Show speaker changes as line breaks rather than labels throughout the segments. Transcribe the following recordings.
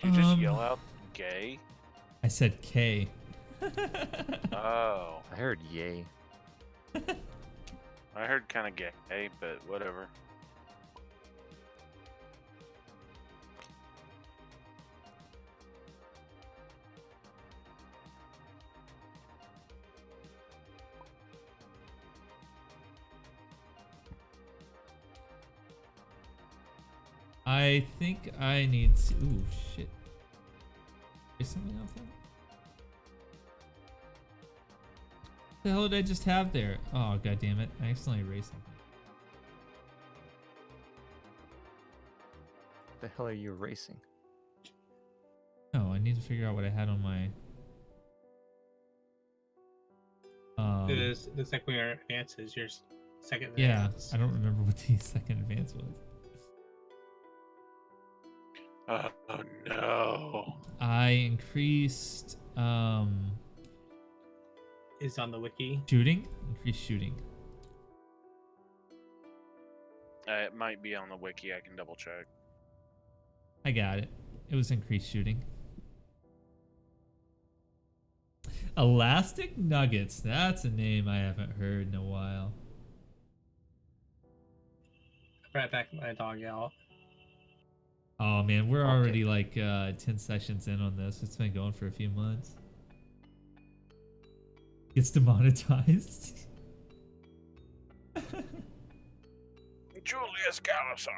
Did you just yell out gay?
I said K.
Oh.
I heard yay.
I heard kind of gay, but whatever.
I think I need to. Ooh, shit. Is something else there? What the hell did I just have there? Oh, god damn it. I accidentally erased something.
The hell are you racing?
No, I need to figure out what I had on my.
It looks like when your advances, your second
Yeah,
advance.
I don't remember what the second advance was.
Oh no.
I increased
Is on the wiki.
shooting. Increased shooting.
It might be on the wiki. I can double check.
I got it. It was increased shooting. Elastic Nuggets. That's a name I haven't heard in a while.
Right back my dog out.
Oh man, we're already like 10 sessions in on this. It's been going for a few months. Gets demonetized.
Julius Gallison.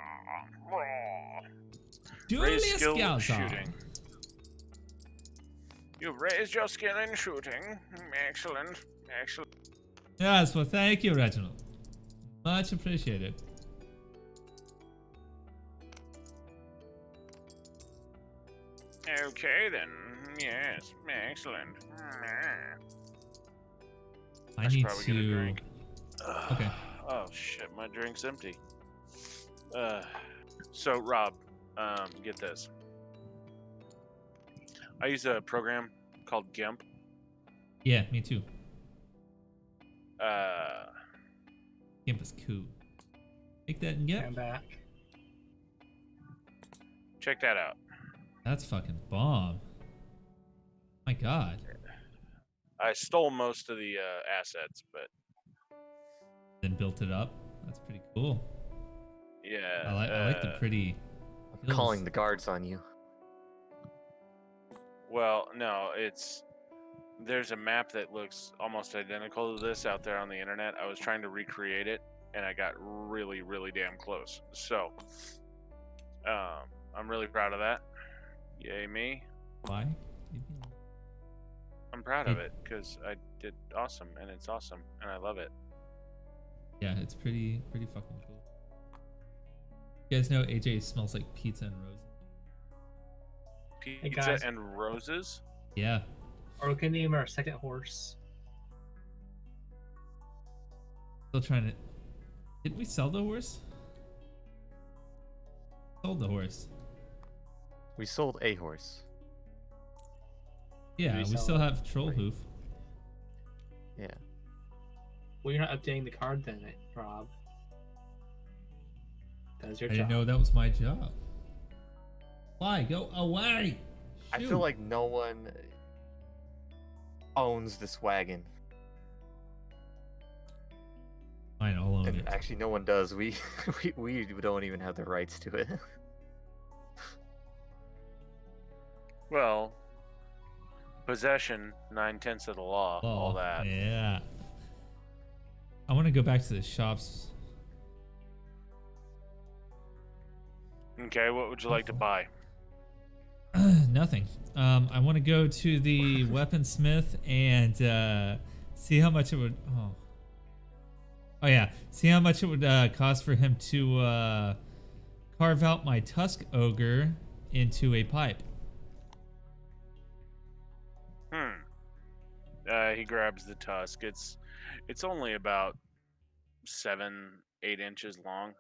Julius
Raise skill
Galzon.
shooting. You've raised your skill in shooting. Excellent. Excellent.
Yes, well thank you, Reginald. Much appreciated.
Okay then. Yes. Excellent.
I
should
need
probably get a
to.
drink.
Okay.
Oh shit, my drink's empty. So Rob, get this. I use a program called GIMP.
Yeah, me too.
Uh,
Gimp is cool. Take that and get.
I'm back.
check that out.
That's fucking bomb. My god.
I stole most of the assets, but
Then built it up. That's pretty cool.
yeah.
I like the pretty.
I'm calling the guards on you.
Well, no, there's a map that looks almost identical to this out there on the internet. I was trying to recreate it, and I got really, really damn close. So, I'm really proud of that. Yay me!
Why?
I'm proud of it because I did awesome, and it's awesome, and I love it.
Yeah, it's pretty fucking cool. You guys know AJ smells like pizza and roses.
Pizza
guys.
and roses.
Yeah.
Or we can name our second horse.
Still trying to. Did we sell the horse? Sold the horse.
We sold a horse.
Yeah,
we
we
sell
still
it?
have Troll
Right.
Hoof.
Yeah.
Well, you're not updating the card then, Rob. That's your
I
job.
didn't know that was my job. Why? Go away!
I feel
Shoot.
like no one owns this wagon.
Fine, I'll own
And
it.
actually, no one does. We don't even have the rights to it.
Well, possession, 9/10 of the law, all that.
Yeah. I want to go back to the shops.
Okay, what would you like to buy?
Nothing. I want to go to the weaponsmith and see how much it would. Oh yeah. See how much it would cost for him to carve out my tusk ogre into a pipe.
He grabs the tusk. It's only about 7-8 inches long.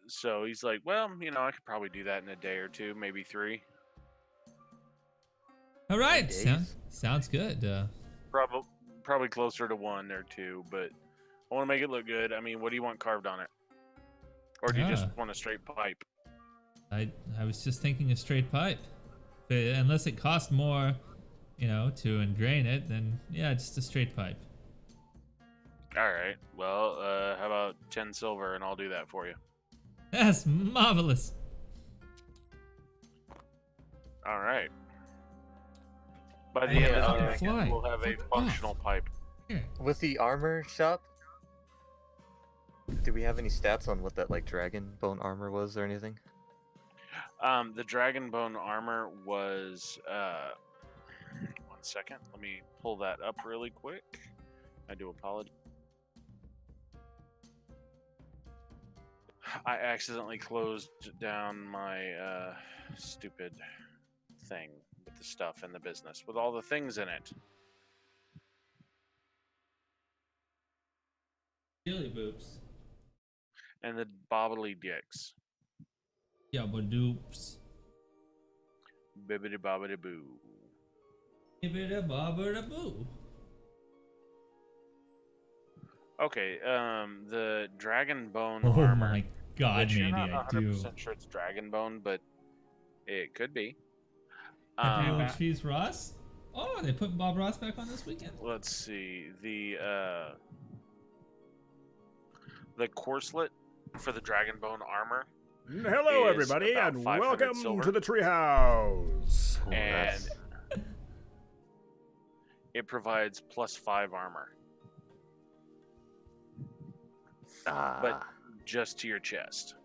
So he's like, well, I could probably do that in a day or two, maybe 3.
All right.
days?
Sounds good.
Probably closer to 1 or 2, but I want to make it look good. I mean, what do you want carved on it? Or do you just
Ah.
want a straight pipe?
I was just thinking a straight pipe. Unless it costs more, to engrain it, then yeah, just a straight pipe.
All right. Well, how about 10 silver and I'll do that for you.
That's marvelous.
All right. By the
Hey,
end of the
fucking
weekend,
fly.
we'll have a
Fuck
functional
off.
pipe.
Here.
With the armor shop, do we have any stats on what that like dragon bone armor was or anything?
The dragon bone armor was 1 second. Let me pull that up really quick. I do apologize. I accidentally closed down my stupid thing with the stuff in the business with all the things in it.
Dilly boops.
And the bobbly dicks.
Yabba doops.
Bibbidi bobbidi boo.
Bibbida bobba boo.
Okay, the dragon bone
Oh
armor.
my god,
Which you're
maybe
not
I do.
100% sure it's dragon bone, but it could be.
Happy
Um,
Cheese Ross? Oh, they put Bob Ross back on this weekend?
Let's see. The corselet for the dragon bone armor,
Hello,
is
everybody,
about
and
500
welcome
silver.
to the treehouse.
Ooh,
and
that's-
it provides +5 armor,
Ah,
just to your chest.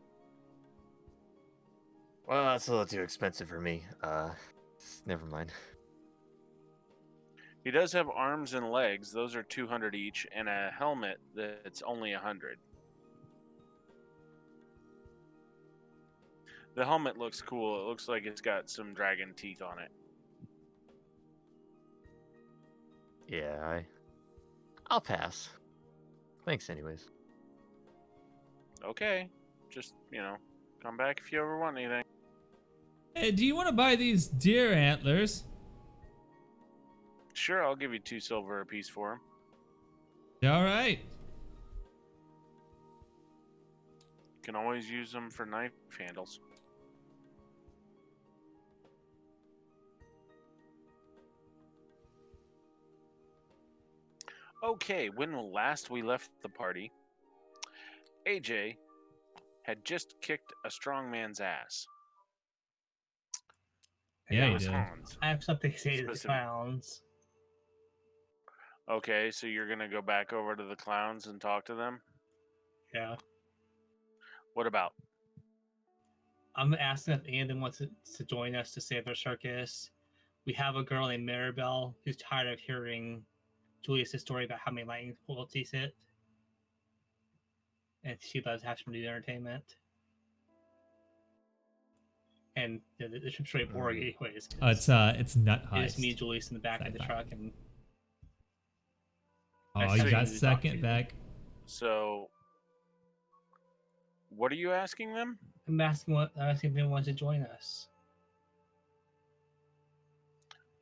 well, that's a little too expensive for me. Never mind.
He does have arms and legs; those are 200 each, and a helmet that's only 100. The helmet looks cool. It looks like it's got some dragon teeth on it.
Yeah, I'll pass. Thanks, anyways.
Okay, just come back if you ever want anything.
Hey, do you want to buy these deer antlers?
Sure, I'll give you 2 silver apiece for them.
All right.
Can always use them for knife handles. Okay, when last we left the party, AJ had just kicked a strong man's ass.
Yeah,
It
he
was
did.
Hans.
I have something to say to the
Specific.
clowns.
Okay, so you're gonna go back over to the clowns and talk to them?
Yeah.
What about?
I'm asking if any of them wants to join us to save their circus. We have a girl named Maribel who's tired of hearing Julius' story about how many lightning bolts he's hit. And she loves having to do entertainment. And the trip's really boring anyways. 'cause
It's nut
it's
heist.
me and Julius in the back of the
Sci-fi.
truck, and
Oh,
I
you
still
got
need to talk
second
to
back.
So, what are you asking them?
I'm asking if anyone wants to join us.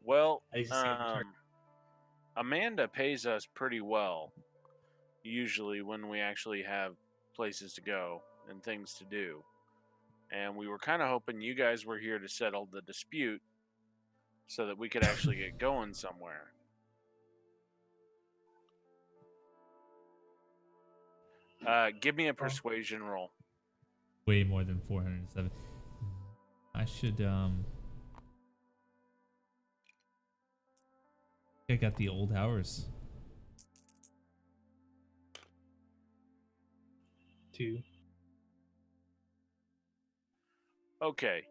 Well,
I used to save the circus.
Amanda pays us pretty well, usually when we actually have places to go and things to do. And we were kind of hoping you guys were here to settle the dispute so that we could actually get going somewhere. Give me a persuasion roll.
Way more than 407. I should I got the old hours.
2.
Okay.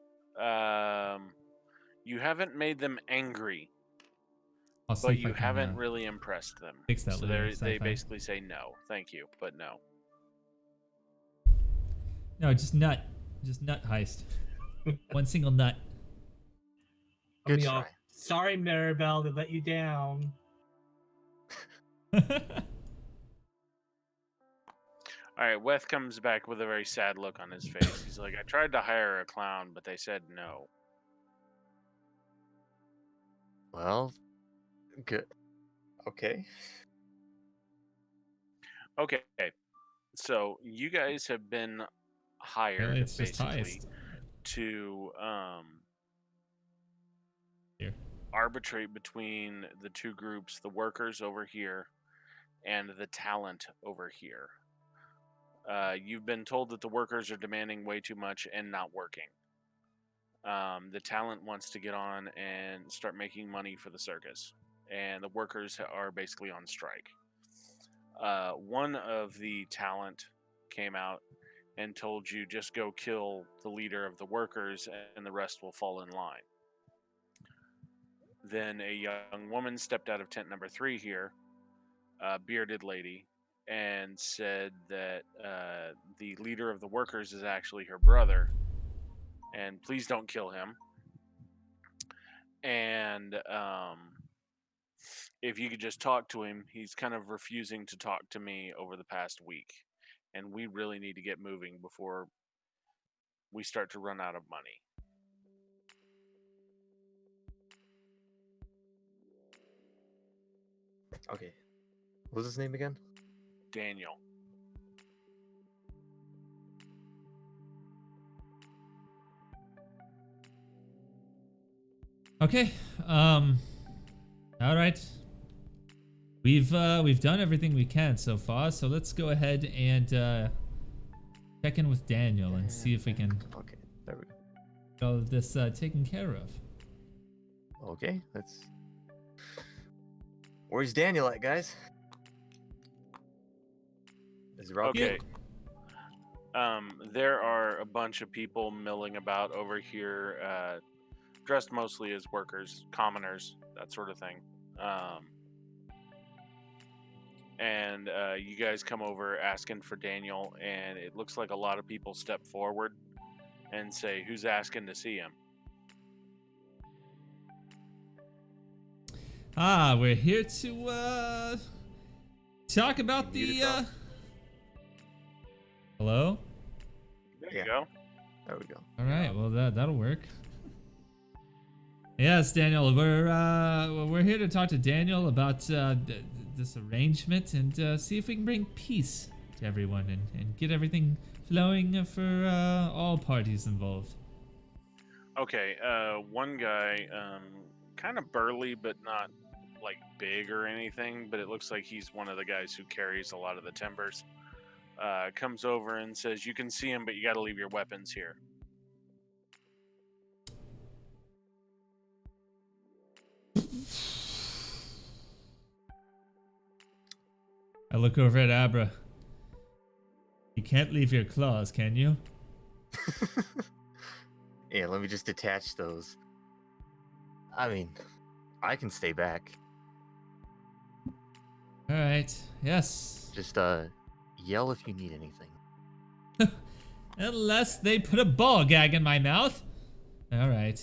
You haven't made them angry,
I'll see
but
if I
you
can,
haven't really impressed them.
fix that
So
later,
they
sci-fi.
basically say no, thank you, but no.
No, just nut heist. One single nut.
Good
All,
try.
sorry, Maribel, to let you down.
All right, Weth comes back with a very sad look on his face. He's like, I tried to hire a clown, but they said no.
Well, good. Okay.
Okay, so you guys have been hired
Really, it's just
basically
heist.
to
Here.
arbitrate between the two groups, the workers over here and the talent over here. You've been told that the workers are demanding way too much and not working. The talent wants to get on and start making money for the circus, and the workers are basically on strike. One of the talent came out and told you just go kill the leader of the workers and the rest will fall in line. Then a young woman stepped out of tent number 3 here, a bearded lady, and said that the leader of the workers is actually her brother, and please don't kill him. And if you could just talk to him, he's kind of refusing to talk to me over the past week. And we really need to get moving before we start to run out of money.
Okay. What was his name again?
Daniel.
Okay. All right. We've done everything we can so far, so let's go ahead and check in with Daniel and see if we can
Okay, there we go.
get all of this taken care of.
Okay, let's. Where's Daniel at, guys? Is Rob
Okay. There are a bunch of people milling about over here, dressed mostly as workers, commoners, that sort of thing. And you guys come over asking for Daniel, and it looks like a lot of people step forward and say, "Who's asking to see him?"
We're here to talk about
You
the
muted, Rob?
Hello?
There
Yeah.
you go.
There we go.
All right, well that'll work. Yes, Daniel, we're here to talk to Daniel about this arrangement and see if we can bring peace to everyone and get everything flowing for all parties involved.
Okay, one guy, kind of burly, but not like big or anything, but it looks like he's one of the guys who carries a lot of the timbers. Comes over and says, "You can see him, but you got to leave your weapons here."
I look over at Abra. You can't leave your claws, can you?
Yeah, let me just detach those. I mean, I can stay back.
All right. Yes.
Just yell if you need anything.
Unless they put a ball gag in my mouth. All right.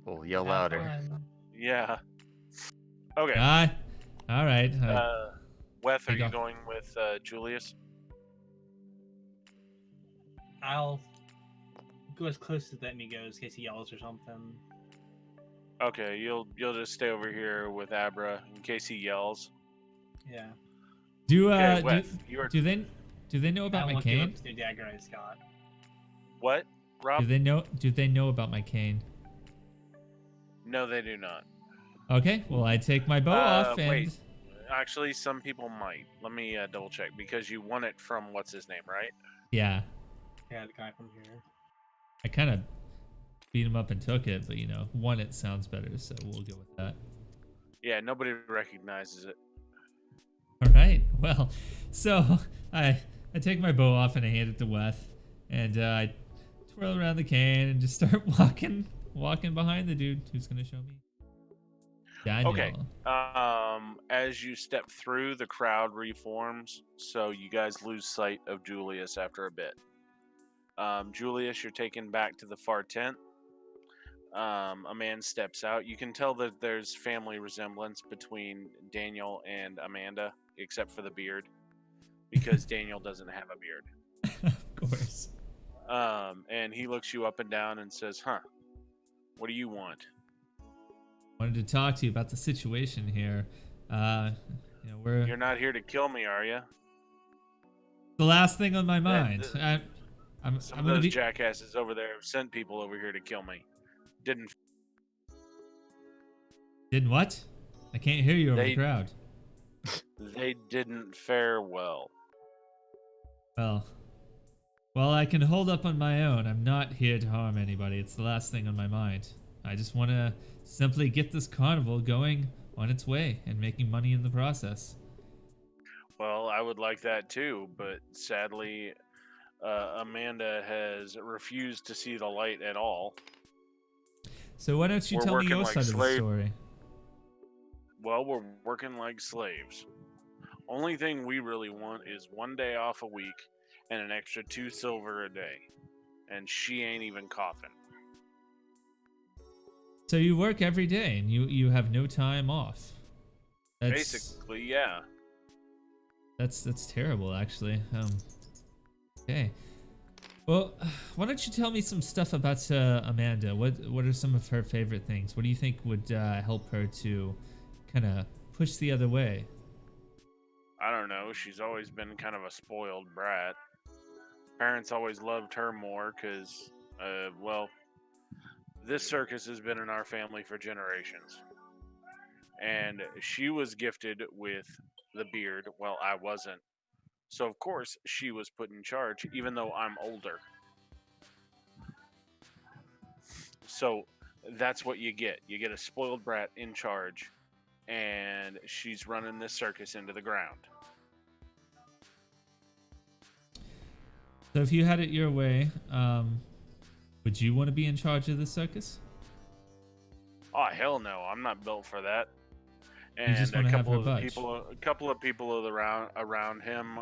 Oh, yell
Have
louder.
fun.
Yeah. Okay.
All right.
Weth, are
you
you
go.
going with Julius?
I'll go as close as let me go in case he yells or something.
Okay, you'll just stay over here with Abra in case he yells.
Yeah.
Okay, Weth, you are
do they know
I
about
don't
my
want to give up
cane?
this new dagger I just got.
what, Rob?
Do they know about my cane?
No, they do not.
Okay. Well, I take my bow off and
wait. Actually, some people might. Let me double check because you won it from what's his name, right?
yeah,
Yeah, the guy from here.
I kind of beat him up and took it, but won it sounds better, so we'll go with that.
Yeah, nobody recognizes it.
All right. Well, so I take my bow off and I hand it to Weth, and I twirl around the cane and just start walking behind the dude who's gonna show me. Daniel.
Okay. As you step through, the crowd reforms, so you guys lose sight of Julius after a bit. Julius, you're taken back to the far tent. A man steps out. You can tell that there's family resemblance between Daniel and Amanda, except for the beard, because Daniel doesn't have a beard.
Of course.
And he looks you up and down and says, "Huh, what do you want?"
Wanted to talk to you about the situation here.
You're not here to kill me, are you?
The last thing on my mind.
Some
I'm
of
gonna
those
be.
jackasses over there have sent people over here to kill me. Didn't
Did what? I can't hear you over the
they?
crowd.
They didn't fare well.
Well, well, I can hold up on my own. I'm not here to harm anybody. It's the last thing on my mind. I just want to simply get this carnival going on its way and making money in the process.
Well, I would like that too, but sadly, Amanda has refused to see the light at all.
So why don't you
We're
tell me
working
your
like
side of the
slave.
story?
Well, we're working like slaves. Only thing we really want is 1 day off a week and an extra 2 silver a day. And she ain't even coughing.
So you work every day and you have no time off. That's
Basically, yeah.
that's terrible actually. Okay. Well, why don't you tell me some stuff about Amanda? What are some of her favorite things? What do you think would help her to kind of push the other way?
I don't know. She's always been kind of a spoiled brat. Parents always loved her more because, well, this circus has been in our family for generations. And she was gifted with the beard while I wasn't. So, of course, she was put in charge, even though I'm older. So, that's what you get. You get a spoiled brat in charge, and she's running this circus into the ground.
So if you had it your way, would you want to be in charge of the circus?
Oh, hell no. I'm not built for that.
You just
And
want to have her
a couple of people around him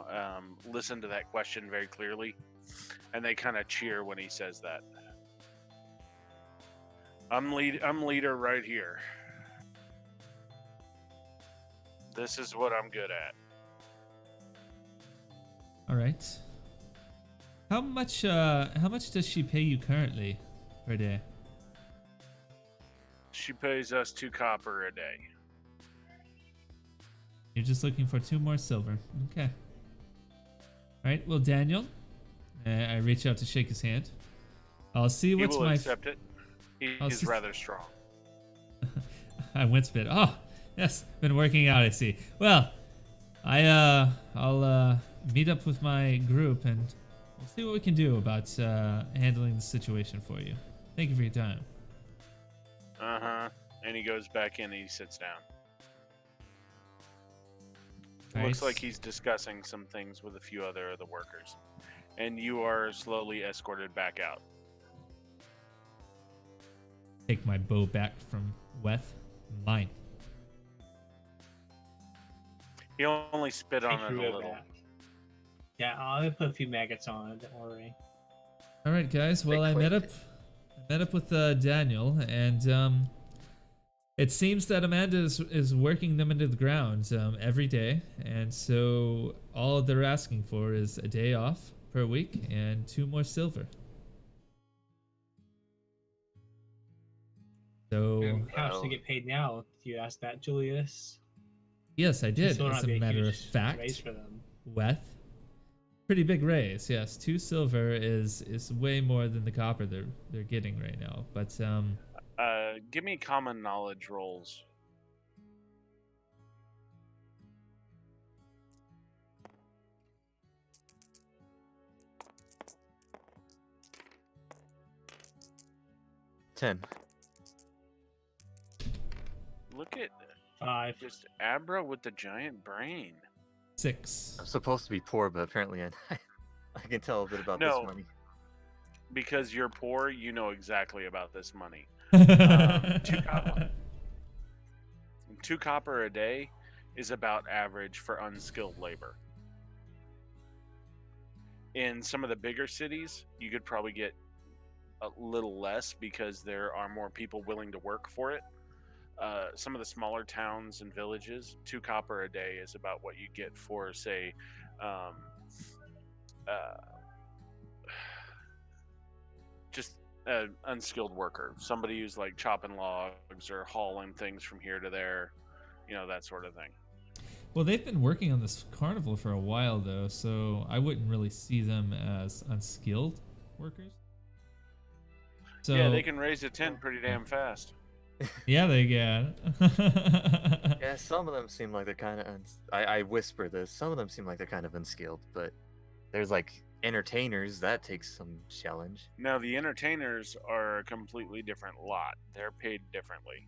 listen to that question very clearly, and they kind of cheer when he says that. I'm leader right here. This is what I'm good at.
All right. How much does she pay you currently per day?
She pays us 2 copper a day.
You're just looking for 2 more silver. Okay. All right. Well, Daniel, I reach out to shake his hand. I'll see
He
what's
will
my.
accept it. He
I'll
is
see-
rather strong.
I went spit. Oh, yes, been working out. I see. Well, I'll meet up with my group and we'll see what we can do about handling the situation for you. Thank you for your time.
And he goes back in and he sits down.
All
Looks
right.
like he's discussing some things with a few other of the workers. And you are slowly escorted back out.
Take my bow back from Weth. Mine.
He only spit on
I
it
threw
a
it
little.
back. Yeah, I'll put a few maggots on it. Don't worry.
All right, guys. Well,
They
I met
clicked.
up with Daniel, and it seems that Amanda is working them into the ground every day, and so all they're asking for is a day off per week and 2 more silver. So
And how should they get paid now? Do you ask that, Julius?
yes, I did.
Still
As
not
a
be
matter of
huge
fact,
raise for them.
Weth. Pretty big raise, yes. 2 silver is way more than the copper they're getting right now. But
Give me common knowledge rolls.
Ten.
Look at
5.
just Abra with the giant brain.
6.
I'm supposed to be poor, but apparently I can tell a bit about
No.
this money.
Because you're poor, you know exactly about this money. 2 copper. 2 copper a day is about average for unskilled labor. In some of the bigger cities, you could probably get a little less because there are more people willing to work for it. Some of the smaller towns and villages, 2 copper a day is about what you get for, say, just an unskilled worker, somebody who's like chopping logs or hauling things from here to there, that sort of thing.
Well, they've been working on this carnival for a while, though, so I wouldn't really see them as unskilled. workers. So
Yeah, they can raise a tent pretty damn fast.
yeah, they can.
Yeah, some of them seem like they're kind of. I whisper this. Some of them seem like they're kind of unskilled, but there's like entertainers that takes some challenge.
Now, the entertainers are a completely different lot. They're paid differently.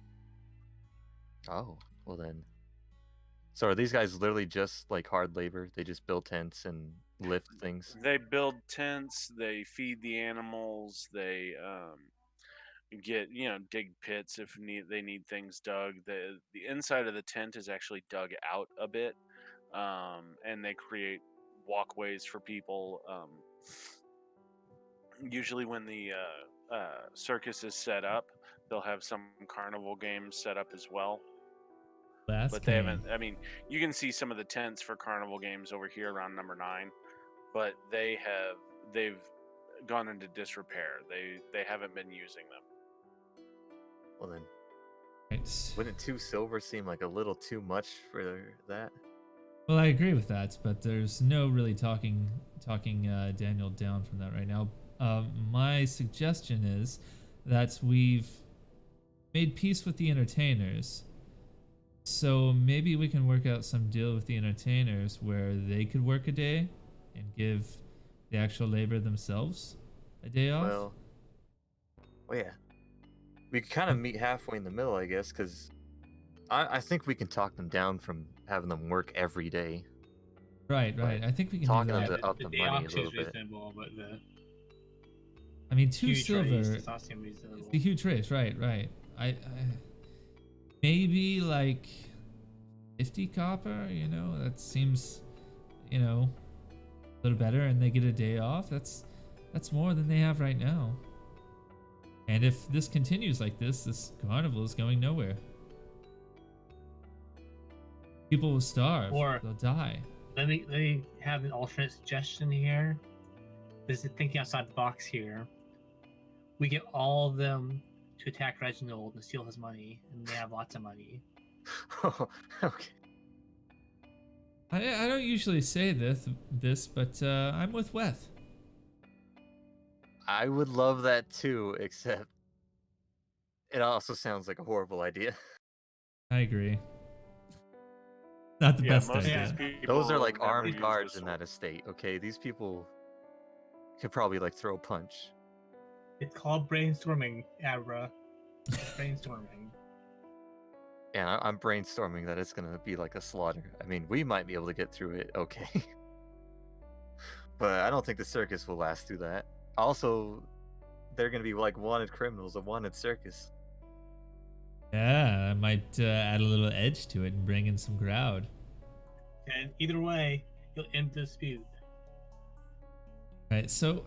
Oh, well then. So are these guys literally just like hard labor? They just build tents and lift things.
They build tents, they feed the animals, they get dig pits if they need things dug. The inside of the tent is actually dug out a bit, and they create walkways for people. Usually, when the circus is set up, they'll have some carnival games set up as well.
That's
But they
clean.
haven't. I mean, you can see some of the tents for carnival games over here around number 9, but they've gone into disrepair. They haven't been using them.
Well then,
Right.
wouldn't 2 silver seem like a little too much for that?
Well, I agree with that, but there's no really talking Daniel down from that right now. My suggestion is that we've made peace with the entertainers, so maybe we can work out some deal with the entertainers where they could work a day and give the actual labor themselves a day off.
Well, yeah. We could kind of meet halfway in the middle, I guess, because I think we can talk them down from having them work every day.
Right.
but
I think we can do
talking
that.
them to up
the
the
day
money
off
a
too
little
is
bit.
reasonable, but the
I mean, 2
huge
silver.
raise does not seem reasonable.
It's a huge raise, right? I maybe like 50 copper. That seems, a little better, and they get a day off. That's more than they have right now. And if this continues like this carnival is going nowhere. People will starve.
Or-
They'll die.
Let me have an alternate suggestion here. This is thinking outside the box here. We get all of them to attack Reginald and steal his money, and they have lots of money.
Okay.
I don't usually say this, but I'm with Weth.
I would love that too, except it also sounds like a horrible idea.
I agree. Not the
Yeah,
best
most
idea.
of these people.
Those are like
never
armed
use a
guards in
sword.
that estate, okay? These people could probably like throw a punch.
It's called brainstorming, Abra. Brainstorming.
And I'm brainstorming that it's gonna be like a slaughter. I mean, we might be able to get through it, okay. But I don't think the circus will last through that. Also, they're gonna be like wanted criminals, a wanted circus.
Yeah, I might add a little edge to it and bring in some crowd.
And either way, you'll end the dispute.
Right, so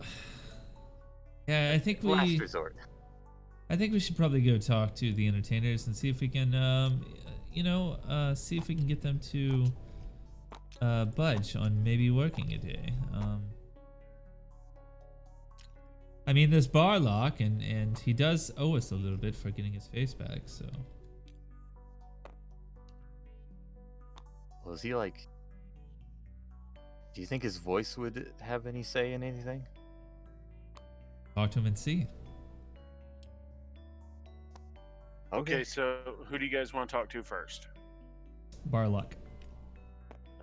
yeah, I think
Last resort.
should probably go talk to the entertainers and see if we can, see if we can get them to budge on maybe working a day. I mean, there's Barlock, and he does owe us a little bit for getting his face back. So
Well, is he like? Do you think his voice would have any say in anything?
talk to him and see.
Okay, so who do you guys want to talk to first?
Barlock.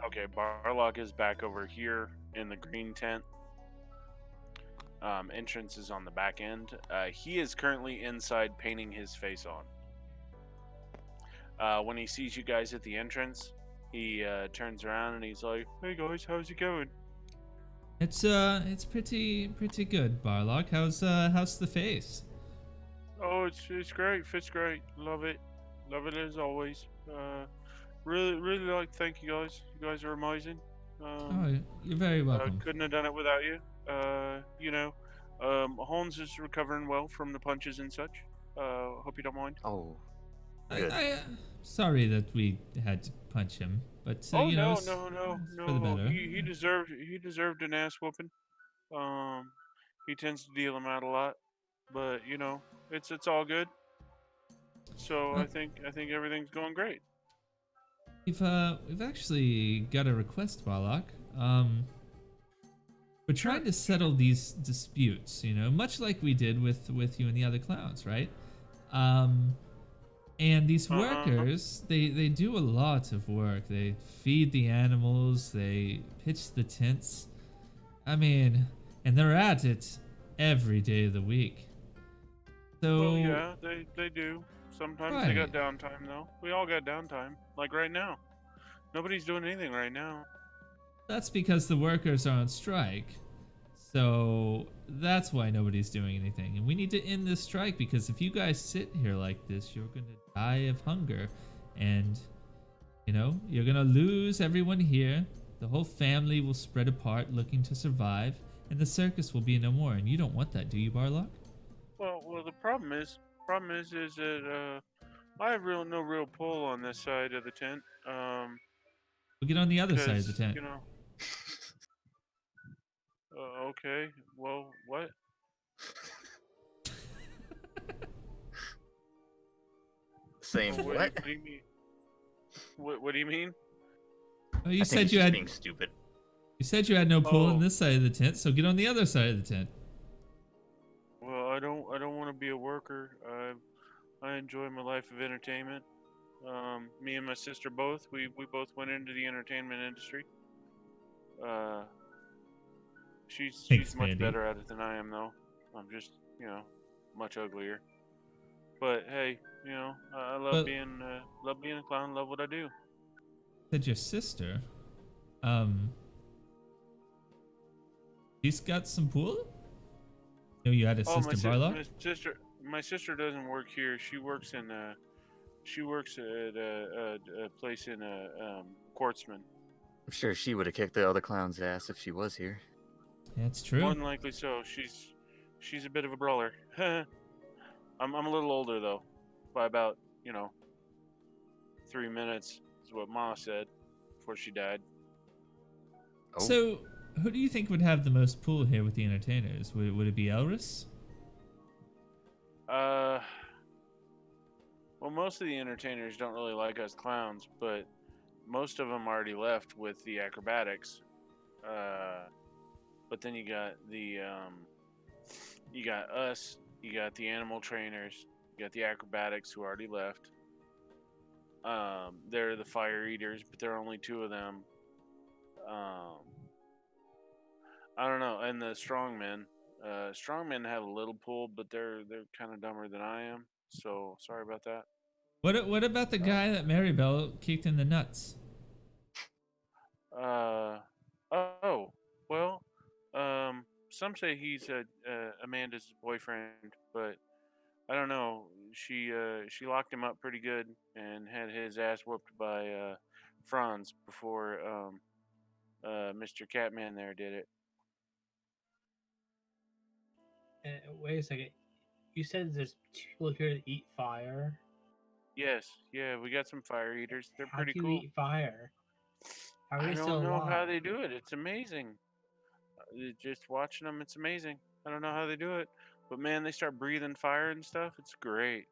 Okay, Barlock is back over here in the green tent. Entrance is on the back end. He is currently inside painting his face on. When he sees you guys at the entrance, he turns around and he's like, "Hey guys, how's it going?"
It's pretty good, Barlock. How's the face?
Oh, it's great. Fits great. Love it as always. Really like. Thank you guys. You guys are amazing.
Oh, you're very welcome.
Couldn't have done it without you. Holmes is recovering well from the punches and such. Hope you don't mind.
Oh, good.
Sorry that we had to punch him, but
Oh no,
it's for the better.
He deserved an ass whooping. He tends to deal him out a lot, but it's all good. So I think everything's going great.
We've actually got a request, Barlock. we're trying to settle these disputes, you know, much like we did with you and the other clowns, right? And these workers, they do a lot of work. They feed the animals, they pitch the tents. I mean, and they're at it every day of the week. So,
Well, yeah, they do. Sometimes they got
right.
downtime though. We all got downtime, like right now. Nobody's doing anything right now.
That's because the workers are on strike. So that's why nobody's doing anything. And we need to end this strike because if you guys sit here like this, you're going to die of hunger. And, you know, you're going to lose everyone here. The whole family will spread apart looking to survive. And the circus will be no more. And you don't want that, do you, Barlock?
Well, the problem is that I have no real pull on this side of the tent.
We'll get on the other side of the
Because
tent.
you know. Okay. Well, what?
Same
What
what?
do you mean? What do you mean?
Oh, you
I think
said
he's
you
just
had
being stupid.
you said you had no pull on
Oh.
this side of the tent, so get on the other side of the tent.
Well, I don't want to be a worker. I enjoy my life of entertainment. Me and my sister both. We both went into the entertainment industry. Uh, she's
Thanks,
much
Mandy.
better at it than I am, though. I'm just much uglier. But hey, I
Well,
love being a clown. Love what I do.
said your sister. She's got some pool? No, you had a
Oh,
sister, Barlock?
my sister doesn't work here. She works at a place in Quartzman.
I'm sure she would have kicked the other clown's ass if she was here.
Yeah, it's true.
More than likely so. She's a bit of a brawler. I'm a little older though, by about 3 minutes is what Ma said before she died.
Oh,
So, who do you think would have the most pull here with the entertainers? Would it be Elris?
Well, most of the entertainers don't really like us clowns, but most of them already left with the acrobatics. But then you got you got us, you got the animal trainers, you got the acrobatics who already left. They're the fire eaters, but there are only two of them. I don't know, and the strongmen. Strongmen have a little pull, but they're kind of dumber than I am. So sorry about that.
What about the guy that Maribel kicked in the nuts?
Oh, well, some say he's Amanda's boyfriend, but I don't know. She locked him up pretty good and had his ass whooped by Franz before Mr. Catman there did it.
Wait a second. You said there's people here that eat fire.
Yes, yeah, we got some fire eaters. They're
How
pretty
do you
cool.
eat fire? How are
I
they still
don't know how
alive?
they do it. It's amazing. Just watching them, it's amazing. I don't know how they do it, but man, they start breathing fire and stuff. It's great.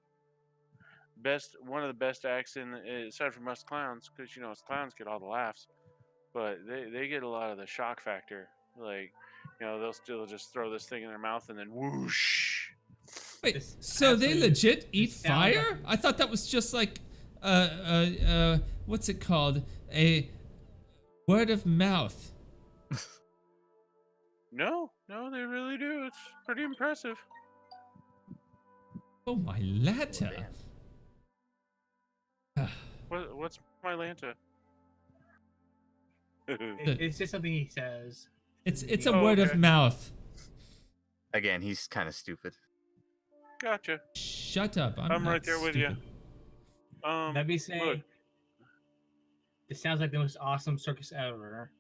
One of the best acts aside from us clowns, because us clowns get all the laughs, but they get a lot of the shock factor. Like, they'll still just throw this thing in their mouth and then whoosh.
Wait,
This
so they
absolutely-
legit eat
this sounds
fire?
like-
I thought that was just like, what's it called? A word of mouth.
No, they really do. It's pretty impressive.
Oh my lanta.
man.
What's my Lanta?
It's just something he says.
It's a
Oh,
word
okay.
of mouth.
Again, he's kind of stupid.
Gotcha.
Shut up. I'm
right
not
there with
stupid.
you.
Let me say,
look.
this sounds like the most awesome circus ever.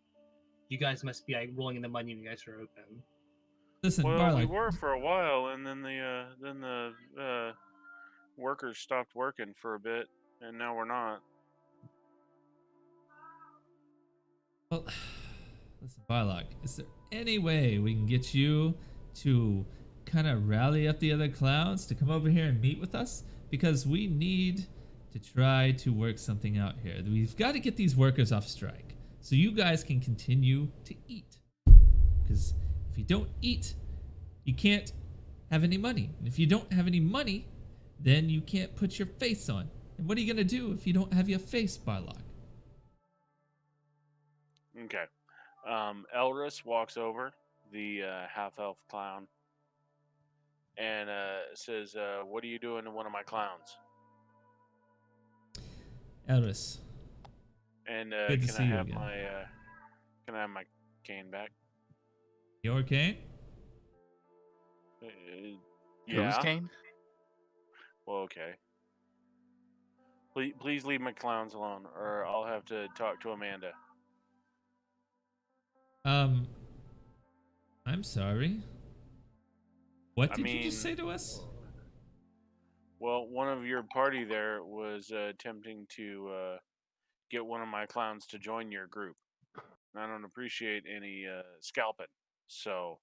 You guys must be like rolling in the money when you guys are open.
Listen,
Well, we
Barlock.
were for a while, and then the workers stopped working for a bit, and now we're not.
Well, listen, Barlock. Is there any way we can get you to kind of rally up the other clowns to come over here and meet with us? Because we need to try to work something out here. We've got to get these workers off strike so you guys can continue to eat. Because you don't eat, you can't have any money. And if you don't have any money, then you can't put your face on. And what are you going to do if you don't have your face, Barlock?
Okay. Elris walks over, the half-elf clown, and says, "What are you doing to one of my clowns?"
Elris,
And
good to
can I
see you
have
again.
my cane back?
Your cane?
Uh,
Who's
yeah.
Kane?
Well, okay. Please leave my clowns alone, or I'll have to talk to Amanda.
I'm sorry. What
I
did you just
mean,
say to us?
well, one of your party there was attempting to get one of my clowns to join your group. And I don't appreciate any scalping. So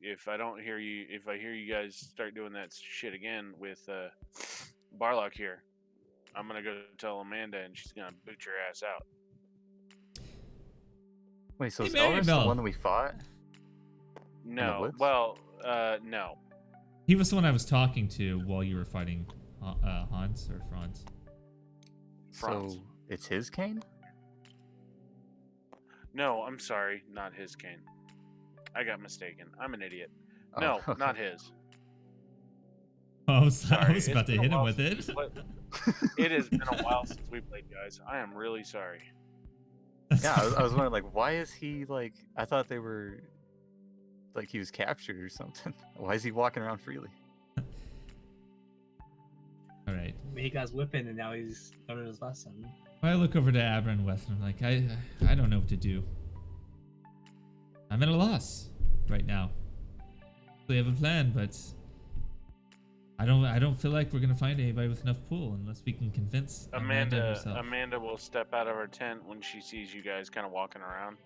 if I don't hear you, if I hear you guys start doing that shit again with Barlock here, I'm gonna go tell Amanda, and she's gonna boot your ass out.
Wait, so
Hey,
is Elris the
Maribel.
one that we fought in the
No,
woods?
well, no.
He was the one I was talking to while you were fighting Hans or Franz.
Franz.
So it's his cane?
No, I'm sorry, not his cane. I got mistaken. I'm an idiot.
Oh,
No,
okay.
not his.
I was
Sorry,
about
it's
to
been a
hit him
while
with
since
it.
we played. It has been a while since we played, guys. I am really sorry.
Yeah, I was wondering, like, why is he like? I thought they were like he was captured or something. Why is he walking around freely?
All right.
He got his whipping and now he's learning his lesson.
I look over to Abra and Weth and I'm like, I don't know what to do. I'm at a loss right now. We have a plan, but I don't feel like we're gonna find anybody with enough pull unless we can convince Amanda herself.
Amanda will step out of her tent when she sees you guys kind of walking around.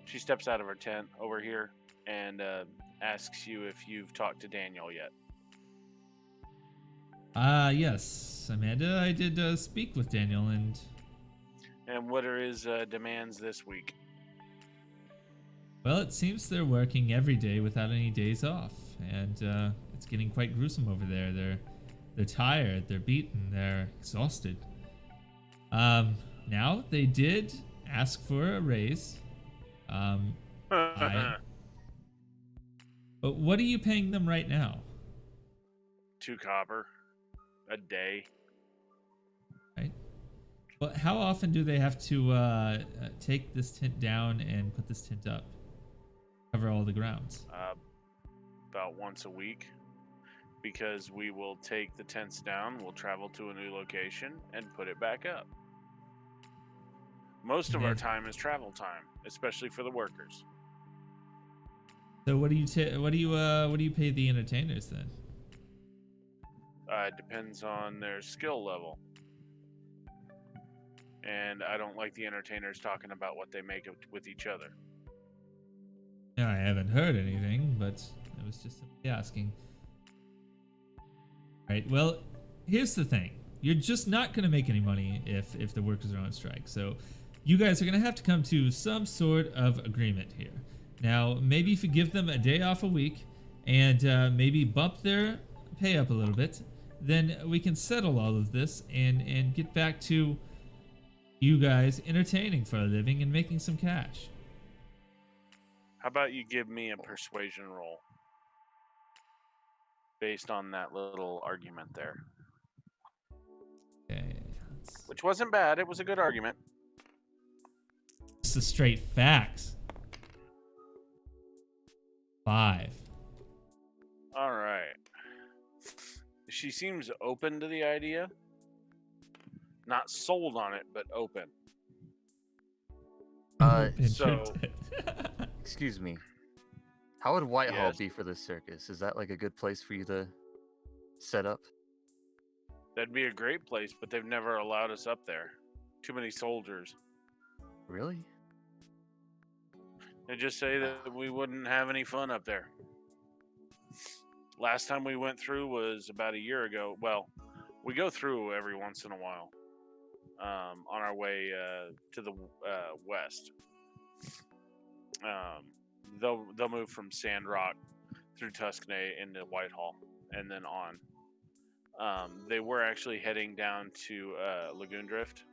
She steps out of her tent over here and asks you if you've talked to Daniel yet.
Yes, Amanda, I did speak with Daniel, and
what are his demands this week?
well, it seems they're working every day without any days off, and it's getting quite gruesome over there. They're tired, they're beaten, they're exhausted. Now they did ask for a raise. But what are you paying them right now?
2 copper a day.
Right. Well, how often do they have to take this tent down and put this tent up? Cover all the grounds.
About once a week, because we will take the tents down, we'll travel to a new location, and put it back up. Most of our
Man.
time is travel time, especially for the workers.
So what do you pay the entertainers then?
It depends on their skill level. And I don't like the entertainers talking about what they make with each other.
No, I haven't heard anything, but I was just simply asking. Right. Well, here's the thing. You're just not going to make any money if the workers are on strike. So you guys are going to have to come to some sort of agreement here. Now, maybe if you give them a day off a week and maybe bump their pay up a little bit, then we can settle all of this and get back to you guys entertaining for a living and making some cash.
How about you give me a persuasion roll based on that little argument there?
Okay.
Which wasn't bad. It was a good argument.
It's the straight facts. 5.
All right. She seems open to the idea. Not sold on it, but open. So,
Excuse me. How would Whitehall
Yes?
be for this circus? Is that like a good place for you to set up?
That'd be a great place, but they've never allowed us up there. Too many soldiers.
Really?
They just say that we wouldn't have any fun up there. Last time we went through was about a year ago. Well, we go through every once in a while on our way to the west. they'll move from Sandrock through Tuscany into Whitehall and then on. They were actually heading down to Lagoon Drift,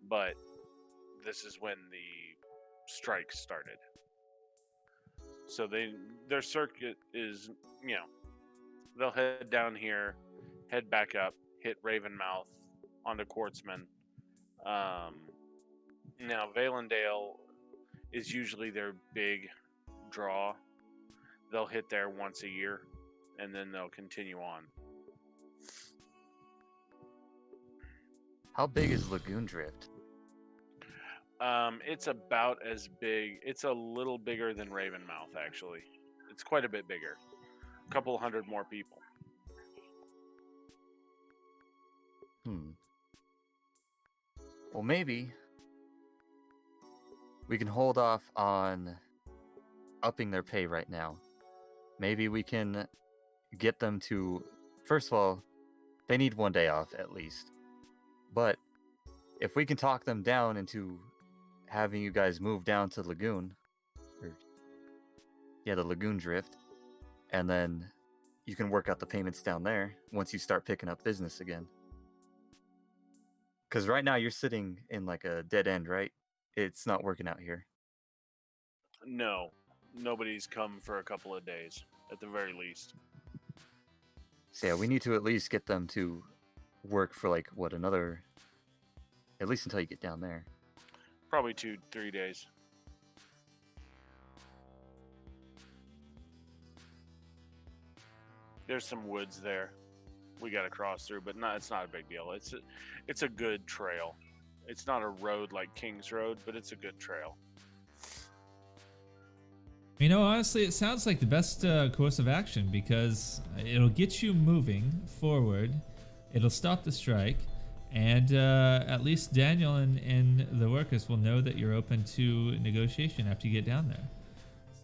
but this is when the strike started. So their circuit is, they'll head down here, head back up, hit Ravenmouth, onto Quartzman. Now, Valendale is usually their big draw. They'll hit there once a year, and then they'll continue on.
How big is Lagoon Drift?
It's about as big. It's a little bigger than Ravenmouth, actually. It's quite a bit bigger. A couple hundred more people.
Well, maybe we can hold off on upping their pay right now. Maybe we can get them to... First of all, they need 1 day off at least. But if we can talk them down into having you guys move down to Lagoon, the Lagoon Drift, and then you can work out the payments down there once you start picking up business again. Because right now you're sitting in like a dead end, right? It's not working out here.
No, nobody's come for a couple of days, at the very least.
So yeah, we need to at least get them to work for like, another... At least until you get down there.
Probably 2-3 days. There's some woods there we got to cross through, but it's not a big deal. It's a good trail. It's not a road like King's Road, but it's a good trail.
Honestly, it sounds like the best course of action because it'll get you moving forward. It'll stop the strike. And at least Daniel and the workers will know that you're open to negotiation after you get down there.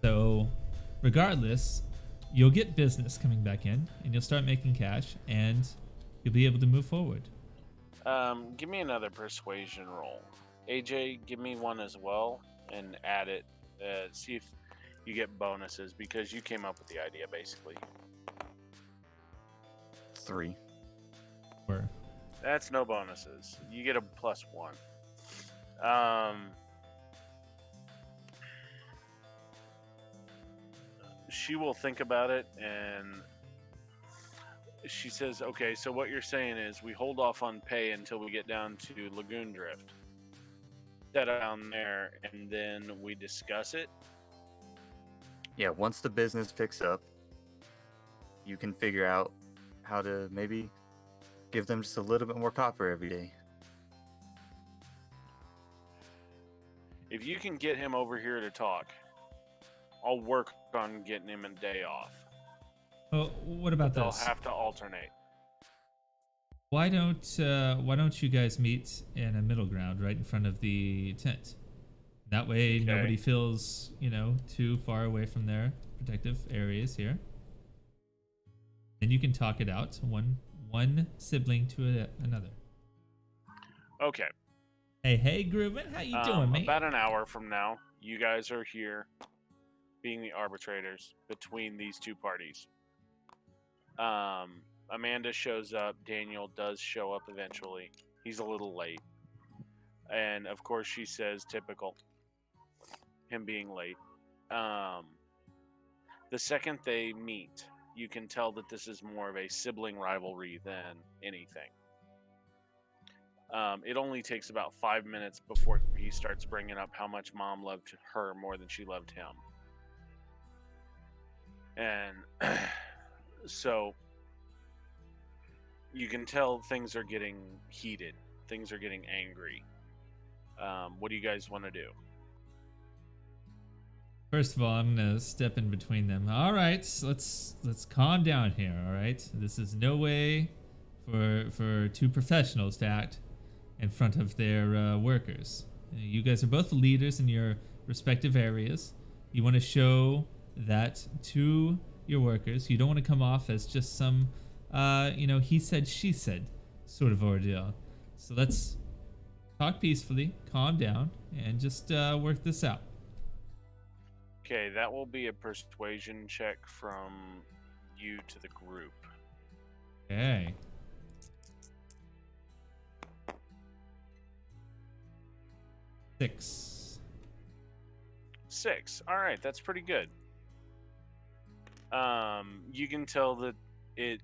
So regardless, you'll get business coming back in and you'll start making cash and you'll be able to move forward.
Give me another persuasion roll. AJ, give me one as well and add it. See if you get bonuses because you came up with the idea basically.
3.
Or
That's no bonuses. You get a +1. She will think about it and she says, okay, so what you're saying is we hold off on pay until we get down to Lagoon Drift. That down there and then we discuss it.
Yeah, once the business picks up, you can figure out how to maybe give them just a little bit more copper every day.
If you can get him over here to talk, I'll work on getting him a day off.
well, what about
They'll
this?
have to alternate.
Why don't you guys meet in a middle ground right in front of the tent? That way
Okay.
nobody feels, too far away from their protective areas here. Then you can talk it out, one sibling to another.
Okay.
Hey, Grooven, how you doing, mate?
About an hour from now, you guys are here being the arbitrators between these two parties. Amanda shows up. Daniel does show up eventually. He's a little late. And, of course, she says typical. Him being late. The second they meet, you can tell that this is more of a sibling rivalry than anything. It only takes about 5 minutes before he starts bringing up how much Mom loved her more than she loved him. And so you can tell things are getting heated. Things are getting angry. What do you guys want to do?
First of all, I'm gonna step in between them. All right, let's calm down here. All right, this is no way for two professionals to act in front of their workers. You guys are both leaders in your respective areas. You want to show that to your workers. You don't want to come off as just some, he said, she said sort of ordeal. So let's talk peacefully, calm down, and just work this out.
Okay, that will be a persuasion check from you to the group.
Okay. Six.
6. All right, that's pretty good. You can tell that it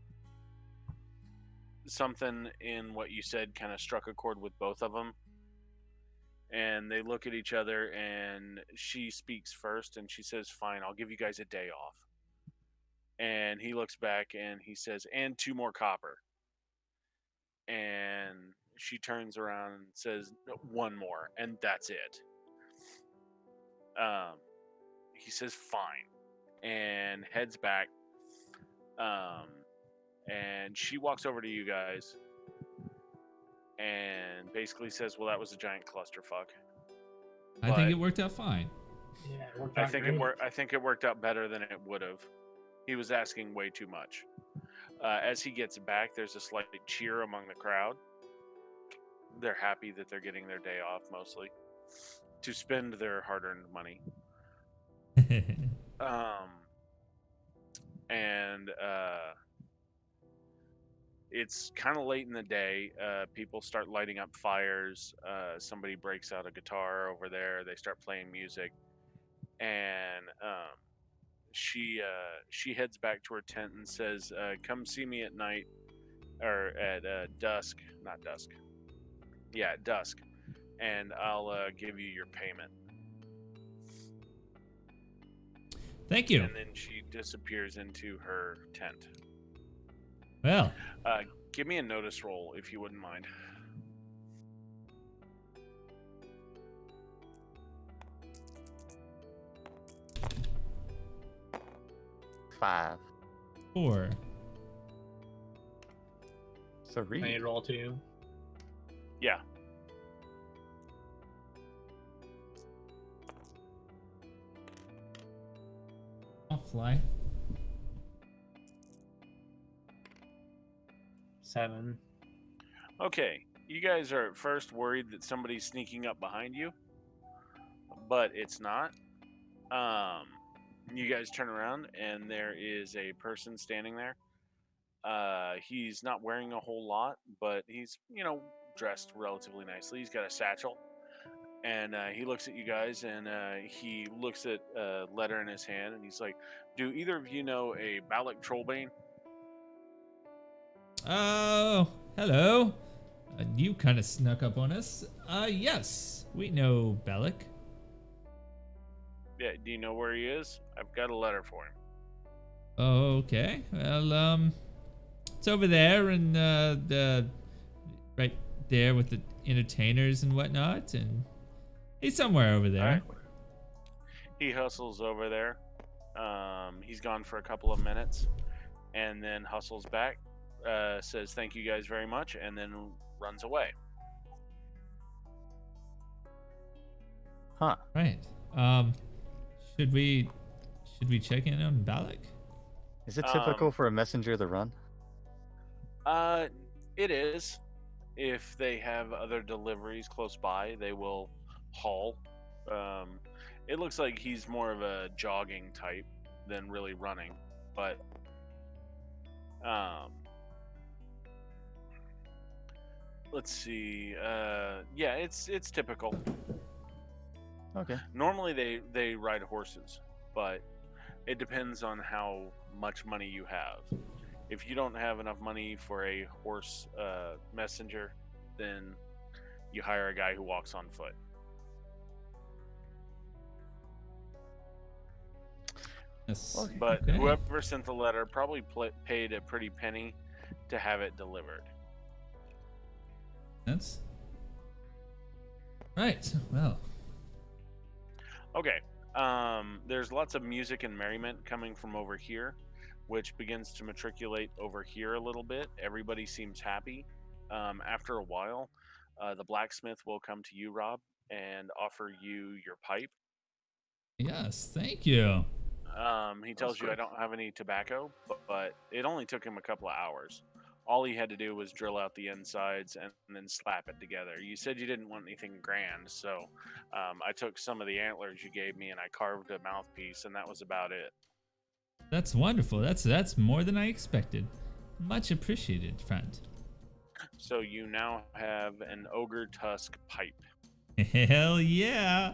something in what you said kind of struck a chord with both of them, and they look at each other. And she speaks first, and she says, "Fine, I'll give you guys a day off." And he looks back and he says, "And 2 more copper." And she turns around and says, "No, 1 more, and that's it." Um, he says, "Fine," and heads back. Um, and she walks over to you guys and basically says, "Well, that was a giant clusterfuck."
I think
But
it worked out fine.
Yeah, it worked
I
out
think
great.
I think it worked out better than it would have. He was asking way too much. As he gets back, there's a slight cheer among the crowd. They're happy that they're getting their day off, mostly to spend their hard-earned money. Um, and it's kind of late in the day. People start lighting up fires. Somebody breaks out a guitar over there. They start playing music, and she heads back to her tent and says, "Come see me at night or at dusk, not dusk. Yeah, at dusk, and I'll give you your payment."
Thank you.
And then she disappears into her tent.
Well,
Give me a notice roll if you wouldn't mind.
Five.
4.
So
I need
read.
to roll 2.
Yeah.
I'll fly.
7.
Okay. You guys are at first worried that somebody's sneaking up behind you, but it's not. You guys turn around and there is a person standing there. He's not wearing a whole lot, but he's, dressed relatively nicely. He's got a satchel, and he looks at you guys, and he looks at a letter in his hand, and he's like, "Do either of you know a Balak Trollbane?"
Oh, hello. You kind of snuck up on us. Yes, we know Bellic.
Yeah. Do you know where he is? I've got a letter for him.
Okay. Well, it's over there and right there with the entertainers and whatnot, and he's somewhere over
All
there.
right. He hustles over there. He's gone for a couple of minutes, and then hustles back. Says thank you guys very much, and then runs away.
Huh.
Right. Should we check in on Balak?
Is it typical for a messenger to run?
It is. If they have other deliveries close by, they will haul. Um, it looks like he's more of a jogging type than really running, but um, let's see. Yeah, it's typical.
Okay.
Normally they ride horses, but it depends on how much money you have. If you don't have enough money for a horse messenger, then you hire a guy who walks on foot.
Yes.
Okay.
But
Okay.
whoever sent the letter probably paid a pretty penny to have it delivered.
That's right. Well,
Okay. There's lots of music and merriment coming from over here, which begins to matriculate over here a little bit. Everybody seems happy. After a while, the blacksmith will come to you, Rob, and offer you your pipe.
yes. Thank you.
He tells you, "I
quick.
don't have any tobacco," but it only took him a couple of hours. All he had to do was drill out the insides and then slap it together. You said you didn't want anything grand, so I took some of the antlers you gave me and I carved a mouthpiece, and that was about it.
That's wonderful. That's more than I expected. Much appreciated, friend.
So you now have an ogre tusk pipe,
Hell yeah!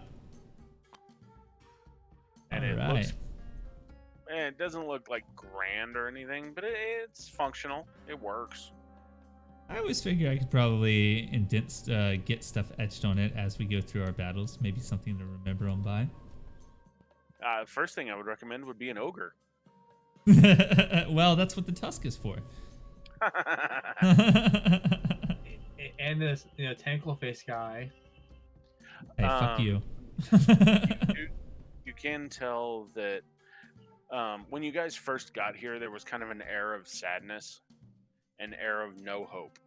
and
All
it
right.
looks. It doesn't look like grand or anything, but it's functional. It works.
I always figure I could probably get stuff etched on it as we go through our battles. Maybe something to remember on by.
First thing I would recommend would be an ogre.
Well, that's what the tusk is for.
And this, tentacle face guy.
Hey, fuck you.
You can tell that when you guys first got here, there was kind of an air of sadness, an air of no hope.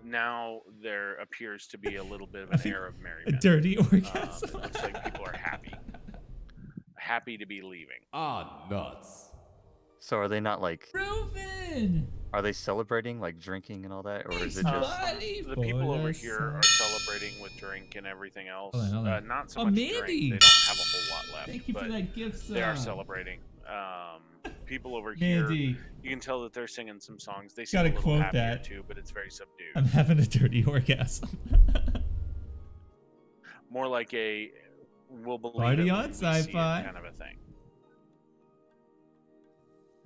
Now there appears to be a little bit of an air of
A
merriment.
dirty orgasm.
It looks like people are happy to be leaving.
Ah, nuts.
So are they not like?
Reuven!
Are they celebrating like drinking and all that, or is it
Makes
just?
money
The
for
people over
the
here are
sun.
celebrating with drink and everything else.
Hold on.
Not so
Oh,
much
Mandy!
drink. They don't have a whole lot left.
Thank you for
but
that gift.
they are celebrating. People over here,
Mandy,
you can tell that they're singing some songs. They seem a
gotta
little
quote
happier
that.
too, but it's very subdued.
I'm having a dirty orgasm.
More like a we'll believe
Party
it
on,
when we see it
sci-fi.
kind of a thing.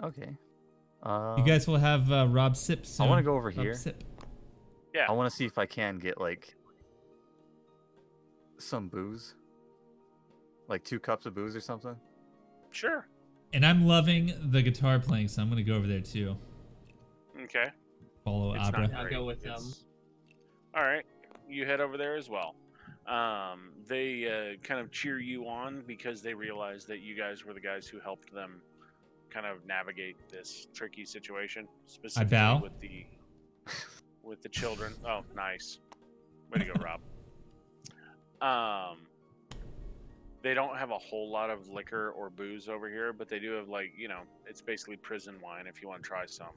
Okay.
You guys will have Rob sip soon.
I want to go over
Rob
here.
sip.
Yeah.
I want to see if I can get like some booze, like 2 cups of booze or something.
Sure.
And I'm loving the guitar playing, so I'm gonna go over there too.
Okay.
Follow
It's
Abra.
not
I'll
great.
go with them.
All right. You head over there as well. They kind of cheer you on because they realize that you guys were the guys who helped them kind of navigate this tricky situation, specifically
bow.
with the children. Oh, nice. Way to go, Rob. They don't have a whole lot of liquor or booze over here, but they do have, like, it's basically prison wine if you want to try some.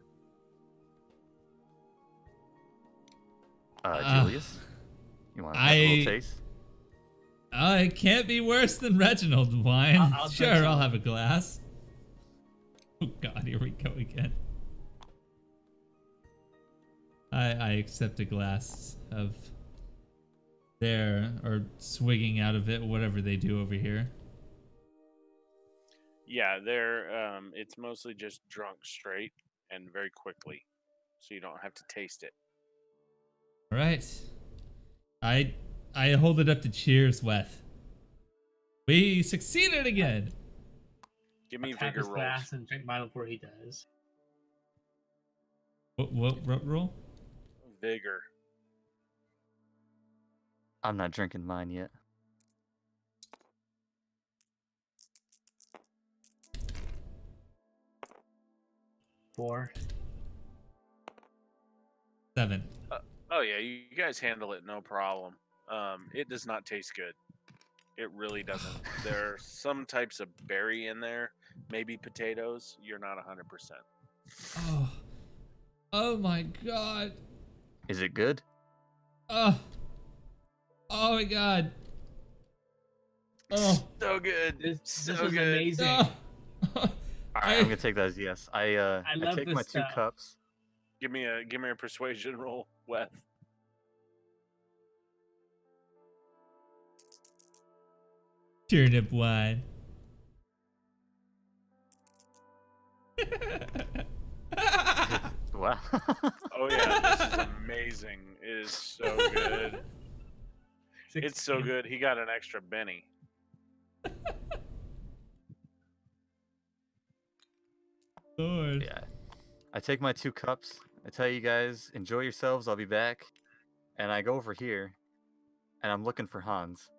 Julius, you want to have a little taste?
It can't be worse than Reginald wine.
I'll
Sure,
drink some.
I'll have a glass. Oh God, here we go again. I accept a glass of or swigging out of it, whatever they do over here.
Yeah, it's mostly just drunk straight and very quickly, so you don't have to taste it.
All right, I hold it up to cheers, Weth. We succeeded again.
Give me
I'll tap
vigor
his
rolls.
glass and drink mine before he does.
What roll?
Vigor.
I'm not drinking mine yet.
Four.
7.
Oh yeah, you guys handle it no problem. It does not taste good. It really doesn't. There are some types of berry in there, maybe potatoes. You're not 100%.
Oh my God.
Is it good?
Oh my God. Oh.
So good.
This
so
was
good.
amazing.
Oh.
All right, I'm gonna take that as yes. I
love
take
this
my 2
stuff.
cups.
Give me a persuasion roll, Weth.
Turnip wine.
Wow.
Oh yeah, this is amazing. It is so good. It's so
16.
good. He got an extra Benny.
Lord.
Yeah. I take my 2 cups. I tell you guys, enjoy yourselves. I'll be back. And I go over here, and I'm looking for Hans.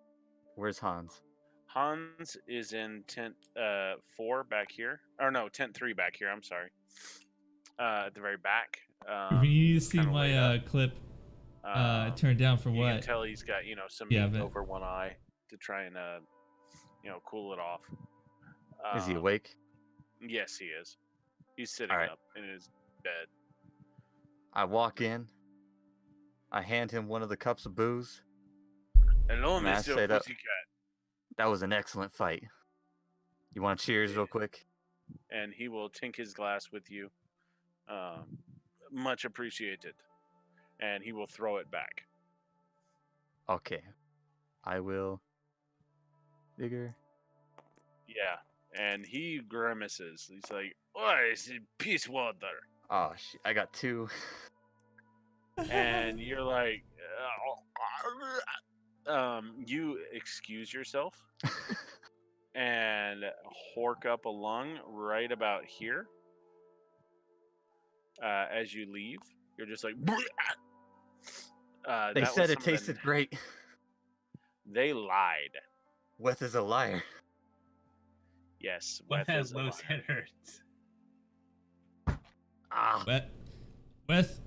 Where's Hans?
Hans is in tent 4 back here. Or no, tent 3 back here. I'm sorry. At the very back.
When you
he's
see
kinda laid
my
up.
clip turned down for
You
what?
can tell he's got some
Yeah,
meat
but-
over one eye to try and cool it off.
Is he
Um,
awake?
Yes, he is. He's sitting
Alright.
up in his bed.
I walk in. I hand him one of the cups of booze.
Hello,
And I
Mr.
say
Pussycat.
that was an excellent fight. You want to cheers real quick?
And he will tink his glass with you. Much appreciated. And he will throw it back.
Okay. I will. Bigger.
Yeah. And he grimaces. He's like, "Oh, it's peace water."
Oh, shit. I got 2.
And you're like, you excuse yourself and hork up a lung right about here. As you leave, you're just like,
They
that
said
was
it
some of the-
tasted great.
They lied.
Weth is a liar.
Yes,
What
Weth
has
is a
low
liar.
standards?
Ah.
With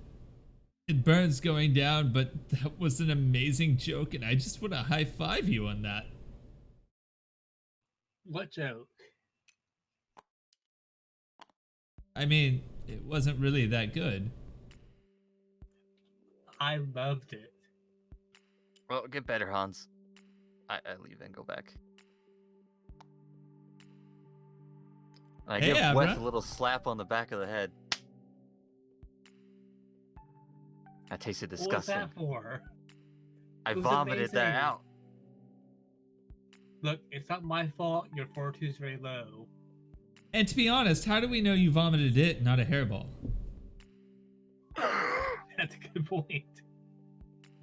it burns going down, but that was an amazing joke, and I just want to high five you on that.
What joke?
I mean, it wasn't really that good.
I loved it.
Well, get better, Hans. I leave and go back. And I
Hey,
give Weth
Abra.
a little slap on the back of the head. That tasted
What was
disgusting.
that for?
I
It was
vomited that
amazing.
out.
Look, it's not my fault. Your fortitude is very low.
And to be honest, how do we know you vomited it, not a hairball?
That's a good point.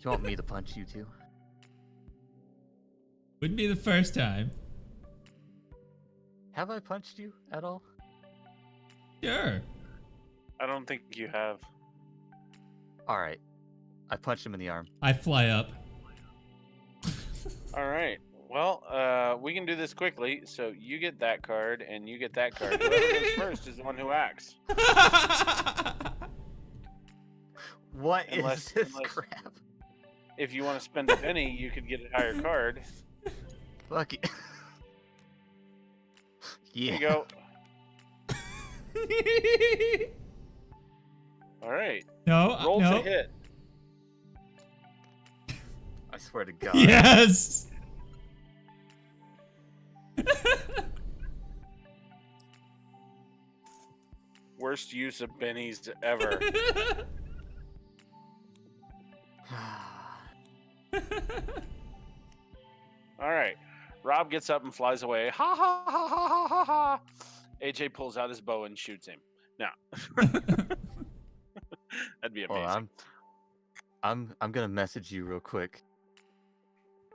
You want me to punch you too?
Wouldn't be the first time.
Have I punched you at all?
Sure.
I don't think you have.
Alright. I punched him in the arm.
I fly up.
All right. Well, we can do this quickly. So you get that card, and you get that card. Whoever goes first is the one who acts.
What
Unless-
is this
unless-
crap?
If you want to spend a penny, you could get a higher card.
Fuck it.
Here
Yeah.
you go. All right.
No,
Roll
no.
to hit.
I swear to God.
Yes.
Worst use of bennies ever. All right. Rob gets up and flies away. Ha ha ha ha ha ha ha. AJ pulls out his bow and shoots him. Now, that'd be
Hold
amazing.
on. I'm gonna message you real quick.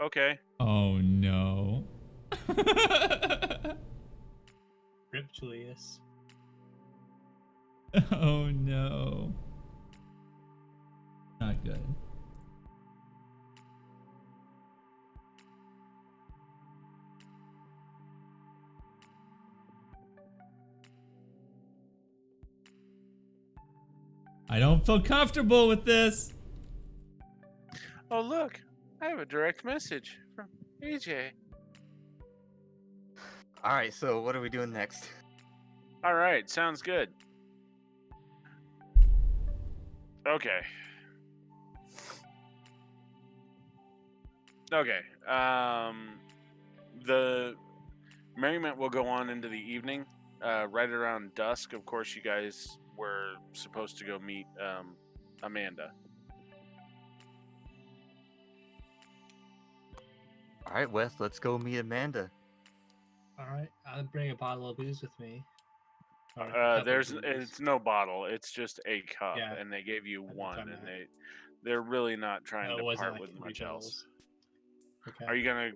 Okay.
Oh no.
Rip Julius.
Oh no. Not good. I don't feel comfortable with this.
Oh, look. I have a direct message from AJ.
Alright, so what are we doing next?
All right. Sounds good. Okay. Okay. The merriment will go on into the evening. Right around dusk, of course, you guys were supposed to go meet Amanda.
Alright, Wes, let's go meet Amanda.
Alright, I'll bring a bottle of booze with me. Or a cup of
There's
booze.
it's no bottle. It's just a cup,
Yeah,
and they gave you
that's
one,
what I
and
meant.
they're really not trying
No, it
to
wasn't
part
like
with much else.
refills. Okay.
Are you gonna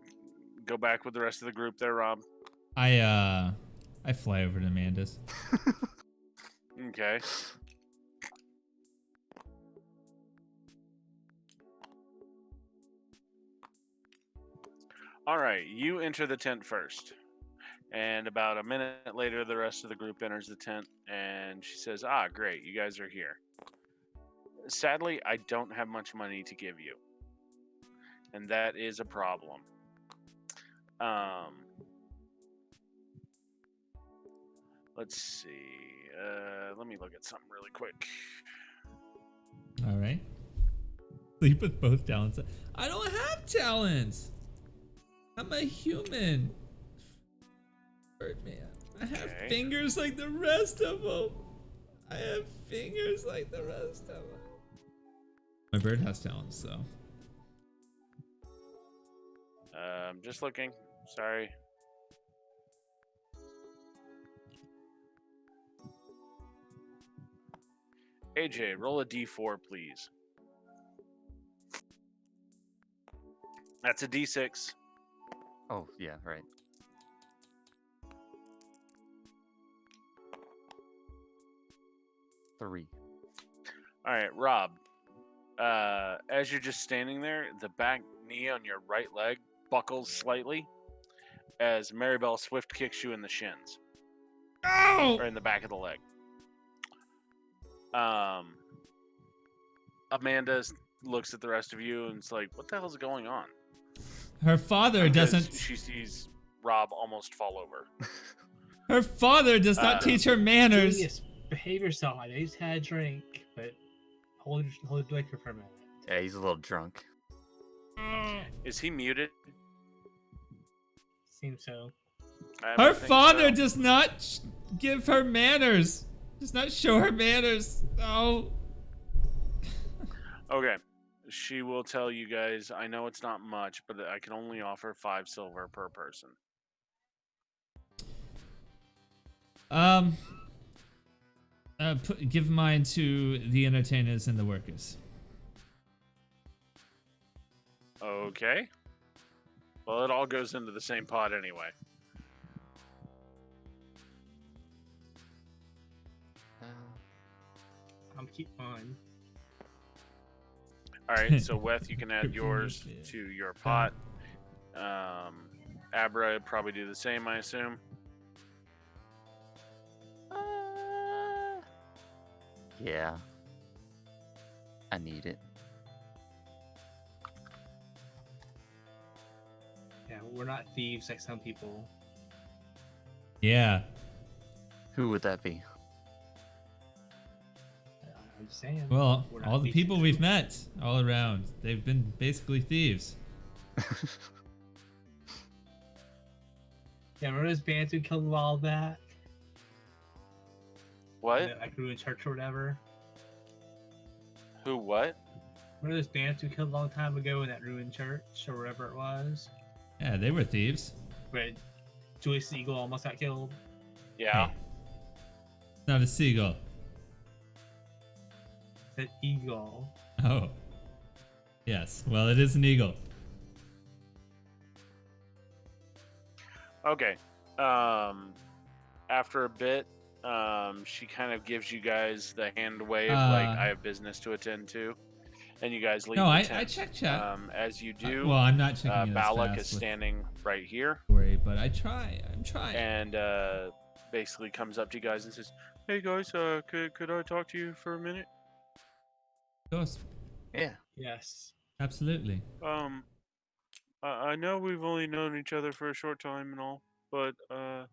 go back with the rest of the group there, Rob?
I fly over to Amanda's.
Okay. All right, you enter the tent first. And about a minute later, the rest of the group enters the tent, and she says, "Ah, great, you guys are here. Sadly, I don't have much money to give you, and that is a problem. Let's see. Let me look at something really quick.
All right. Sleep with both talents. I don't have talents. I'm a human. Birdman. I have
Okay.
fingers like the rest of them. I have fingers like the rest of them. My bird has talents, though.
I'm just looking. Sorry. AJ, roll a d4, please. That's a d6.
Oh, yeah, right. Three.
All right, Rob. As you're just standing there, the back knee on your right leg buckles slightly as Maribel Swift kicks you in the shins
Oh!
or in the back of the leg. Amanda looks at the rest of you and it's like, "What the hell's going on?"
Her father
Because
doesn't.
she sees Rob almost fall over.
Her father does not teach her manners.
Julius, behave yourself. I just had a drink, but hold your liquor for a minute.
Yeah, he's a little drunk.
Is he muted?
Seems so.
I
Her
would think
father
so.
does not give her manners. Does not show her manners. Oh.
Okay. She will tell you guys, I know it's not much, but I can only offer 5 silver per person.
Give mine to the entertainers and the workers.
Okay. Well, it all goes into the same pot anyway.
I'm keep mine.
All right, so Weth, you can add yours to your pot. Abra probably do the same, I assume.
Yeah. I need it.
Yeah, we're not thieves like some people.
Yeah.
Who would that be?
I'm just saying.
Well,
we're not
all the
thieves
people
like
we've
some
met all around, they've been basically thieves.
Yeah, remember those bands we killed a while back?
What?
Like ruined church or whatever.
Who what?
Remember those bands we killed a long time ago in that ruined church or wherever it was?
Yeah, they were thieves.
Where Joyce the Eagle almost got killed.
Yeah.
Hey, not a seagull.
That eagle.
Oh. Yes. Well, it is an eagle.
Okay. After a bit, she kind of gives you guys the hand wave, like I have business to attend to, and you guys leave.
No,
the
I
tent.
checked chat.
As you do,
Well, I'm not checking it as
Balak
fast
is
with
standing right here,
Worry, but I try. I'm trying.
and basically comes up to you guys and says, "Hey guys, could I talk to you for a minute?"
Of course.
Yeah.
Yes.
Absolutely.
I know we've only known each other for a short time and all, but I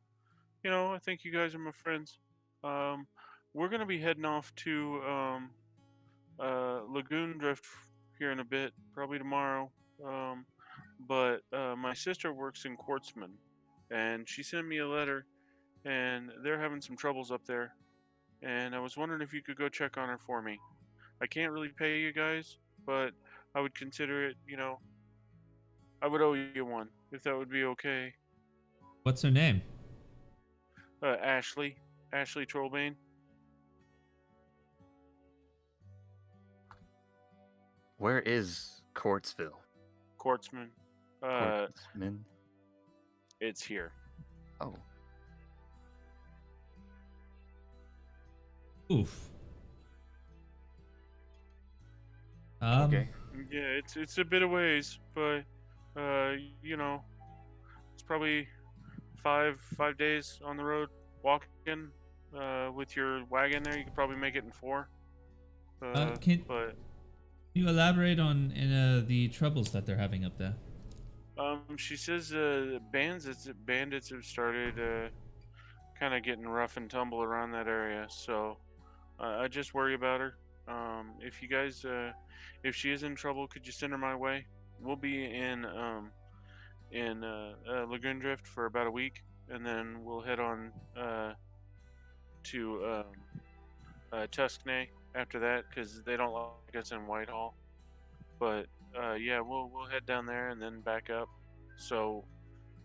think you guys are my friends. We're gonna be heading off to Lagoon Drift here in a bit, probably tomorrow. But my sister works in Quartzman, and she sent me a letter, and they're having some troubles up there. And I was wondering if you could go check on her for me. I can't really pay you guys, but I would consider it. I would owe you one if that would be okay.
What's her name?
Ashley Trollbane.
Where is Quartzville?
Quartzman.
Quartzman?
It's here.
Oh.
Oof.
Okay.
Yeah, it's a bit of ways, but it's probably five days on the road walking. With your wagon there, you could probably make it in 4.
Can
But
you elaborate on the troubles that they're having up there?
she says bandits have started kind of getting rough and tumble around that area, so I just worry about her. If you guys, if she is in trouble, could you send her my way? We'll be in Lagoon Drift for about a week, and then we'll head on to Tuscany after that because they don't like us in Whitehall. But yeah, we'll head down there and then back up. So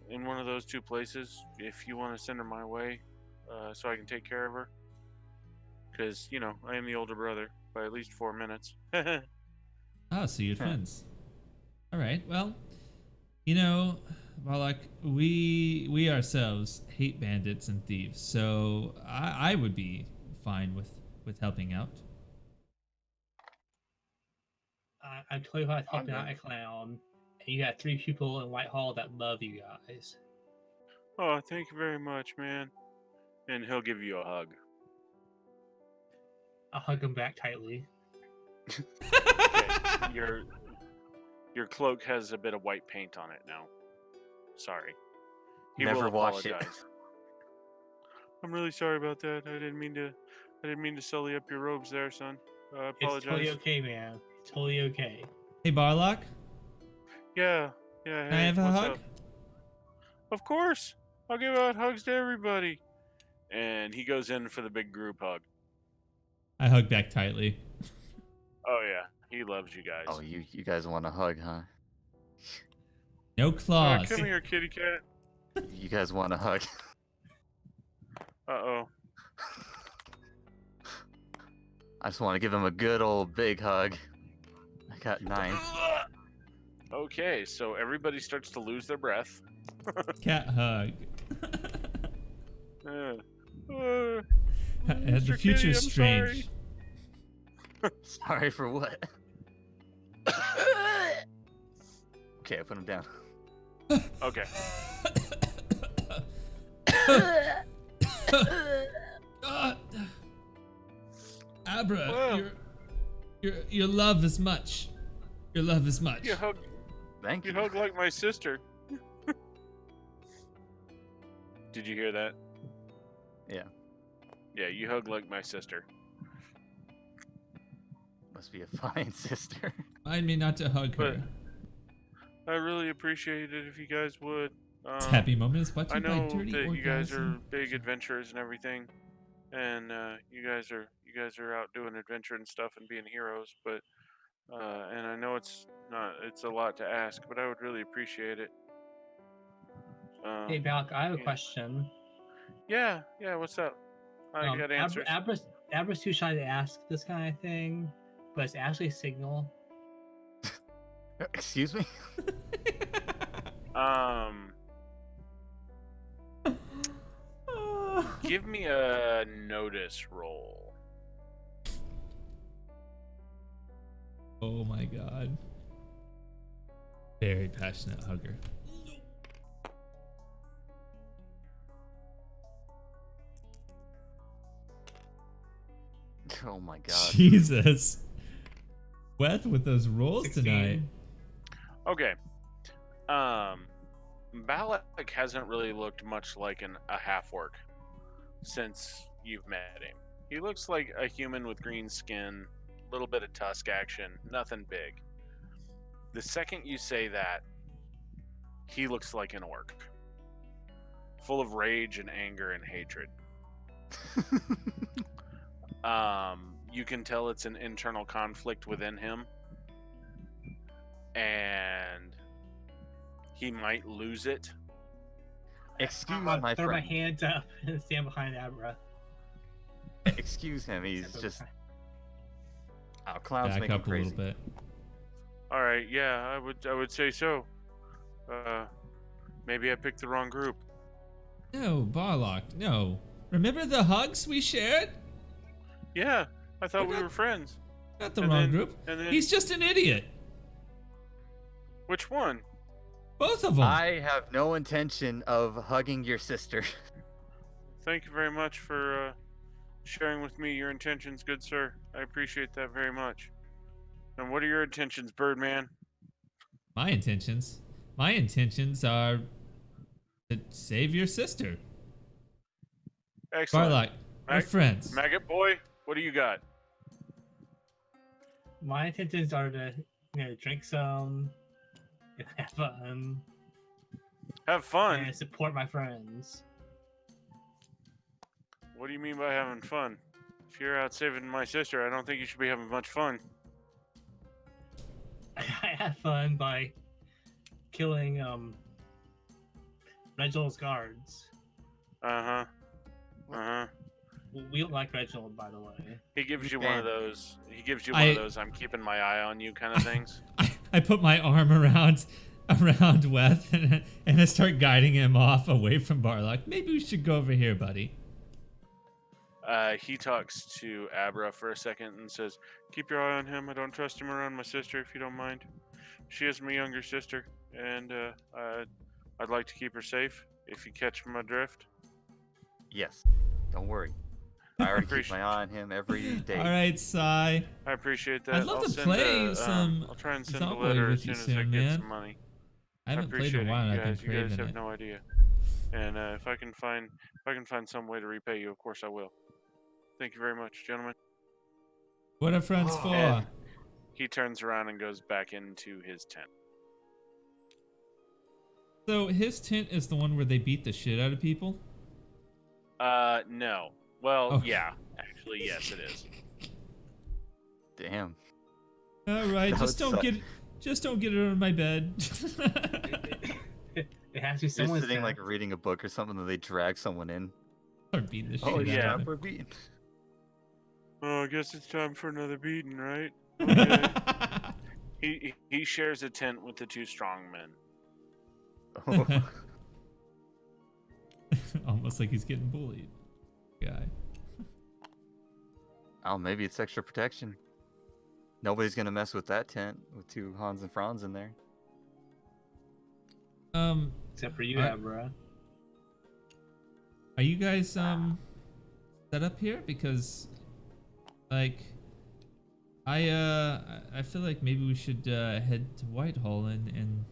in one of those two places, if you want to send her my way, so I can take care of her, because I am the older brother by at least 4 minutes.
Oh, so you're
Huh.
twins. All right. Well, Balak, we ourselves hate bandits and thieves, so I would be fine with helping out.
I'm totally fine with
I'm
helping out
done.
a clown. And you got 3 people in Whitehall that love you guys.
Oh, thank you very much, man. And he'll give you a hug.
I'll hug him back tightly.
Okay, your cloak has a bit of white paint on it now. Sorry. He
Never
will
wash it.
apologize. I'm really sorry about that. I didn't mean to sully up your robes there, son. I
It's totally
apologize.
okay, man. It's totally okay.
Hey, Barlock,
Yeah,
can I
hey,
have a
what's
hug?
up? Of course. I'll give out hugs to everybody. And he goes in for the big group hug.
I hug back tightly.
Oh yeah, he loves you guys.
Oh, you guys want a hug, huh?
No claws.
Come here, kitty cat.
You guys want a hug?
Uh-oh.
I just want to give him a good old big hug. I got 9.
Okay, so everybody starts to lose their breath.
Cat hug.
Uh,
The
Mr.
future's
Kitty, I'm
strange.
Sorry for what? Okay, I put him down.
Okay.
God. Abra,
Well.
your love is much. Your love is much.
You hug
Thank
You
you.
hug like my sister. Did you hear that?
Yeah,
Yeah, you hug like my sister.
must be a fine sister.
Remind me not to hug
But
her.
I really appreciate it if you guys would.
This happy moment is brought to
I
you by
know
Dirty
that you guys are
Orgasm.
big adventurers and everything, and you guys are out doing adventure and stuff and being heroes. But and I know it's a lot to ask, but I would really appreciate it.
Hey, Balk, I have a
yeah.
question.
Yeah, what's up? I got answers.
Abra's too shy to ask this kind of thing, but it's actually a signal.
Excuse me?
Give me a notice roll.
Oh my god. Very passionate hugger.
Oh my god.
Jesus. Weth with those rolls
16.
tonight.
Okay. Balak hasn't really looked much like a half orc since you've met him. He looks like a human with green skin, a little bit of tusk action, nothing big. The second you say that, he looks like an orc, full of rage and anger and hatred. You can tell it's an internal conflict within him, and he might lose it.
Excuse
I'm gonna
my
throw my
friend.
hands up and stand behind Abra.
Excuse him. He's just. Oh, clowns
Back
make him
up a little
crazy.
bit.
All right, yeah, I would say so. Maybe I picked the wrong group.
No, Barlock, no. Remember the hugs we shared?
Yeah, I thought
We're
we
not-
were friends.
Not the
And
wrong
then-
group.
and then-
He's just an idiot.
Which one?
Both of them.
I have no intention of hugging your sister.
Thank you very much for sharing with me your intentions, good sir. I appreciate that very much. And what are your intentions, Birdman?
My intentions. My intentions are to save your sister.
Excellent.
Barlock, we're
Mag-
friends.
Maggot boy, what do you got?
My intentions are to, drink some, and have fun,
Have fun.
and support my friends.
What do you mean by having fun? If you're out saving my sister, I don't think you should be having much fun.
I had fun by killing Reginald's guards.
Uh huh. Uh huh.
We don't like Reginald, by the way.
He gives
He's
you one of
banned.
those. He gives you one of those. I'm keeping my eye on you kind of things.
I put my arm around Weth and I start guiding him off away from Barlock. Maybe we should go over here, buddy.
He talks to Abra for a second and says, "Keep your eye on him. I don't trust him around my sister, if you don't mind. She is my younger sister, and I'd like to keep her safe. If you catch my drift."
Yes. Don't worry. I already keep
Appreciate-
my eye on him every day.
All right, Sai.
I appreciate that.
I'd love
I'll
to
send
play
a,
some
I'll try and send a
Zomboid
letter
with
as
you
soon as I
soon,
get
man.
some money.
I haven't played
appreciate
in a
it,
while.
you
And I've
guys.
been
You guys
craving
have
it.
no idea. And if I can find some way to repay you, of course I will. Thank you very much, gentlemen.
What are friends for?
And he turns around and goes back into his tent.
So his tent is the one where they beat the shit out of people.
No. Well,
Okay.
yeah. Actually, yes, it is.
Damn.
All right,
That
just
would
don't
suck.
get it on my bed.
It has to be
You're
someone's
sitting like
death.
reading a book or something, and they drag someone in.
Start beating the shit
Oh
out
yeah,
of
we're beaten.
Oh, I guess it's time for another beating, right?
him.
Okay. He shares a tent with the two strong men.
Oh.
Almost like he's getting bullied. Guy.
Oh, maybe it's extra protection. Nobody's gonna mess with that tent with two Hans and Franz in there.
Except for you,
Alright.
Abra.
Are you guys set up here? Because like I feel like maybe we should head to Whitehall and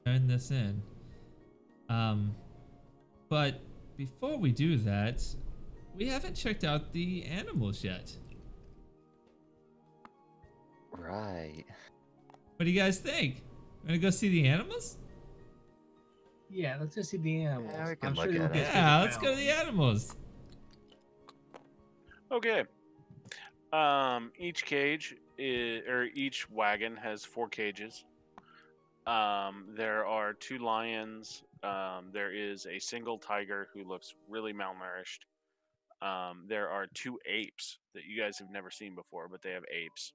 turn this in. But before we do that, we haven't checked out the animals yet.
Right.
What do you guys think? Wanna go see the animals?
Yeah, let's go see the animals.
we can
I'm
look
sure they'll
at
get
it.
Yeah,
figured
let's go to
out.
the animals.
Okay. Each cage or each wagon has 4 cages. There are 2 lions. There is a single tiger who looks really malnourished. There are 2 apes that you guys have never seen before, but they have apes.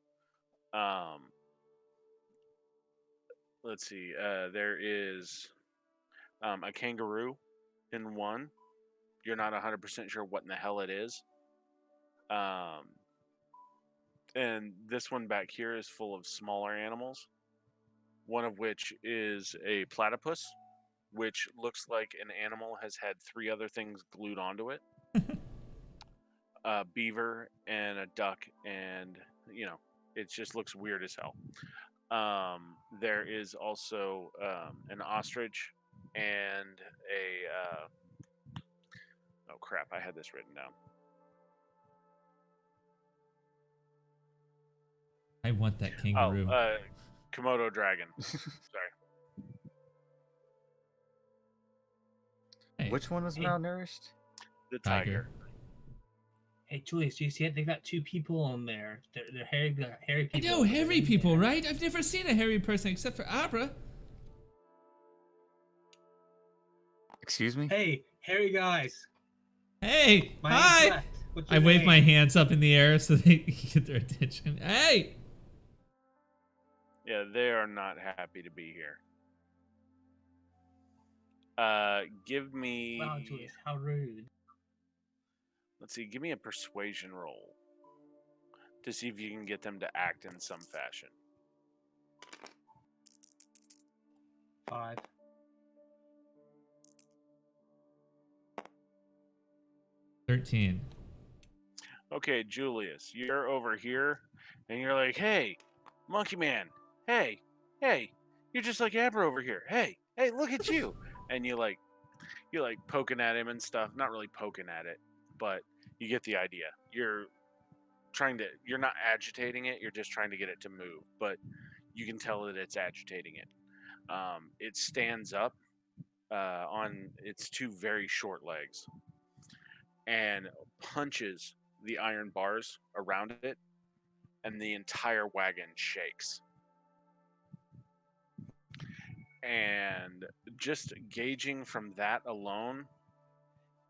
Let's see. There is a kangaroo in one. You're not 100% sure what in the hell it is. And this one back here is full of smaller animals. One of which is a platypus, which looks like an animal has had 3 other things glued onto it. A beaver and a duck, and it just looks weird as hell. There is also an ostrich and a oh crap, I had this written down.
I want that kangaroo.
Komodo dragon. Sorry.
Hey,
Which one was
Hey.
malnourished?
The tiger.
Hey, Julius, do you see it? They got 2 people on there. They're hairy
I
people.
know hairy people, right? I've never seen a hairy person except for Abra.
Excuse me?
Hey, hairy guys.
Hey,
My name's
hi!
Wes. What's
I
your
wave my
name?
hands up in the air so they get their attention. Hey!
Yeah, they are not happy to be here. Give me.
Wow, Julius, how rude.
Let's see. Give me a persuasion roll to see if you can get them to act in some fashion.
5.
$13.
Okay, Julius, you're over here, and you're like, "Hey, Monkey Man, hey, you're just like Abra over here. Hey, look at you!" And you're like poking at him and stuff. Not really poking at it, but you get the idea. You're you're not agitating it, you're just trying to get it to move, but you can tell that it's agitating it. It stands up on its two very short legs and punches the iron bars around it, and the entire wagon shakes. And just gauging from that alone,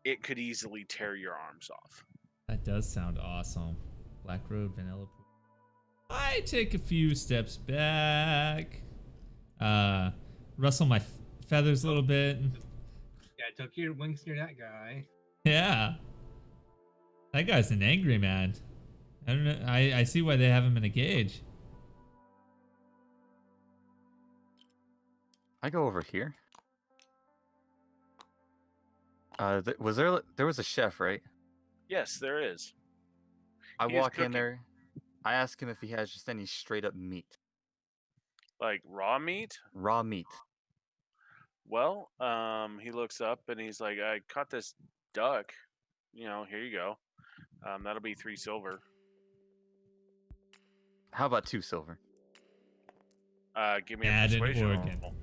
it could easily tear your arms off.
That does sound awesome. Black Road Vanilla. I take a few steps back. Rustle my feathers a little bit.
Yeah, took your wings near that guy.
Yeah. That guy's an angry man. I don't know. I see why they have him in a cage.
I go over here. There was a chef, right?
Yes, there is.
I
He is
walk in
cooking.
there. I ask him if he has just any straight up meat,
Like raw meat.
raw meat.
Well, he looks up and he's like, I caught this duck. Here you go. That'll be 3 silver.
How about 2 silver?
Give me a
Add an
persuasion
organ.
roll.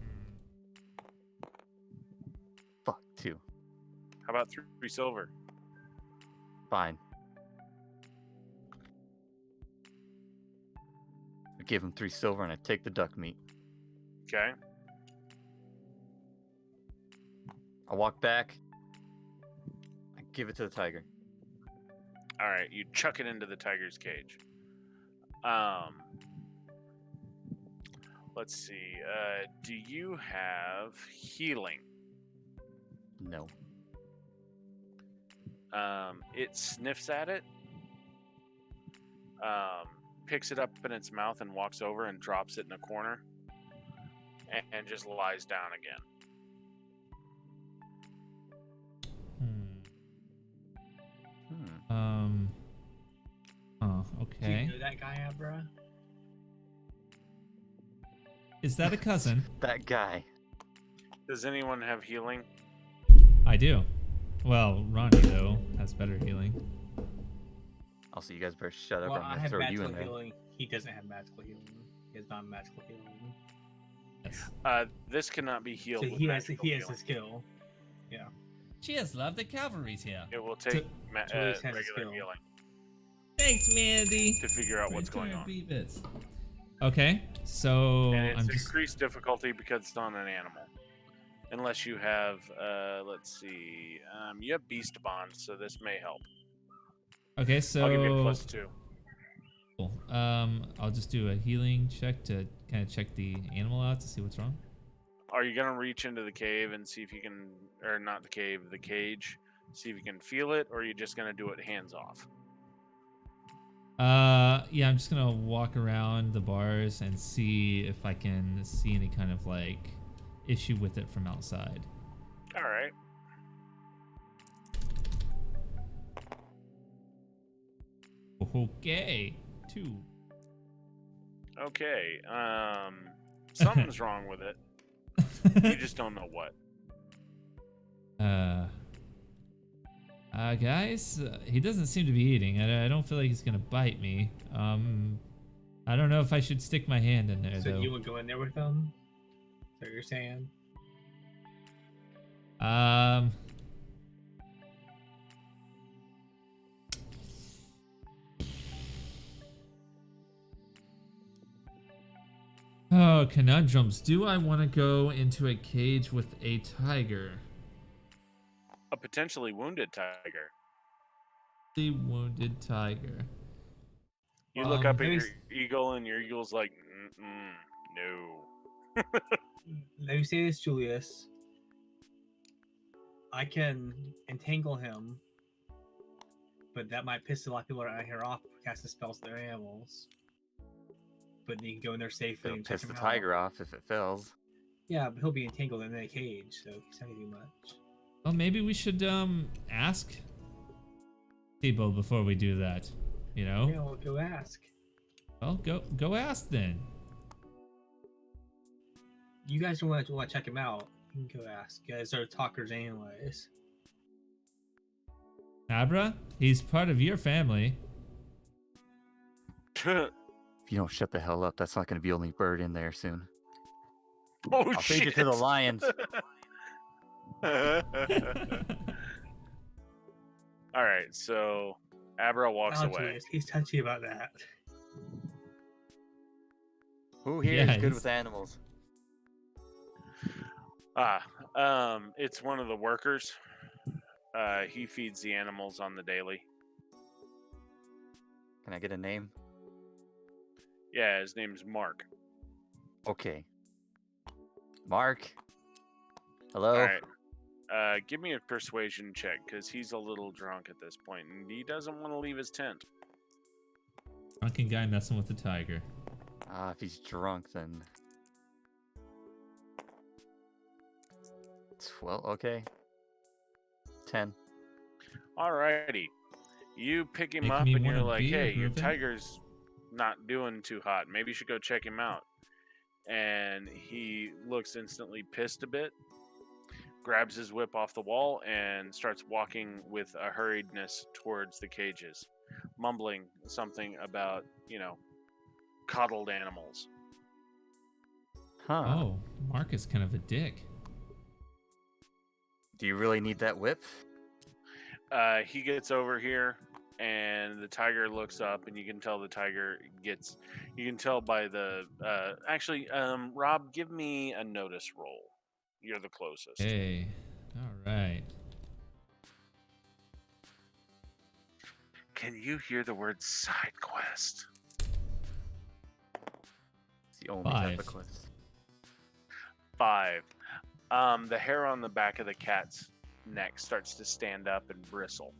Fuck, 2.
How about 3 silver?
Fine. I give him 3 silver and I take the duck meat.
Okay.
I walk back. I give it to the tiger.
All right. You chuck it into the tiger's cage. Let's see. Do you have healing?
No.
It sniffs at it, picks it up in its mouth and walks over and drops it in a corner and just lies down again.
Oh,
Do
okay.
you know that guy, Abra?
Is that a cousin?
That guy.
Does anyone have healing?
I do. Well, Ronnie, though, has better healing.
Also, you guys better shut up
Well,
or I'm
I
gonna
have
throw you
magical
in there.
healing. He doesn't have magical healing. He has non-magical healing.
Yes.
This cannot be healed
So
with
he has
magical
he has
healing.
the skill. Yeah.
Cheers, love. The cavalry's here.
It will take
Julius has a
regular
skill.
healing
Thanks, Mandy.
to figure out what's going on.
Okay, so
And it's
I'm just
increased difficulty because it's on an animal. Unless you have, let's see, you have beast bonds, so this may help.
okay. So
I'll give you a +2.
Cool. I'll just do a healing check to kind of check the animal out to see what's wrong.
Are you gonna reach into the cave and see if you can, or not the cave, the cage, see if you can feel it, or are you just gonna do it hands off?
Yeah, I'm just gonna walk around the bars and see if I can see any kind of like issue with it from outside.
All right.
Okay, 2.
Okay. Something's wrong with it. You just don't know what.
Guys, he doesn't seem to be eating. I don't feel like he's gonna bite me. I don't know if I should stick my hand in there
So
though.
you would go in there with them? Is that what you're saying?
Oh, conundrums. Do I want to go into a cage with a tiger?
A potentially wounded tiger.
The wounded tiger.
You look up at
maybe
your eagle, and your eagle's like, no.
Let me say this, Julius. I can entangle him, but that might piss a lot of people around here off casting spells to their animals. But you can go in there safely
It'll
and check
piss the
him
tiger
out.
off if it fails.
Yeah, but he'll be entangled in a cage, so he's not gonna do much.
Well, maybe we should ask people before we do that. You know?
Yeah, we'll go ask.
Well, go ask then.
You guys don't want to check him out. You can go ask. You guys are talkers anyways.
Abra, he's part of your family.
If you don't shut the hell up, that's not going to be the only bird in there soon.
Oh
I'll feed
shit!
you to the lions.
All right, so Abra walks
Oh,
away.
Julius, he's touchy about that.
Who here
Yeah,
is good
he's-
with animals?
It's one of the workers. He feeds the animals on the daily.
Can I get a name?
Yeah, his name's Mark.
Okay. Mark. Hello.
All right. Give me a persuasion check because he's a little drunk at this point and he doesn't want to leave his tent.
Drunken guy messing with the tiger.
If he's drunk, then 12. Okay. 10.
Alrighty. You pick him
Making
up
me
and you're
wanna
like,
be a
hey, your
groovin'."
tiger's not doing too hot. Maybe you should go check him out. And he looks instantly pissed a bit, grabs his whip off the wall, and starts walking with a hurriedness towards the cages, mumbling something about, coddled animals.
Huh.
Oh, Mark is kind of a dick.
Do you really need that whip?
He gets over here, and the tiger looks up, and you can tell the tiger gets. You can tell by the. Rob, give me a notice roll. You're the closest.
Hey, all right.
Can you hear the word side quest?
It's the only type of
5.
quest.
5. The hair on the back of the cat's neck starts to stand up and bristle.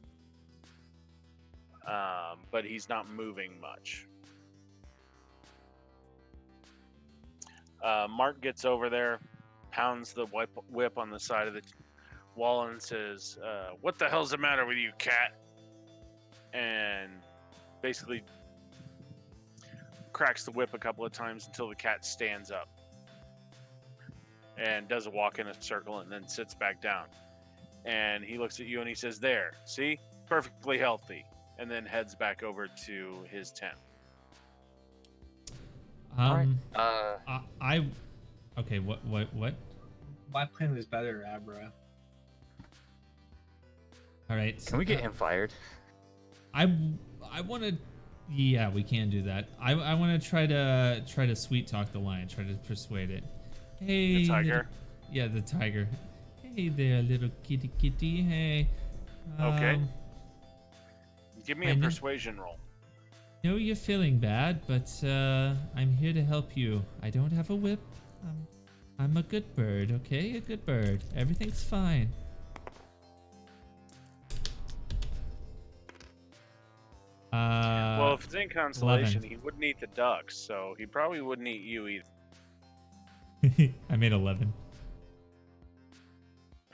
But he's not moving much. Mark gets over there, pounds the whip on the side of the wall and says, what the hell's the matter with you, cat? And basically cracks the whip a couple of times until the cat stands up and does a walk in a circle and then sits back down. And he looks at you and he says, there, see? Perfectly healthy. And then heads back over to his tent.
Alright.
Okay, what?
My plan was better, Abra.
All right.
Can we get him fired?
I want to. Yeah, we can do that. I want to try to sweet talk the lion, try to persuade it. Hey,
The tiger?
Yeah, the tiger. Hey there, little kitty. Hey.
Okay. Give me
I
a
know-
persuasion roll.
Know you're feeling bad, but I'm here to help you. I don't have a whip. I'm a good bird, okay? A good bird. Everything's fine.
Well, if it's in constellation,
11.
he wouldn't eat the ducks, so he probably wouldn't eat you either.
I made 11.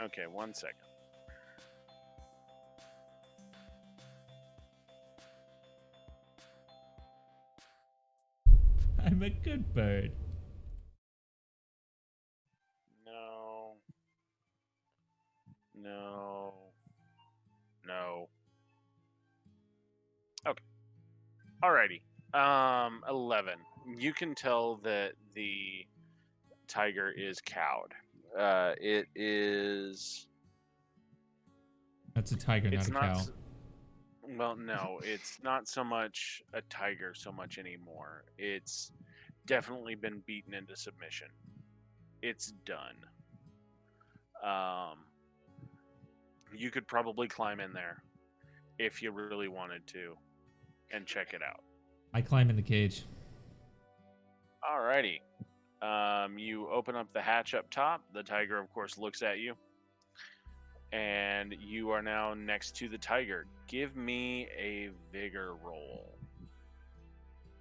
Okay, 1 second.
I'm a good bird.
No. No. No. Okay. Alrighty. 11. You can tell that the tiger is cowed. It is.
That's a tiger, not
It's
a
not.
cow.
Well, no, it's not so much a tiger so much anymore. It's definitely been beaten into submission. It's done. You could probably climb in there if you really wanted to and check it out.
I climb in the cage.
Alrighty. You open up the hatch up top. The tiger, of course, looks at you. And you are now next to the tiger. Give me a vigor roll.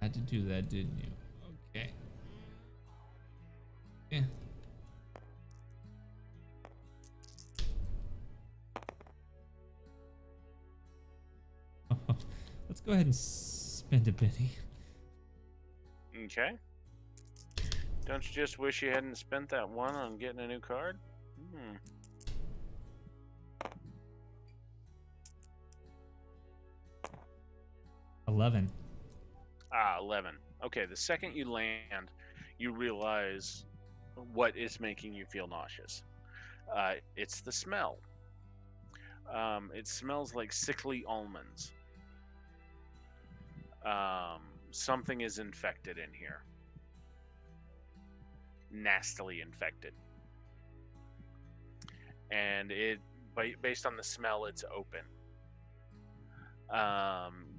Had to do that, didn't you? Okay. Yeah. Let's go ahead and spend a penny.
Okay. Don't you just wish you hadn't spent that one on getting a new card?
11.
11. Okay, the second you land, you realize what is making you feel nauseous. It's the smell. It smells like sickly almonds. Something is infected in here. Nastily infected. And based on the smell, it's open.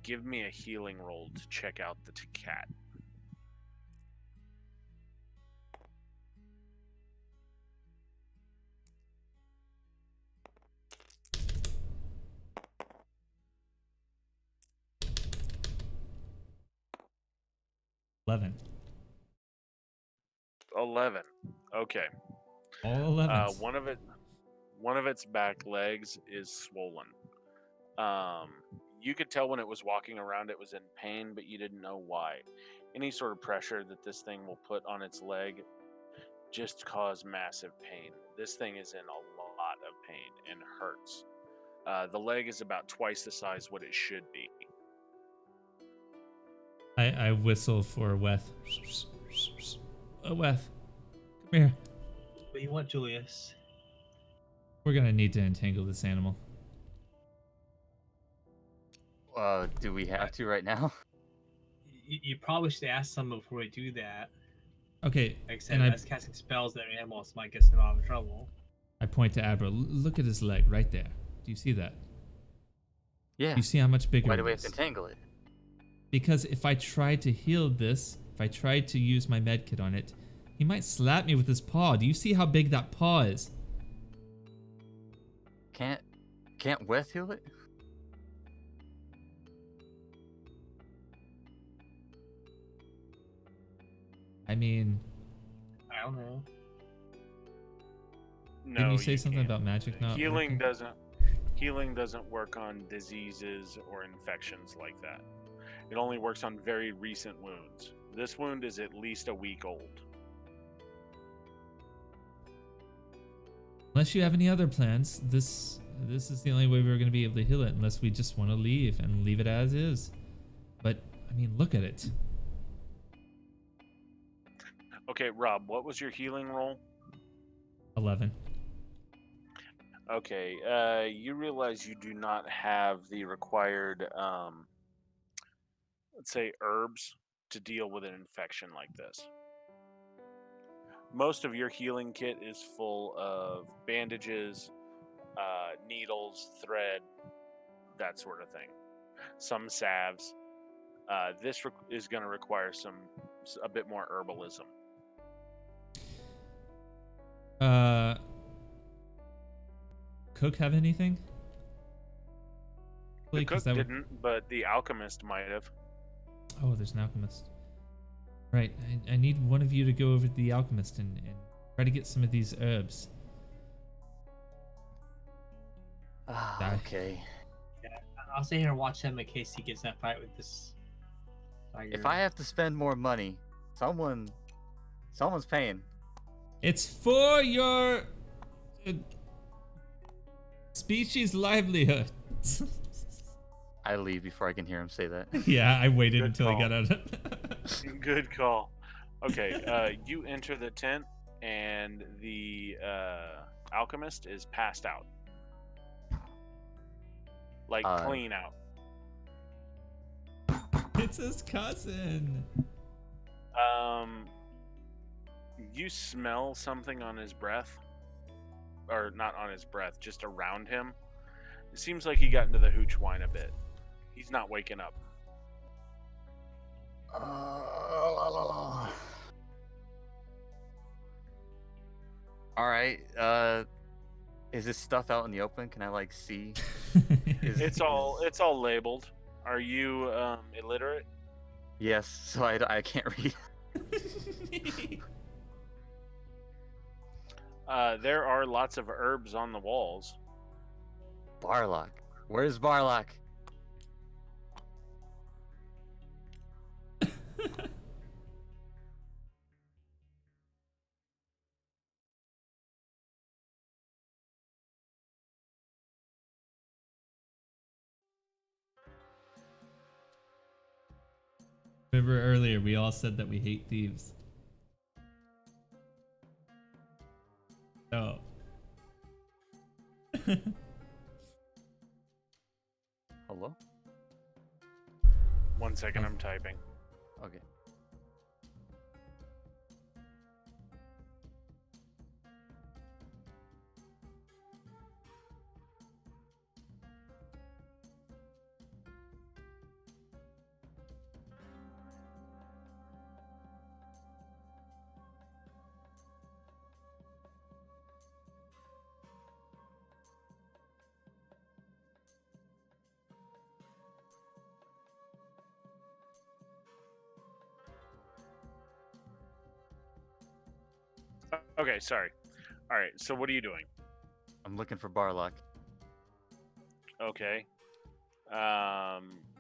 Give me a healing roll to check out the cat.
$11.
11. Okay.
All 11s.
One of its back legs is swollen. You could tell when it was walking around it was in pain, but you didn't know why. Any sort of pressure that this thing will put on its leg just cause massive pain. This thing is in a lot of pain and hurts. The leg is about twice the size what it should be.
I whistle for Weth. Weth, come here.
What do you want, Julius?
We're gonna need to entangle this animal.
Do we have to right now?
You probably should ask someone before we do that.
Okay,
Like I said,
and
that's casting spells that animals might get in a lot of trouble.
I point to Abra. Look at his leg right there. Do you see that?
Yeah.
You see how much bigger
Why
it
do we have to
is?
entangle it?
Because if I tried to heal this, if I tried to use my med kit on it, he might slap me with his paw. Do you see how big that paw is?
Can't Weth heal it?
I mean,
I don't know.
No,
didn't you say something
can't.
about magic not
Healing
working?
healing doesn't work on diseases or infections like that. It only works on very recent wounds. This wound is at least a week old.
Unless you have any other plans, this is the only way we're going to be able to heal it, unless we just want to leave and leave it as is. But I mean, look at it.
Okay, Rob, what was your healing roll?
11.
Okay, you realize you do not have the required, let's say, herbs to deal with an infection like this. Most of your healing kit is full of bandages, needles, thread, that sort of thing. Some salves. This is going to require a bit more herbalism.
Cook have anything?
The
Because
cook didn't, but the alchemist might have.
Oh, there's an alchemist. Right, I need one of you to go over to the alchemist and try to get some of these herbs. Die.
Okay.
Yeah, I'll stay here and watch him in case he gets in a fight with this tiger.
If I have to spend more money, someone's paying.
It's for your species' livelihood.
I leave before I can hear him say that.
Yeah, I waited
Good
until he
call.
got out.
Good call. Okay, you enter the tent, and the alchemist is passed out. Like, clean out.
It's his cousin.
You smell something on his breath. Or not on his breath, just around him. It seems like he got into the hooch wine a bit. He's not waking up.
Alright, is this stuff out in the open? Can I like see?
It's all labeled. Are you illiterate?
Yes, so I can't read.
There are lots of herbs on the walls.
Barlock. Where's Barlock?
Remember earlier, we all said that we hate thieves. So.
Hello?
1 second,
Oh.
I'm typing.
Okay.
Okay, sorry. All right, so what are you doing?
I'm looking for Barlock.
Okay.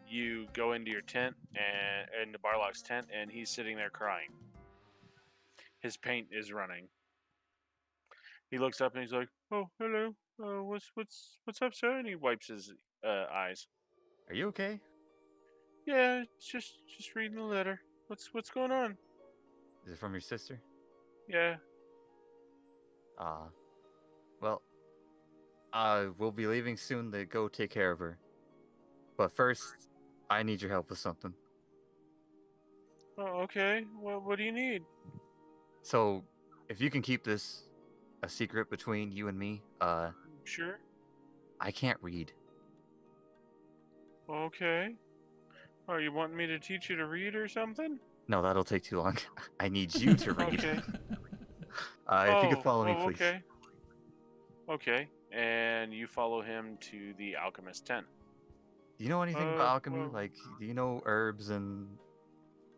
You go into your tent and into Barlock's tent, and he's sitting there crying. His paint is running. He looks up and he's like, "Oh, hello. What's up, sir?" And he wipes his eyes.
Are you okay?
Yeah, it's just reading the letter. What's going on?
Is it from your sister?
Yeah.
Ah. Well, we'll be leaving soon to go take care of her. But first, I need your help with something.
Oh, okay. Well, what do you need?
So, if you can keep this a secret between you and me,
Sure.
I can't read.
Okay. Are you wanting me to teach you to read or something?
No, that'll take too long. I need you to read.
Okay.
If you could follow me,
Oh,
please.
okay. Okay. And you follow him to the alchemist tent.
Do you know anything about alchemy?
Well,
Like, do you know herbs and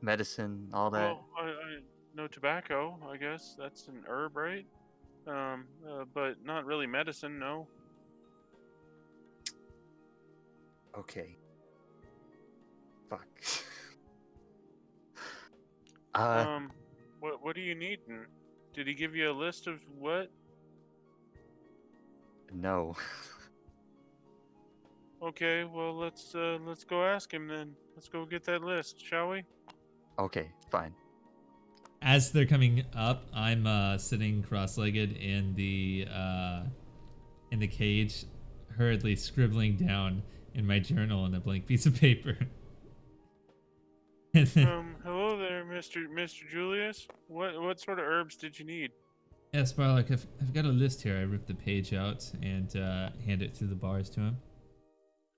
medicine, all that?
well, I know tobacco. I guess that's an herb, right? But not really medicine. No.
Okay. Fuck.
What do you need? And did he give you a list of what?
No.
Okay. Well, let's go ask him then. Let's go get that list, shall we?
Okay, fine.
As they're coming up, I'm sitting cross-legged in the cage, hurriedly scribbling down in my journal on a blank piece of paper. And then,
Hello there, Mr. Julius. What sort of herbs did you need?
yes, Barlock, I've got a list here. I ripped the page out and hand it through the bars to him.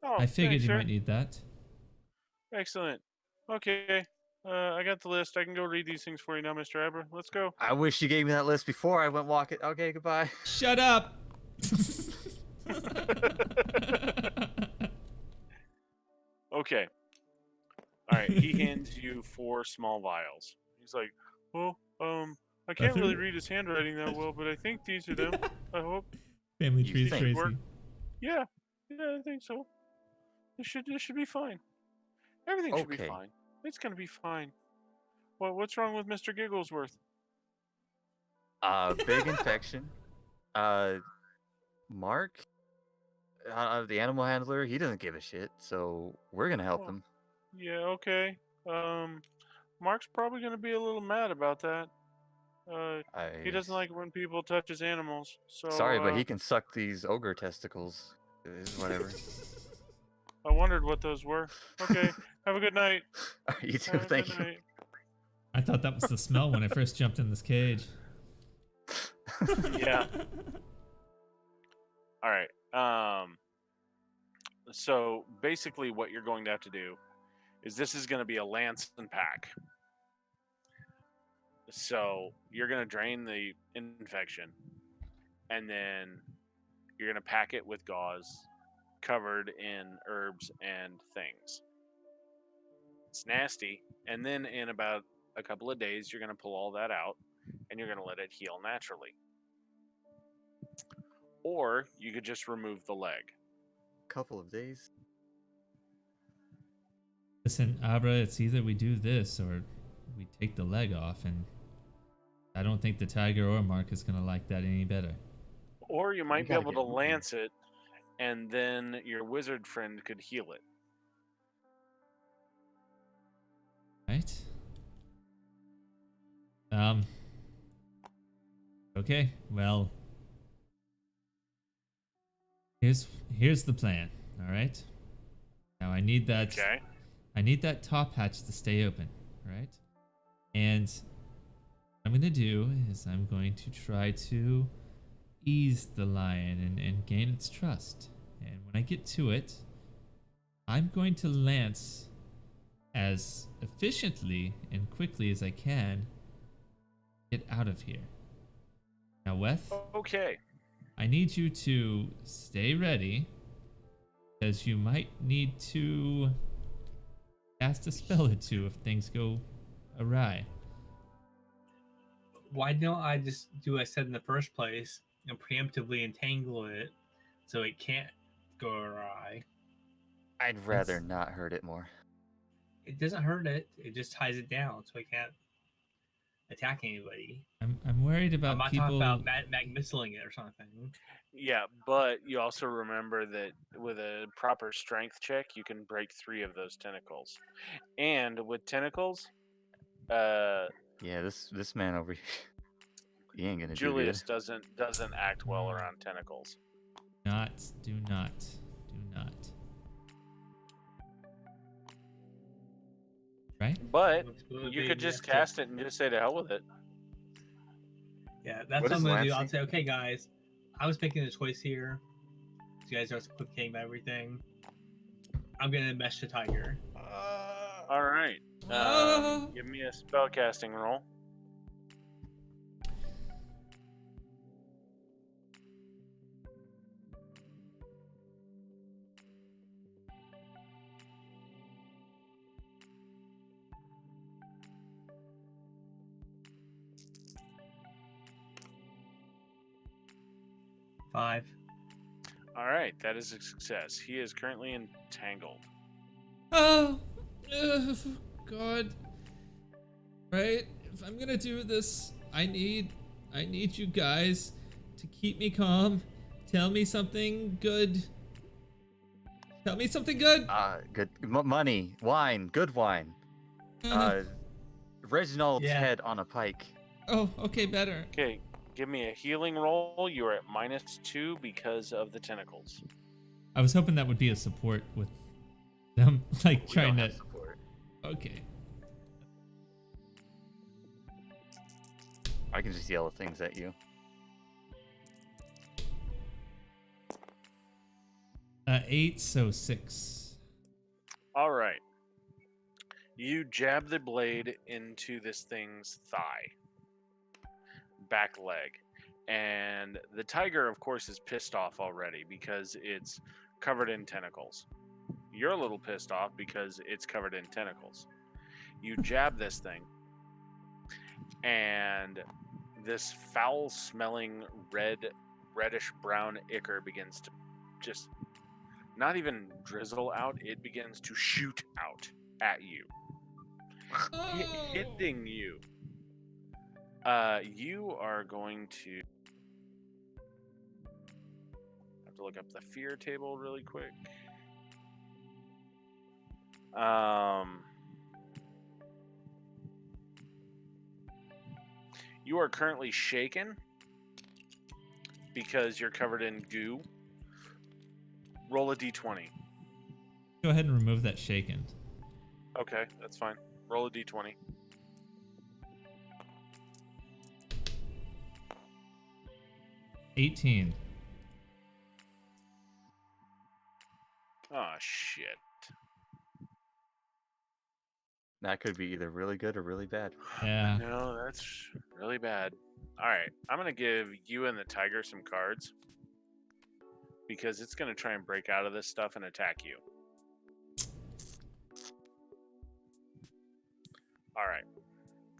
Oh,
I figured
thanks,
you
sir.
might need that.
Excellent. Okay. I got the list. I can go read these things for you now, Mr. Abra. Let's go.
I wish you gave me that list before I went walking. Okay, goodbye.
Shut up!
Okay. All right. He hands you 4 small vials. He's like, "Well, I can't really read his handwriting that well, but I think these are them. I hope
Family
You
tree's
think?
crazy.
work. Yeah, I think so. This should be fine. Everything should be
Okay.
fine. It's gonna be fine. What's wrong with Mr. Gigglesworth?
Big infection. Mark, the animal handler, he doesn't give a shit, so we're gonna help
Oh,
him.
yeah, okay. Mark's probably gonna be a little mad about that. He doesn't like it when people touch his animals. So,
Sorry, but he can suck these ogre testicles. It's whatever.
I wondered what those were. Okay, have a good night.
You too,
Have a
thank
good
you.
night.
I thought that was the smell when I first jumped in this cage.
Yeah. All right. So basically, what you're going to have to do is this is going to be a lance and pack. So you're going to drain the infection, and then you're going to pack it with gauze covered in herbs and things. It's nasty. And then in about a couple of days, you're going to pull all that out and you're going to let it heal naturally. Or you could just remove the leg.
Couple of days.
Listen, Abra, it's either we do this or we take the leg off, and I don't think the tiger or Mark is gonna like that any better.
Or you might be
gotta
able
get
to
moving.
lance it and then your wizard friend could heal it.
Right. Okay. Well, here's the plan. All right. Now I need that.
Okay.
I need that top hatch to stay open. Right. And what I'm gonna do is I'm going to try to ease the lion and gain its trust. And when I get to it, I'm going to lance as efficiently and quickly as I can. Get out of here. Now, Weth,
Okay.
I need you to stay ready because you might need to cast a spell or two if things go awry.
Why don't I just do what I said in the first place and preemptively entangle it so it can't go awry?
I'd rather not hurt it more.
It doesn't hurt it. It just ties it down so it can't attack anybody.
I'm worried
I'm
about
not
people.
talking about mag missiling it or something.
Yeah, but you also remember that with a proper strength check, you can break 3 of those tentacles. And with tentacles,
Yeah, this man over here, he ain't gonna do good.
Julius doesn't act well around tentacles.
Do not. Right?
But
Looks good,
you could
baby.
just cast it and just say to hell with it.
Yeah, that's
What
what I'm
is
gonna do. I'll
lancing?
say, okay, guys, I was making a choice here. You guys are complicating about everything. I'm gonna mesh the tiger.
All right.
Oh.
Give me a spellcasting roll.
Five.
All right, that is a success. He is currently entangled.
Oh, God. Right? If I'm gonna do this, I need you guys to keep me calm. Tell me something good. Tell me something good.
Good money, wine, good wine. Reginald's
Yeah.
head on a pike.
Oh, okay, better.
Okay, give me a healing roll. You are at -2 because of the tentacles.
I was hoping that would be a support with them, like
We
trying
don't
to.
have support.
Okay.
I can just yell things at you.
8, so 6.
All right. You jab the blade into this thing's thigh, back leg. And the tiger, of course, is pissed off already because it's covered in tentacles. You're a little pissed off because it's covered in tentacles. You jab this thing, and this foul smelling reddish brown ichor begins to just not even drizzle out, it begins to shoot out at you, hitting you. You are going to have to look up the fear table really quick. You are currently shaken because you're covered in goo. Roll a d20.
Go ahead and remove that shaken.
Okay, that's fine. Roll a d20.
$18.
Oh, shit.
That could be either really good or really bad.
Yeah.
No, that's really bad. All right, I'm going to give you and the tiger some cards because it's going to try and break out of this stuff and attack you. All right.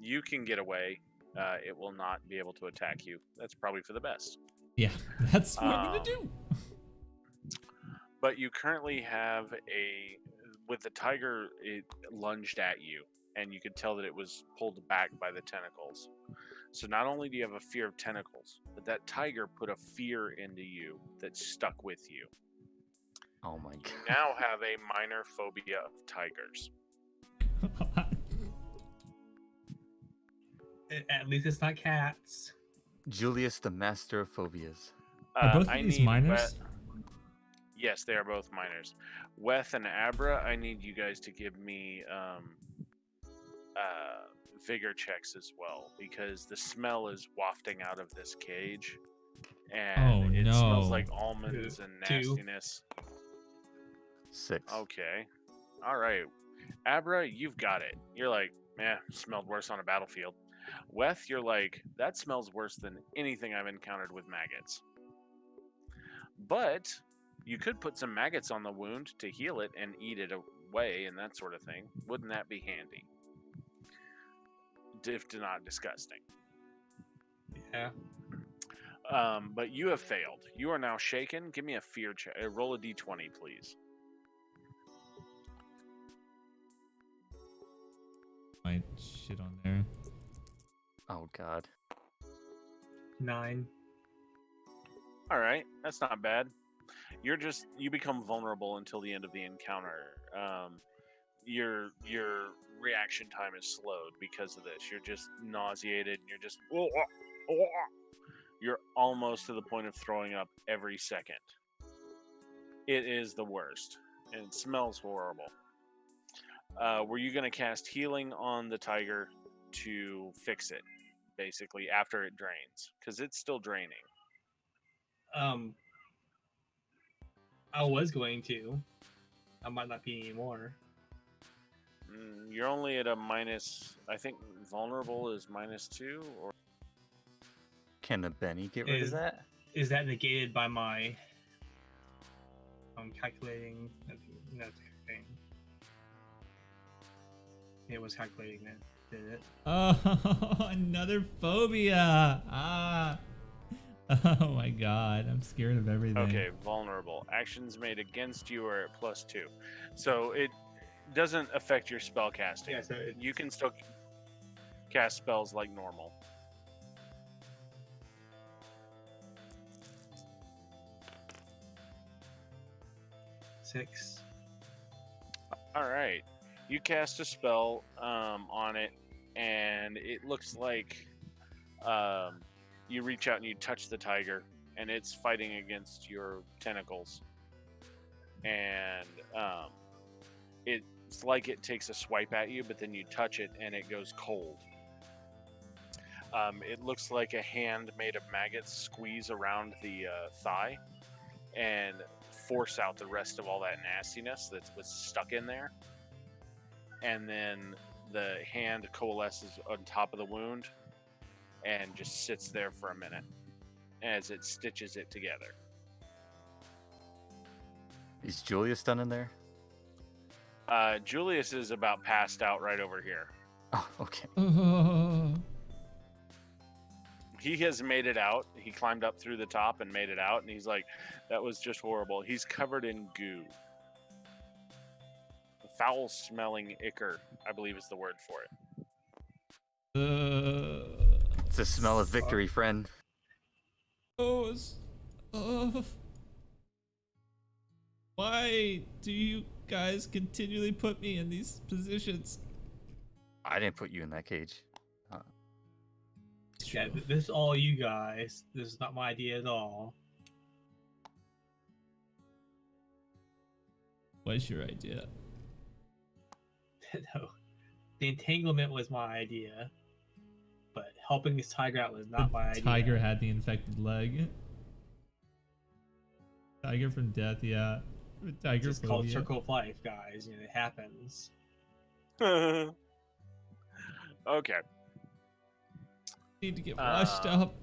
You can get away. It will not be able to attack you. That's probably for the best.
Yeah, that's what I'm gonna do.
But you currently have with the tiger, it lunged at you, and you could tell that it was pulled back by the tentacles. So not only do you have a fear of tentacles, but that tiger put a fear into you that stuck with you.
Oh my god.
You now have a minor phobia of tigers.
At least it's not cats.
Julius, the master of phobias.
Are both
I
of these
need
minors?
Yes, they are both minors. Weth and Abra, I need you guys to give me vigor checks as well, because the smell is wafting out of this cage, and
Oh,
it smells
no.
like almonds and
2.
nastiness.
6.
Okay. All right. Abra, you've got it. You're like, smelled worse on a battlefield. Weth, you're like, that smells worse than anything I've encountered with maggots. But you could put some maggots on the wound to heal it and eat it away and that sort of thing. Wouldn't that be handy? If not disgusting.
Yeah.
But you have failed. You are now shaken. Give me a fear check. Roll a d20, please.
Might shit on there.
Oh god.
9.
All right, that's not bad. You become vulnerable until the end of the encounter. Your reaction time is slowed because of this. You're just nauseated. And you're just you're almost to the point of throwing up every second. It is the worst, and it smells horrible. Were you going to cast healing on the tiger to fix it, basically, after it drains? Because it's still draining.
I was going to. I might not be anymore.
You're only at a minus. I think vulnerable is -2, or
Can the Benny get rid of that?
Is that negated by my calculating that thing? It was calculating that, did it?
Oh, another phobia. Ah. Oh my god, I'm scared of everything.
okay, vulnerable. Actions made against you are at +2, so it doesn't affect your spell casting.
Yeah, so
You can still cast spells like normal.
Six.
All right, you cast a spell on it, and it looks like you reach out and you touch the tiger, and it's fighting against your tentacles, and it's like it takes a swipe at you, but then you touch it and it goes cold. It looks like a hand made of maggots squeeze around the thigh and force out the rest of all that nastiness that was stuck in there. And then the hand coalesces on top of the wound and just sits there for a minute as it stitches it together.
Is Julius done in there?
Julius is about passed out right over here.
Oh, okay.
Oh.
He has made it out. He climbed up through the top and made it out, and he's like, that was just horrible. He's covered in goo. Foul-smelling ichor, I believe is the word for it.
It's the smell of victory, friend.
Oh. Why do you guys continually put me in these positions?
I didn't put you in that cage.
Yeah, this is all you guys. This is not my idea at all.
What's your idea?
No, the entanglement was my idea, but helping this tiger out was not my idea.
Tiger had the infected leg. Tiger from death, yeah. Tiger
It's called
phobia.
circle of life, guys. You know, it happens.
Okay.
Need to get washed
Uh,
up.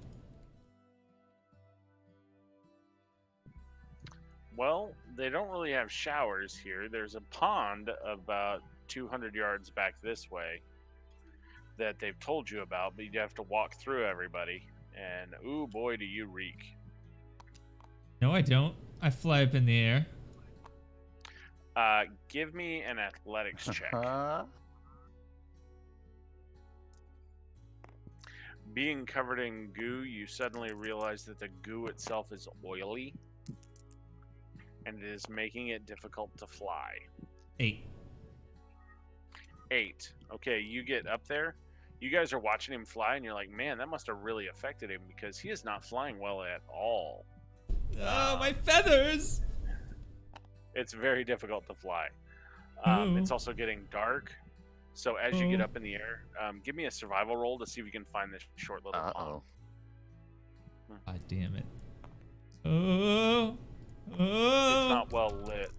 Well, they don't really have showers here. There's a pond about 200 yards back this way that they've told you about, but you'd have to walk through everybody. And ooh boy, do you reek.
No, I don't. I fly up in the air.
Give me an athletics check. Being covered in goo, you suddenly realize that the goo itself is oily, and it is making it difficult to fly.
8.
8. Okay, you get up there. You guys are watching him fly, and you're like, man, that must have really affected him because he is not flying well at all.
Oh, my feathers!
It's very difficult to fly.
Oh.
It's also getting dark. So as you get up in the air, give me a survival roll to see if you can find this short little pond.
God damn it. Oh. Oh.
It's not well lit.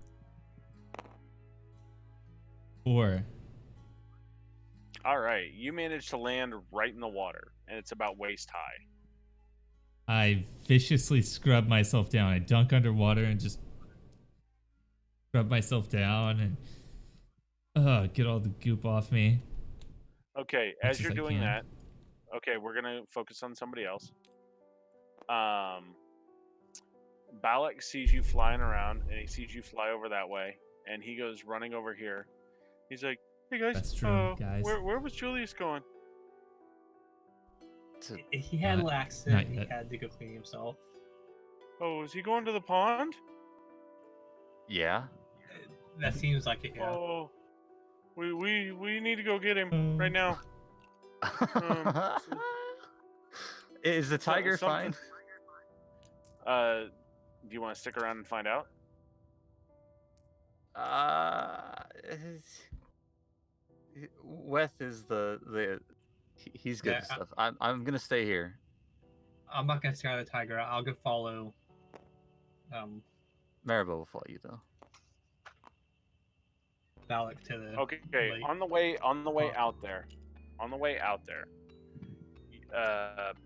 4.
All right, you managed to land right in the water, and it's about waist high.
I viciously scrub myself down. I dunk underwater and just scrub myself down and get all the goop off me.
Okay,
Much
as you're
as I
doing
can.
that, okay, we're gonna focus on somebody else. Balak sees you flying around, and he sees you fly over that way, and he goes running over here. He's like, "Hey guys,
That's true, guys.
where was Julius going?"
He had
Not-
laxative.
not
He
yet.
had to go clean himself.
Oh, is he going to the pond?
Yeah.
That seems like it. Yeah.
Oh, we need to go get him right now.
Is the tiger
something-
fine?
Do you want to stick around and find out?
Weth is he's good
Yeah,
at stuff. I'm gonna stay here.
I'm not gonna stare at the tiger. I'll go follow.
Maribel will follow you though.
Balak to the.
Okay,
lake.
on the way out there,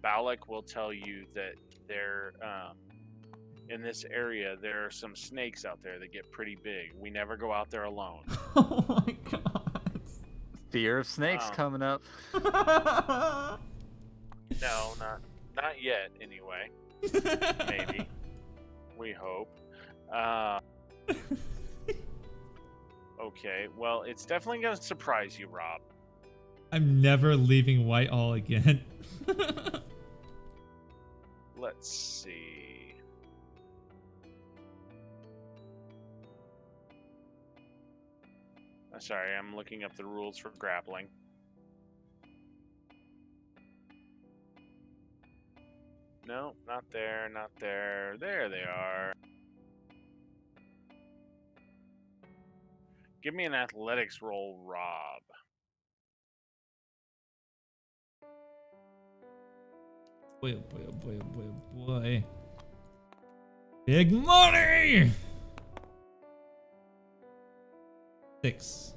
Balak will tell you that there, in this area, there are some snakes out there that get pretty big. We never go out there alone.
Oh my god.
Fear of snakes coming up.
No, not yet. Anyway, maybe. We hope. Okay, well, it's definitely gonna surprise you, Rob.
I'm never leaving Whitehall again.
Let's see. Sorry, I'm looking up the rules for grappling. No, not there, not there. There they are. Give me an athletics roll, Rob.
Boy, oh boy, oh boy, oh boy, oh boy. Big money! 6.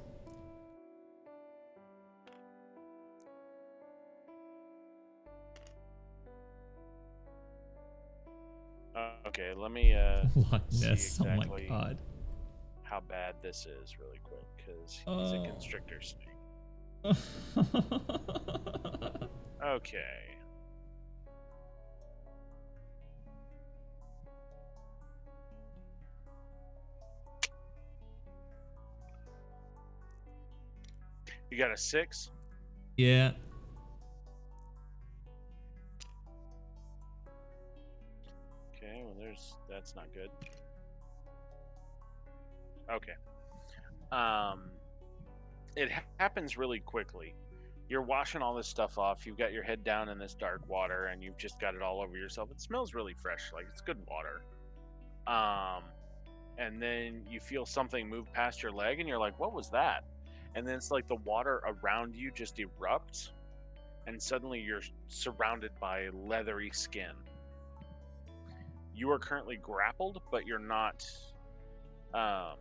Okay, let me
Loch
see
Ness, oh my
exactly
god.
how bad this is really quick, because he's a constrictor snake. Okay. You got a 6?
Yeah.
Okay, well that's not good. Okay. It happens really quickly. You're washing all this stuff off. You've got your head down in this dark water, and you've just got it all over yourself. It smells really fresh, like it's good water. And then you feel something move past your leg, and you're like, "What was that?" And then it's like the water around you just erupts, and suddenly you're surrounded by leathery skin. You are currently grappled, but you're not bound.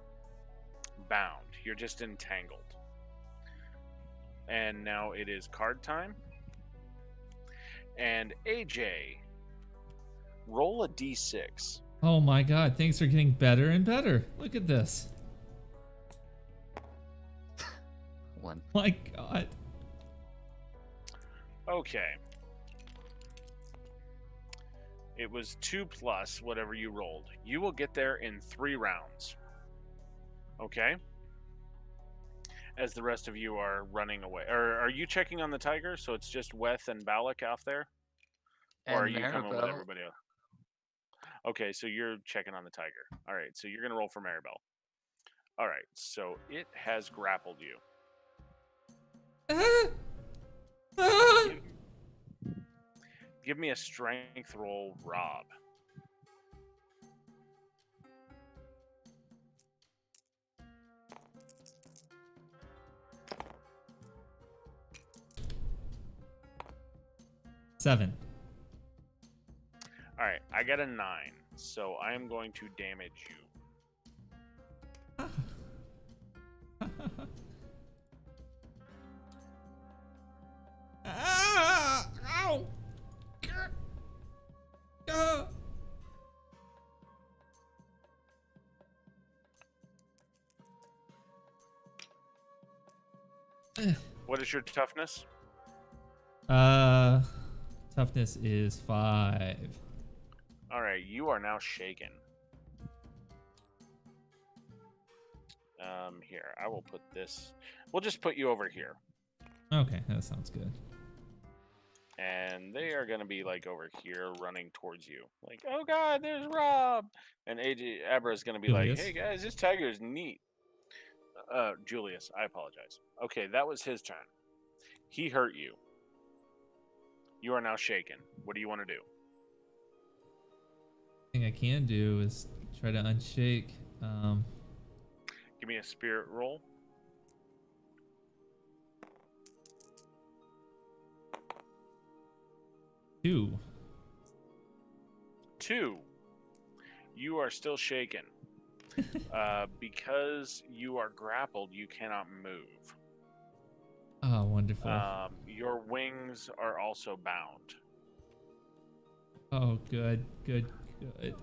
You're just entangled. And now it is card time. And AJ, roll a d6.
Oh my god, things are getting better and better. Look at this.
1.
My god.
Okay. It was 2 plus whatever you rolled. You will get there in 3 rounds. Okay? As the rest of you are running away. Or are you checking on the tiger? So it's just Weth and Balak off there? Or are you coming with everybody else? Okay, so you're checking on the tiger. All right, so you're going to roll for Maribel. All right, so it has grappled you.
Ah!
Give me a strength roll, Rob.
Seven.
All right, I got a 9, so I am going to damage you.
Ah! Ow! Ah!
What is your toughness?
Uh, toughness is 5.
All right, you are now shaken. Here, I will put this. We'll just put you over here,
Okay, that sounds good.
and they are gonna be like over here, running towards you. Like, oh god, there's Rob, and AJ Abra is gonna be like,
Julius?
hey guys, this tiger is neat. Julius, I apologize. Okay, that was his turn. He hurt you. You are now shaken. What do you want to do?
Thing I can do is try to unshake.
Give me a spirit roll.
Two.
2. You are still shaken. Because you are grappled, you cannot move.
Oh, wonderful.
Your wings are also bound.
Oh, good, good, good.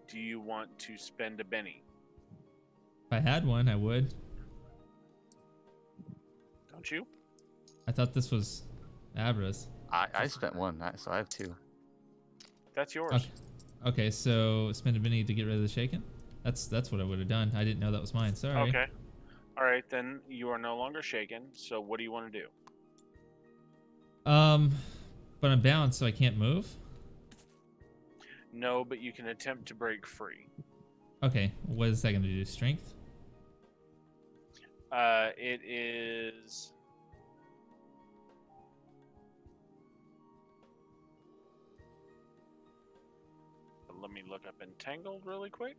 Do you want to spend a Benny?
If I had one, I would.
Don't you?
I thought this was Abra's.
I spent one, so I have 2.
That's yours.
Okay. Okay, so spend a minute to get rid of the shaken. That's what I would have done. I didn't know that was mine. Sorry.
Okay. All right, then you are no longer shaken. So what do you want to do?
But I'm bound, so I can't move.
No, but you can attempt to break free.
Okay, what is that going to do? Strength?
It is. Let me look up entangled really quick.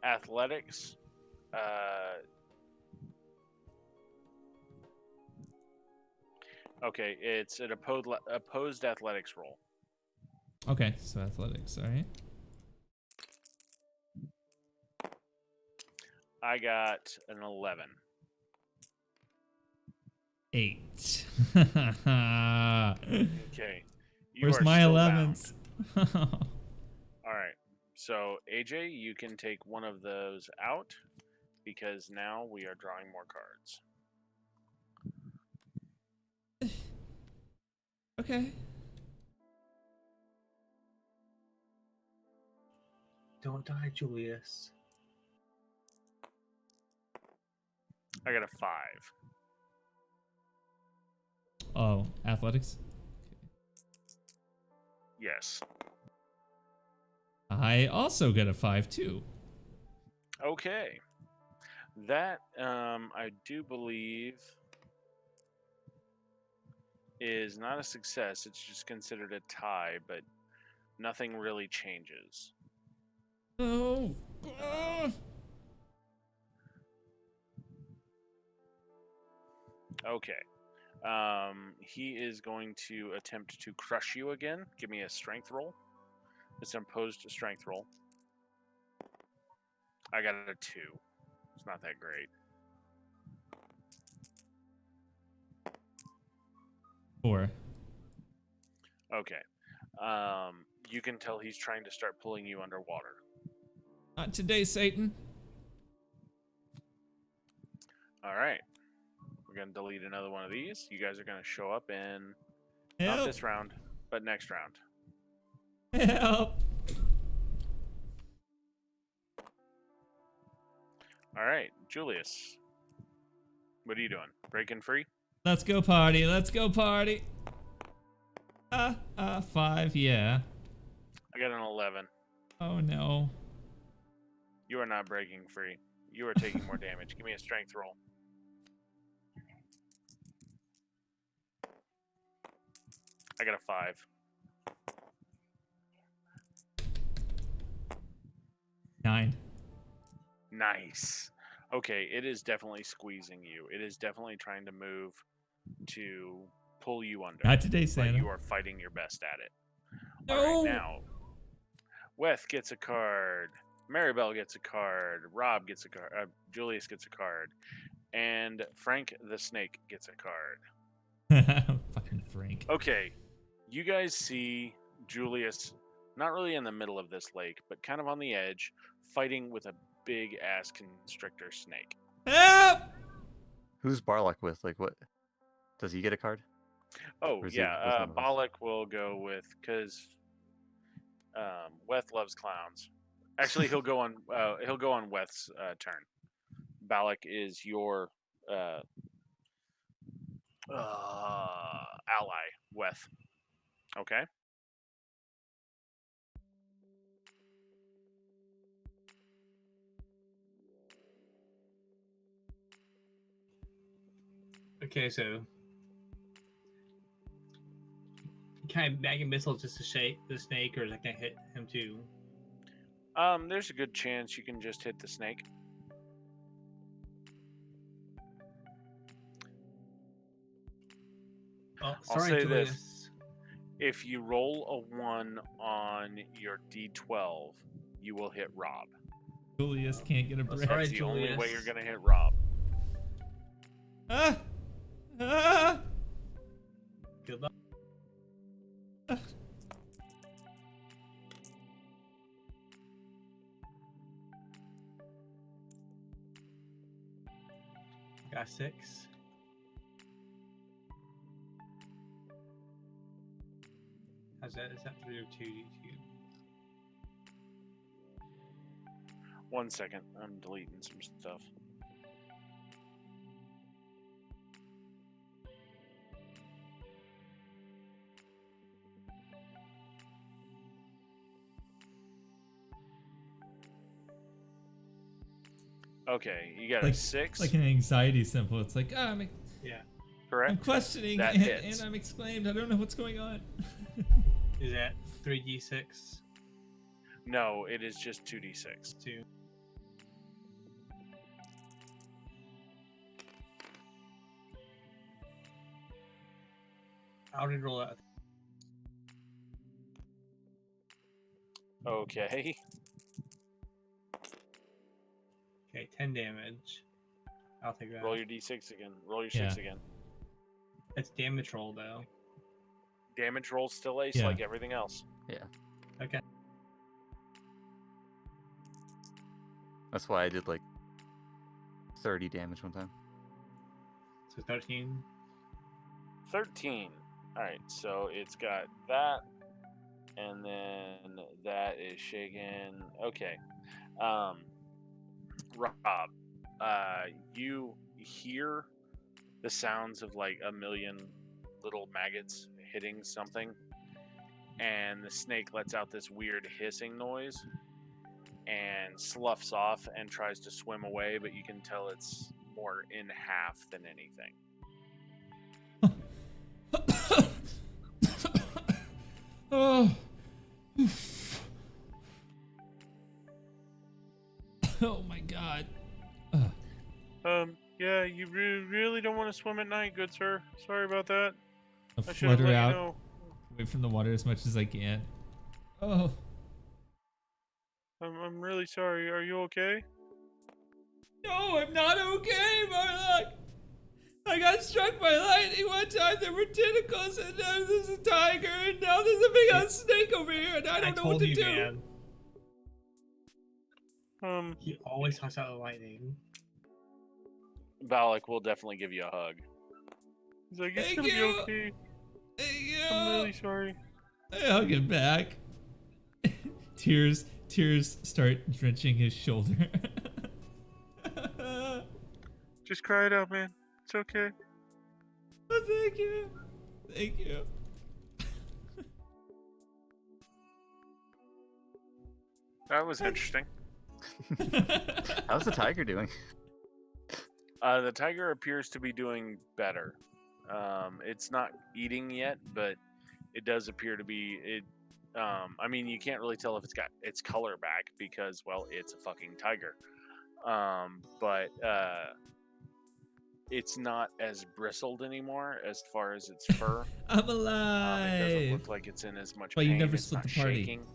Athletics. Okay, it's an opposed athletics roll.
Okay, so athletics. All right.
I got an 11.
8.
Okay. You
Where's
are
my
still
11s?
bound. All right. So, AJ, you can take one of those out because now we are drawing more cards.
Okay.
Don't die, Julius.
I got a 5.
Oh, athletics.
Yes.
I also got a 5 too.
Okay. That, I do believe, is not a success. It's just considered a tie, but nothing really changes.
Oh. Ah.
Okay. He is going to attempt to crush you again. Give me a strength roll. It's an opposed strength roll. I got a 2. It's not that great.
4.
Okay. You can tell he's trying to start pulling you underwater.
Not today, Satan.
All right. We're going to delete another one of these. You guys are going to show up in
Help.
not this round, but next round.
Help.
All right, Julius. What are you doing? Breaking free?
Let's go party. Let's go party. 5, yeah.
I got an 11.
Oh no.
You are not breaking free. You are taking more damage. Give me a strength roll. I got a 5.
9.
Nice. Okay, it is definitely squeezing you. It is definitely trying to move to pull you under.
Not today,
But
Santa.
you are fighting your best at it.
No.
All right, now, Weth gets a card. Maribel gets a card. Rob gets a card. Julius gets a card. And Frank the Snake gets a card.
Fucking Frank.
Okay, you guys see Julius not really in the middle of this lake, but kind of on the edge, fighting with a big ass constrictor snake.
Help!
Who's Barlock with? Like, what? Does he get a card?
Oh
Or is he with
yeah,
one of us?
Bollock will go with because Weth loves clowns. Actually, he'll go on Weth's turn. Balak is your ally, Weth. Okay.
Okay, so can I bag a missile just to shake the snake, or is that gonna hit him too?
There's a good chance you can just hit the snake.
Oh,
I'll
sorry,
say
Julius.
this. If you roll a 1 on your D12, you will hit Rob.
Julius can't get a breath.
sorry.
That's the only way
Julius.
you're gonna hit Rob.
Ah! Ah!
Good luck. Got 6. How's that? Is that 3 or 2? 2?
1 second. I'm deleting some stuff. Okay, you got a 6.
Like an anxiety symbol. It's like,
Yeah.
correct?
I'm questioning
That
and,
hits.
I'm exclaimed. I don't know what's going on.
Is that 3d6?
No, it is just 2d6.
2. I'll reroll that.
Okay.
Okay, 10 damage. I'll take that.
Roll your d6 again. Roll your
Yeah.
6 again.
It's damage roll though.
Damage roll still ace
Yeah.
like everything else.
Yeah.
Okay.
That's why I did like 30 damage one time.
So 13.
13. Alright, so it's got that. And then that is shaken. Okay. Rob, you hear the sounds of like a million little maggots hitting something, and the snake lets out this weird hissing noise and sloughs off and tries to swim away, but you can tell it's more in half than anything.
Oh. Oh my god.
Yeah, you really don't want to swim at night, good sir. Sorry about that.
I'll
I should have
flutter
let you
out,
know.
away from the water as much as I can. Oh.
I'm really sorry. Are you okay?
No, I'm not okay, Marlock. I got struck by lightning one time. There were tentacles, and now there's a tiger, and now there's a big ass snake over here, and I don't know what
told
to
you,
do.
man. He always talks about the lightning.
Balak will definitely give you a hug. He's like, it's
Thank
gonna be
you.
okay.
Thank you.
I'm really sorry.
I hug him back. Tears start drenching his shoulder.
Just cry it out, man. It's okay.
Oh, thank you. Thank you.
That was interesting.
How's the tiger doing?
The tiger appears to be doing better. It's not eating yet, but it does appear to be. I mean, you can't really tell if it's got its color back because, well, it's a fucking tiger. But it's not as bristled anymore as far as its fur.
I'm
It doesn't
alive.
look like it's in as much
But
pain.
you never
It's
split
not
the party.
shaking.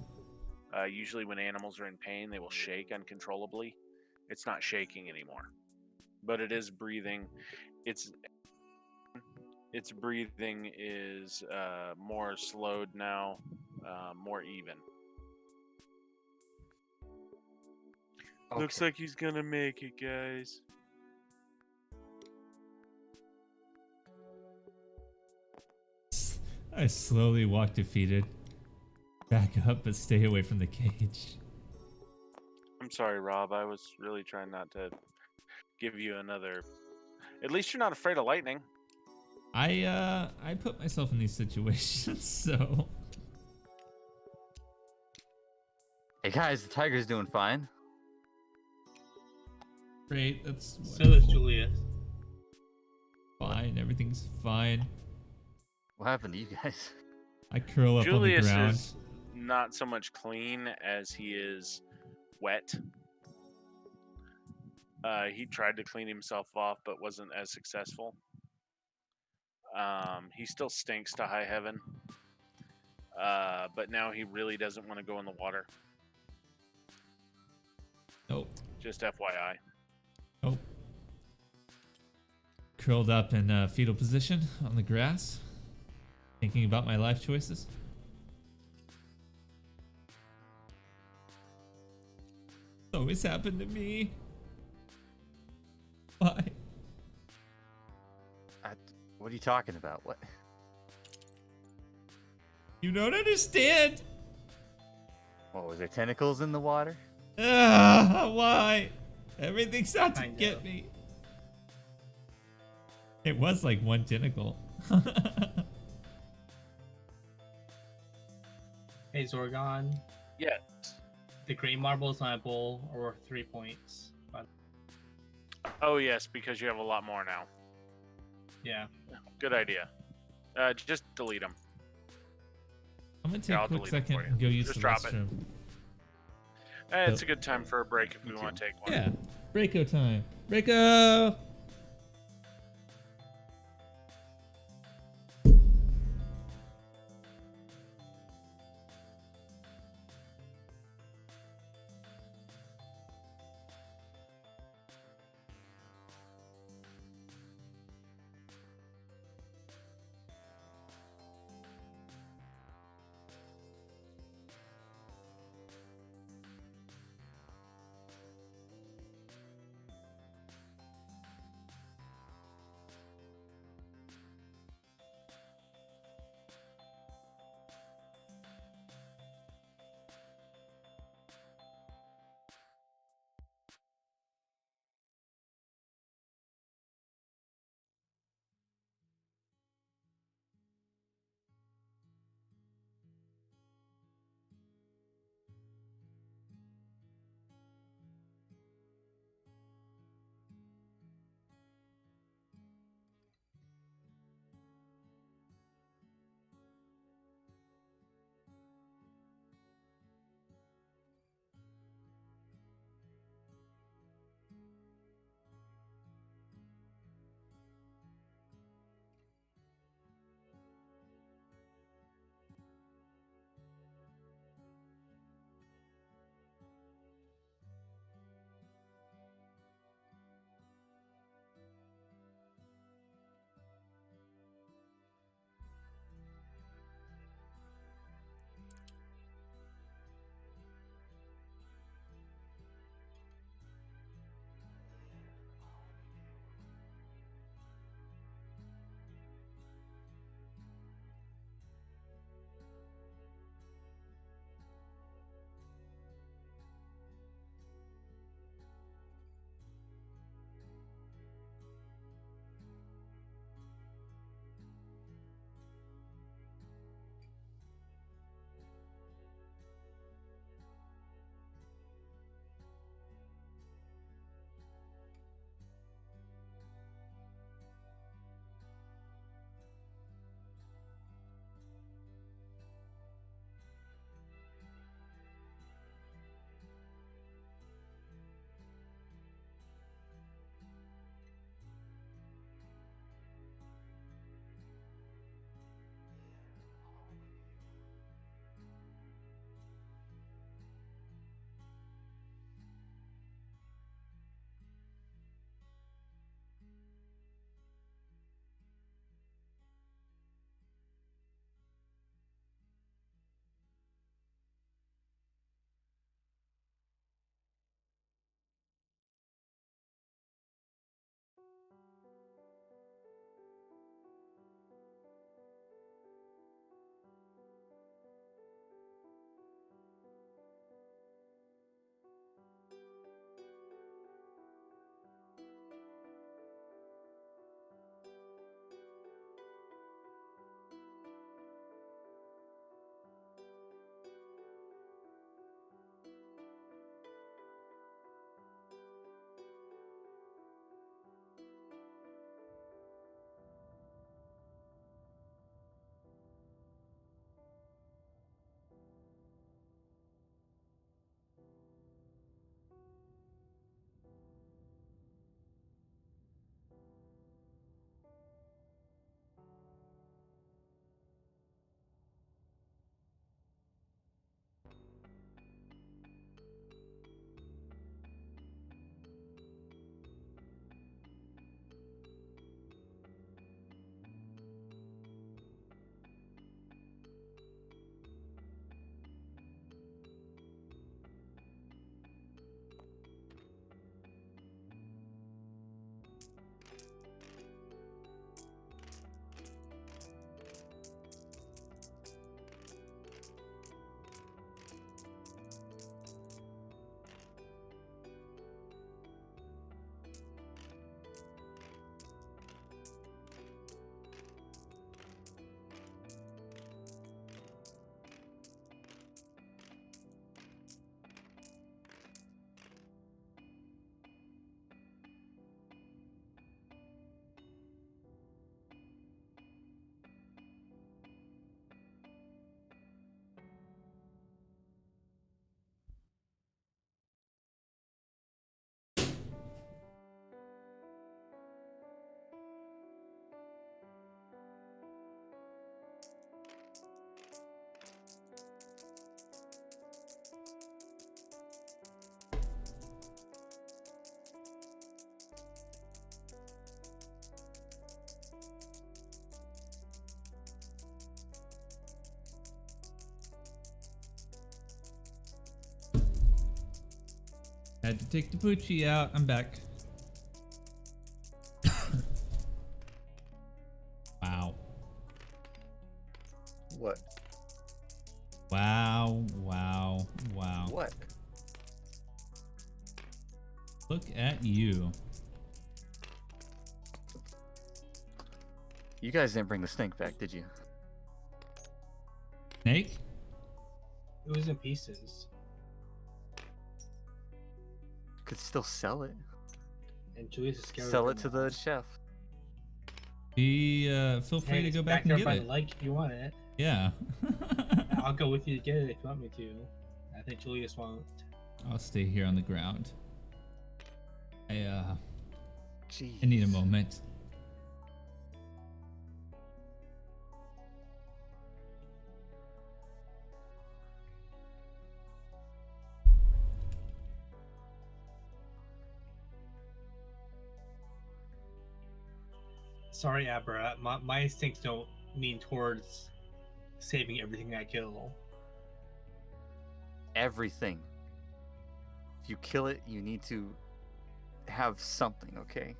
Usually, when animals are in pain, they will shake uncontrollably. It's not shaking anymore, but it is breathing. Its breathing is more slowed now, more even. Looks
Okay.
like he's gonna make it, guys.
I slowly walk defeated. Back up, but stay away from the cage.
I'm sorry, Rob. I was really trying not to give you another. At least you're not afraid of lightning.
I put myself in these situations, so
Hey guys, the tiger's doing fine.
great. That's
So is
wonderful.
Julius.
Fine. Everything's fine.
What happened to you guys?
I curl up
Julius
on the ground.
is not so much clean as he is wet. He tried to clean himself off, but wasn't as successful. He still stinks to high heaven. But now he really doesn't want to go in the water.
Nope.
Just FYI.
Nope. Curled up in fetal position on the grass, thinking about my life choices. It's always happened to me. Why?
What are you talking about? What?
You don't understand.
What was there? Tentacles in the water?
Why? Everything's out to
Kind
get
of.
me. It was like one tentacle.
Hey, Zorgon.
Yes.
The gray marbles on my bowl are worth 3 points. But
Oh, yes, because you have a lot more now.
yeah.
Good idea. Just delete them.
I'm gonna take
Yeah,
a
I'll
quick
delete it
second
for you.
and go use
Just
the
drop it.
restroom.
It's a good time for a break if we
Me
want
too.
to take one.
Yeah, Breako time. Breako! Had to take the Poochie out. I'm back. Wow.
What?
Wow.
What?
Look at you.
You guys didn't bring the snake back, did you?
Snake?
It was in pieces.
Could still sell it.
And Julius is scared.
Sell it to the chef.
Feel free to go back and get it.
Like if you want it.
Yeah.
I'll go with you to get it if you want me to. I think Julius won't.
I'll stay here on the ground.
Jeez.
I need a moment.
Sorry, Abra. My instincts don't lean towards saving everything I kill.
Everything. If you kill it, you need to have something, okay?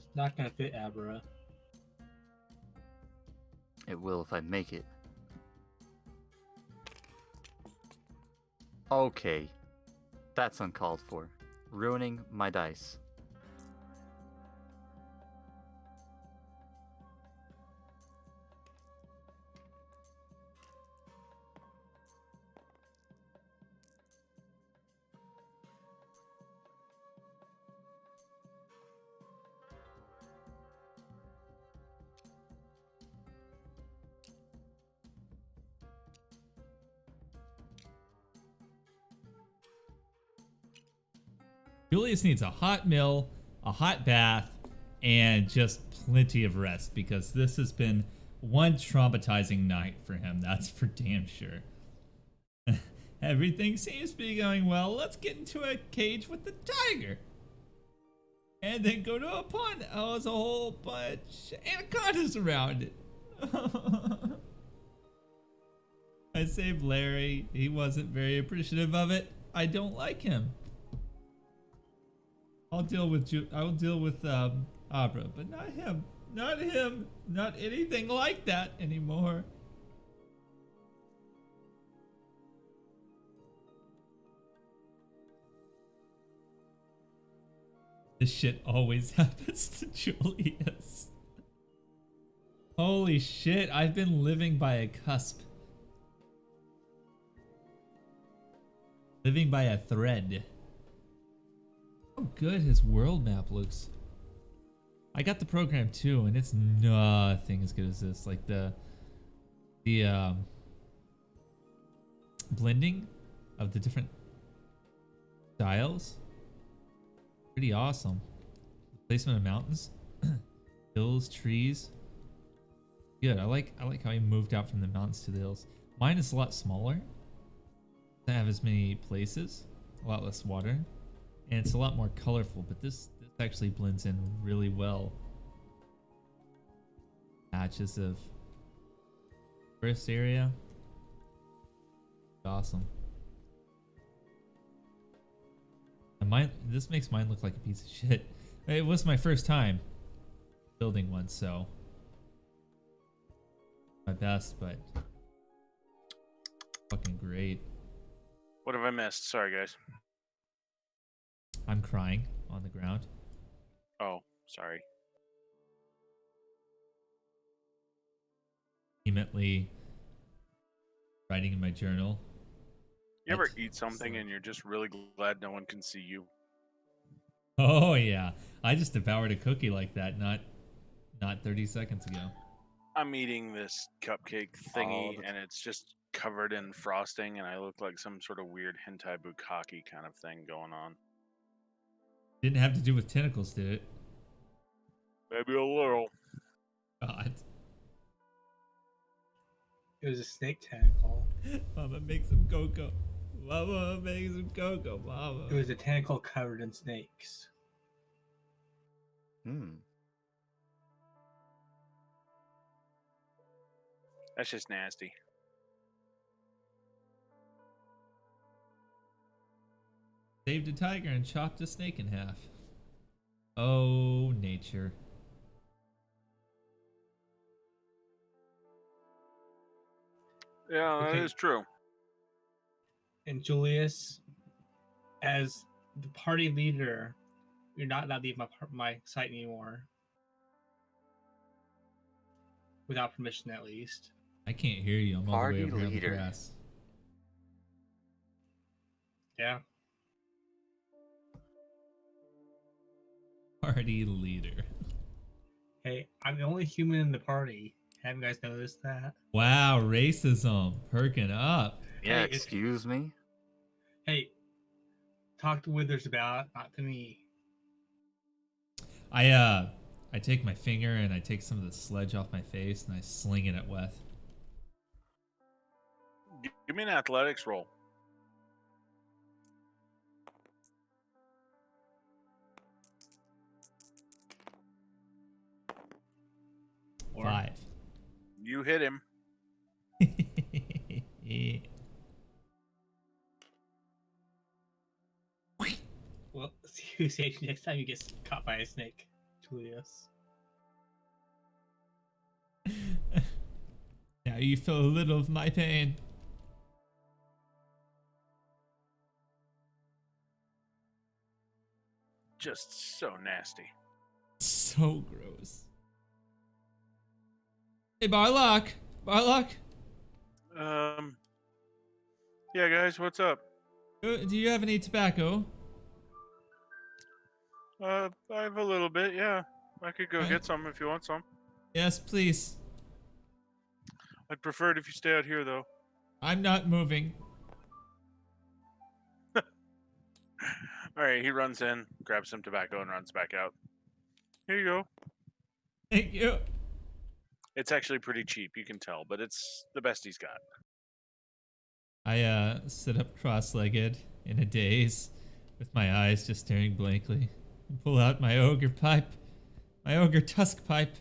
It's not gonna fit Abra.
It will if I make it. Okay. That's uncalled for. Ruining my dice.
Julius needs a hot meal, a hot bath, and just plenty of rest because this has been one traumatizing night for him. That's for damn sure. Everything seems to be going well. Let's get into a cage with the tiger. And then go to a pond. Oh, there's a whole bunch of anacondas around it. I saved Larry. He wasn't very appreciative of it. I don't like him. I'll deal with Abra, but not him. Not him. Not anything like that anymore. This shit always happens to Julius. Holy shit, I've been living by a cusp. Living by a thread. How good his world map looks. I got the program too, and it's nothing as good as this. Like the blending of the different styles, pretty awesome. The placement of mountains, hills, trees. Good. I like how he moved out from the mountains to the hills. Mine is a lot smaller. Doesn't have as many places, a lot less water. And it's a lot more colorful, but this actually blends in really well. Patches of forest area. Awesome. And this makes mine look like a piece of shit. It was my first time building one, so my best, but fucking great.
What have I missed? Sorry, guys.
I'm crying on the ground.
Oh, sorry.
Vehemently writing in my journal.
You ever
That's
eat something and you're just really glad no one can see you?
Oh yeah, I just devoured a cookie like that, not 30 seconds ago.
I'm eating this cupcake
Oh,
thingy,
that's-
and it's just covered in frosting, and I look like some sort of weird hentai bukkake kind of thing going on.
Didn't have to do with tentacles, did it?
Maybe a little.
God.
It was a snake tentacle.
Mama, make some cocoa. Mama, make some cocoa, Mama.
It was a tentacle covered in snakes.
Hmm.
That's just nasty.
Saved a tiger and chopped a snake in half. Oh, nature.
Yeah, that
Okay.
is true.
And Julius, as the party leader, you're not allowed to leave my site anymore. Without permission, at least.
I can't hear you. I'm all the way
Party
over here on the
leader.
grass.
Yeah.
Party leader.
Hey, I'm the only human in the party. Have you guys noticed that?
Wow, racism perking up.
Yeah,
Hey, it's-
excuse me?
Hey, talk to Withers about it, not to me.
I take my finger and I take some of the sledge off my face and I sling it at Weth.
Give me an athletics roll.
Or-
5.
You hit him.
Well, see who saves you next time you get caught by a snake, Julius.
Now you feel a little of my pain.
Just so nasty.
So gross. Hey, Barlock! Barlock!
Yeah, guys, what's up?
Do you have any tobacco?
I have a little bit, yeah. I could go
Alright.
get some if you want some.
Yes, please.
I'd prefer it if you stay out here, though.
I'm not moving.
All right, he runs in, grabs some tobacco, and runs back out. Here you go.
Thank you.
It's actually pretty cheap, you can tell, but it's the best he's got.
I sit up cross-legged in a daze, with my eyes just staring blankly, and pull out my ogre pipe, my ogre tusk pipe,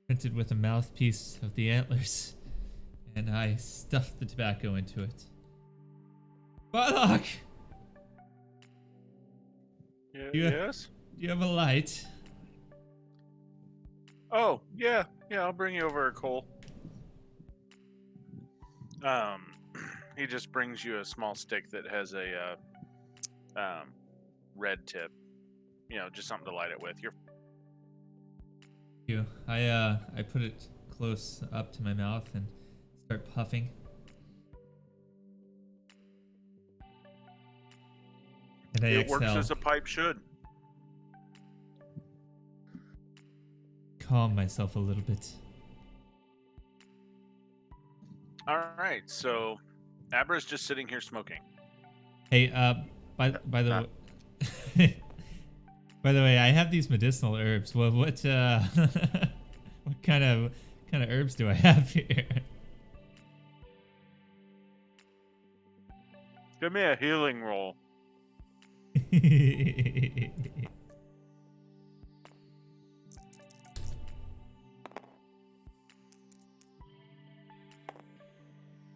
printed with a mouthpiece of the antlers, and I stuff the tobacco into it. Barlock! Yeah.
Yes?
Do you have a light?
Oh, yeah. Yeah, I'll bring you over a coal. He just brings you a small stick that has a red tip. You know, just something to light it with.
You. I put it close up to my mouth and start puffing. And I
It works
exhale.
as a pipe should.
Calm myself a little bit.
All right, so Abra's just sitting here smoking.
Hey, by the way, by the way, I have these medicinal herbs. What what kind of herbs do I have here?
Give me a healing roll.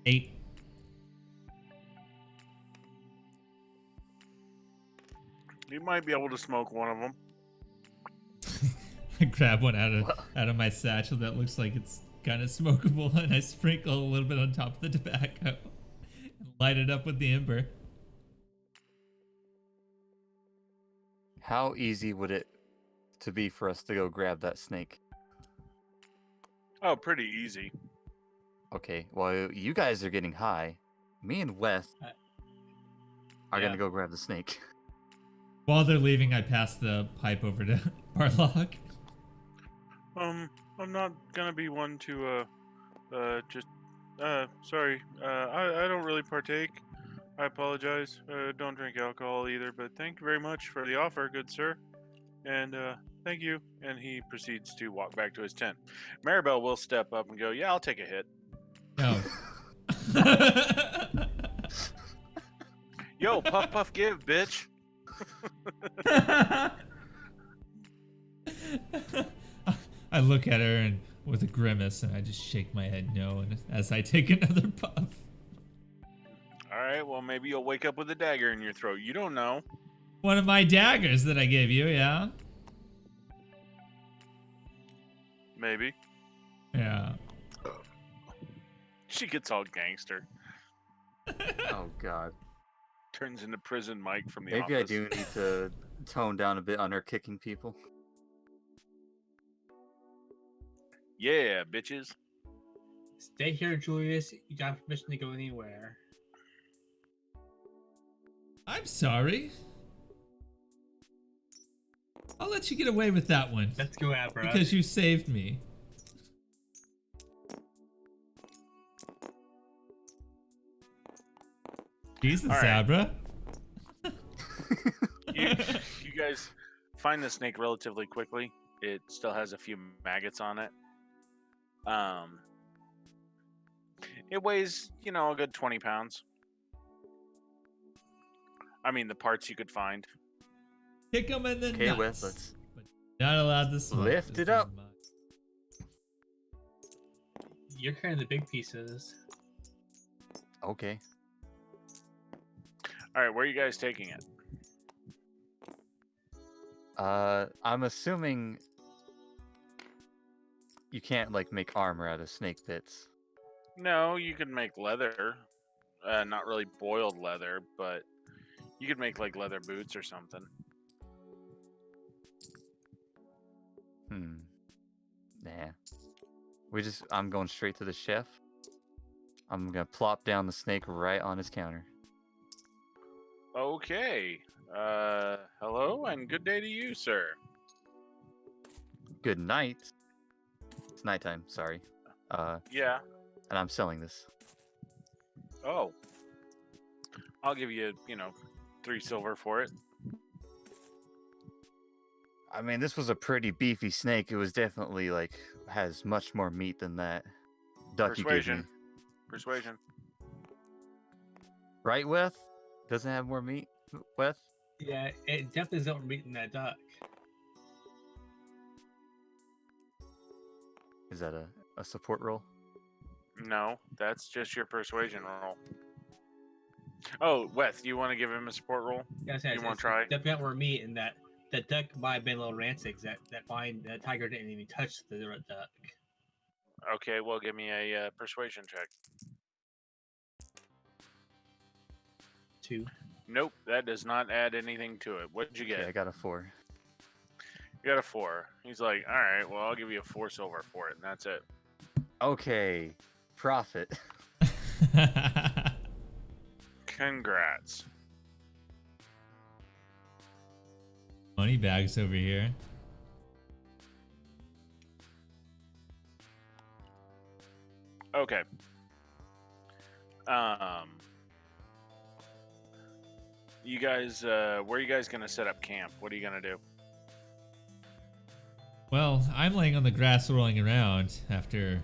8.
You might be able to smoke one of them.
I grab one out of my satchel that looks like it's kind of smokable, and I sprinkle a little bit on top of the tobacco and light it up with the ember.
How easy would it to be for us to go grab that snake?
Oh, pretty easy.
Okay, well, you guys are getting high. Me and Wes are
Yeah.
gonna go grab the snake.
While they're leaving, I pass the pipe over to Barlock.
I'm not gonna be one to just sorry. I don't really partake. I apologize. Don't drink alcohol either, but thank you very much for the offer, good sir. And thank you. And he proceeds to walk back to his tent. Maribel will step up and go, "Yeah, I'll take a hit."
No.
Yo, puff puff give, bitch.
I look at her and with a grimace, and I just shake my head no, and as I take another puff.
All right, well maybe you'll wake up with a dagger in your throat. You don't know.
One of my daggers that I gave you, yeah?
Maybe.
Yeah.
She gets all gangster.
Oh God.
Turns into prison Mike from the
Maybe
office.
I do need to tone down a bit on her kicking people.
Yeah, bitches.
Stay here, Julius. You got permission to go anywhere.
I'm sorry. I'll let you get away with that one.
Let's go, Abra.
Because you saved me. Jesus,
All right.
Abra.
you guys find the snake relatively quickly. It still has a few maggots on it. It weighs, a good 20 pounds. I mean, the parts you could find.
Kick him in the
Okay,
nuts.
Wes, let's
But not allowed to smoke.
lift
This
it
is
up.
mine.
You're carrying the big pieces.
Okay.
All right, where are you guys taking it?
I'm assuming you can't make armor out of snake bits.
No, you could make leather. Not really boiled leather, but you could make like leather boots or something.
Nah. I'm going straight to the chef. I'm gonna plop down the snake right on his counter.
Okay. Hello and good day to you, sir.
Good night. It's nighttime, sorry.
Yeah.
And I'm selling this.
Oh. I'll give you, 3 silver for it.
I mean, this was a pretty beefy snake. It was definitely has much more meat than that duck you gave me.
Persuasion. Persuasion.
Right, Weth? Doesn't it have more meat, Weth?
Yeah, it definitely is not meat in that duck.
Is that a support roll?
No, that's just your persuasion roll. Oh, Weth, you want to give him a support roll?
Yes,
You wanna try?
Definitely not more meat in that. The duck might have been a little rancid. The tiger didn't even touch the duck.
Okay, well, give me a persuasion check.
2.
Nope, that does not add anything to it. What did you get?
Okay, I got a 4.
You got a 4. He's like, all right, well, I'll give you a 4 silver for it, and that's it.
Okay, profit.
Congrats.
Money bags over here.
Okay. You guys, where are you guys gonna set up camp? What are you gonna do?
Well, I'm laying on the grass rolling around after.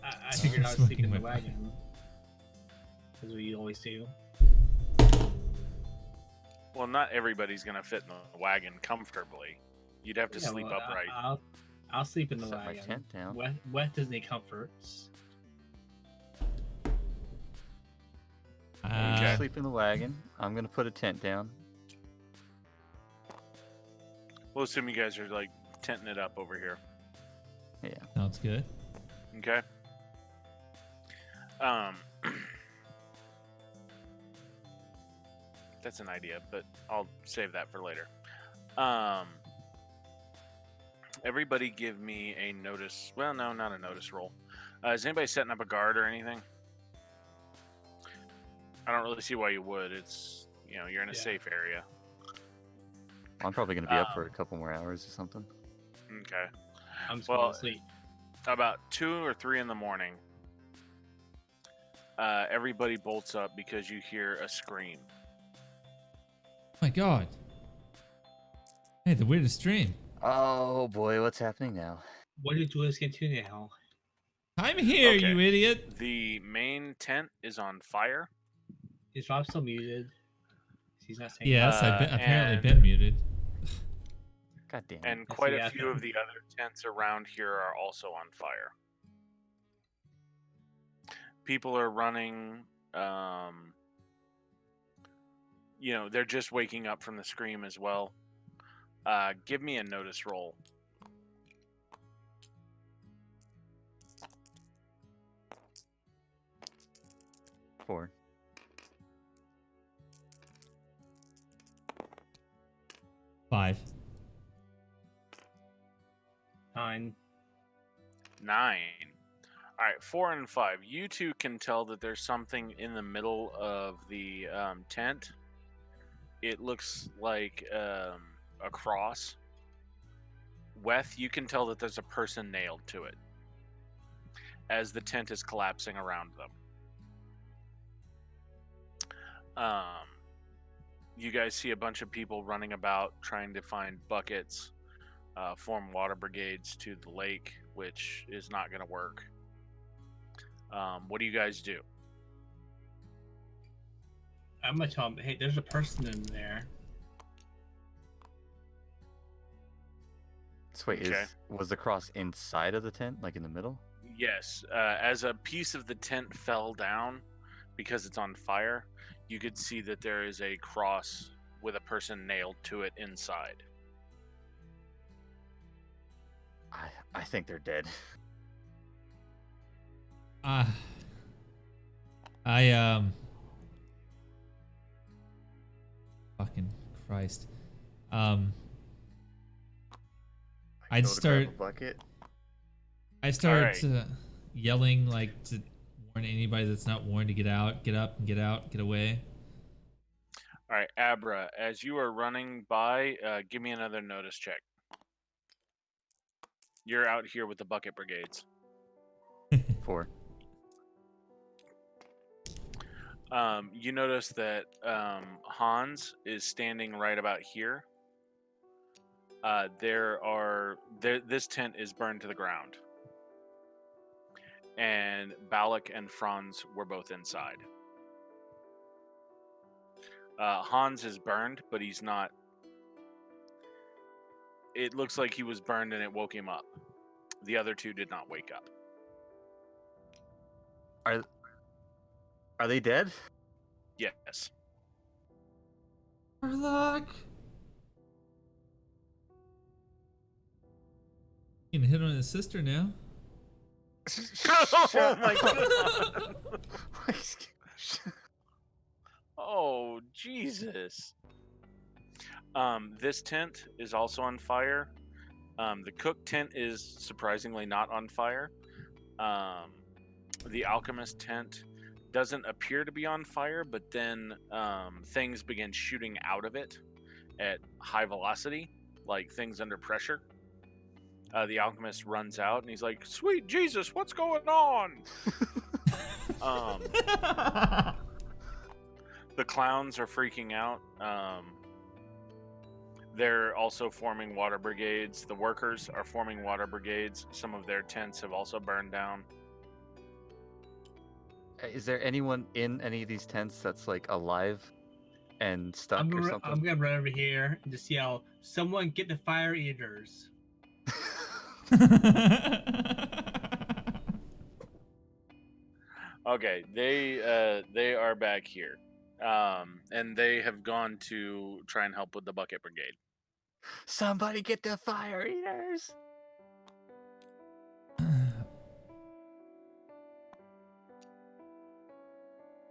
I figured I would
Smoking
sleep in the
my-
wagon. As we always do.
Well, not everybody's gonna fit in the wagon comfortably. You'd have to
Yeah,
sleep
well,
upright.
I'll sleep in the
Set my
wagon.
tent down.
Wet doesn't need comforts.
You
Okay.
sleep in the wagon. I'm gonna put a tent down.
We'll assume you guys are like tenting it up over here.
Yeah.
Sounds good.
Okay. That's an idea, but I'll save that for later. Everybody give me a notice. Well, no, not a notice roll. Is anybody setting up a guard or anything? I don't really see why you would. It's, you're in a
Yeah.
safe area.
I'm probably gonna be up for a
Um,
couple more hours or something.
Okay.
I'm just
Well,
going to sleep.
About 2 or 3 in the morning, everybody bolts up because you hear a scream.
Oh my god. Hey, the weirdest dream.
Oh boy, what's happening now?
What did Julius get to now?
I'm here,
Okay.
you idiot.
The main tent is on fire.
Is Rob still muted? He's not saying
Yes, I've
Uh,
been apparently
and
been muted.
God damn it.
and
Yes,
quite
he
a
has
few of
been.
the other tents around here are also on fire. People are running. They're just waking up from the scream as well. Give me a notice roll.
4.
5.
9.
9. All right, 4 and 5. You two can tell that there's something in the middle of the tent. It looks like a cross. Weth, you can tell that there's a person nailed to it as the tent is collapsing around them. You guys see a bunch of people running about trying to find buckets, form water brigades to the lake, which is not going to work. What do you guys do?
I'm going to tell him, hey, there's a person in there.
So wait,
Okay.
was the cross inside of the tent, like in the middle?
Yes, as a piece of the tent fell down because it's on fire, you could see that there is a cross with a person nailed to it inside.
I think they're dead.
I fucking Christ. I'd
Go to grab
start
a bucket.
I start
Alright.
yelling like to warn anybody that's not warned to get out, get up and get out, get away.
All right, Abra, as you are running by, give me another notice check. You're out here with the bucket brigades.
4.
You notice that Hans is standing right about here. This tent is burned to the ground, and Balak and Franz were both inside. Hans is burned, but he's not. It looks like he was burned and it woke him up. The other two did not wake up.
Are they dead?
Yes.
Warlock. You can hit on his sister now.
Oh my god. Oh, Jesus. This tent is also on fire. The cook tent is surprisingly not on fire. The alchemist tent doesn't appear to be on fire, but then things begin shooting out of it at high velocity, like things under pressure. The alchemist runs out and he's like, "Sweet Jesus, what's going on?" The clowns are freaking out. They're also forming water brigades. The workers are forming water brigades. Some of their tents have also burned down.
Is there anyone in any of these tents that's like alive and stuck
I'm
or
gonna,
something?
I'm gonna run over here and just yell, "Someone get the fire eaters!"
Okay, they are back here, and they have gone to try and help with the bucket brigade.
Somebody get the fire eaters!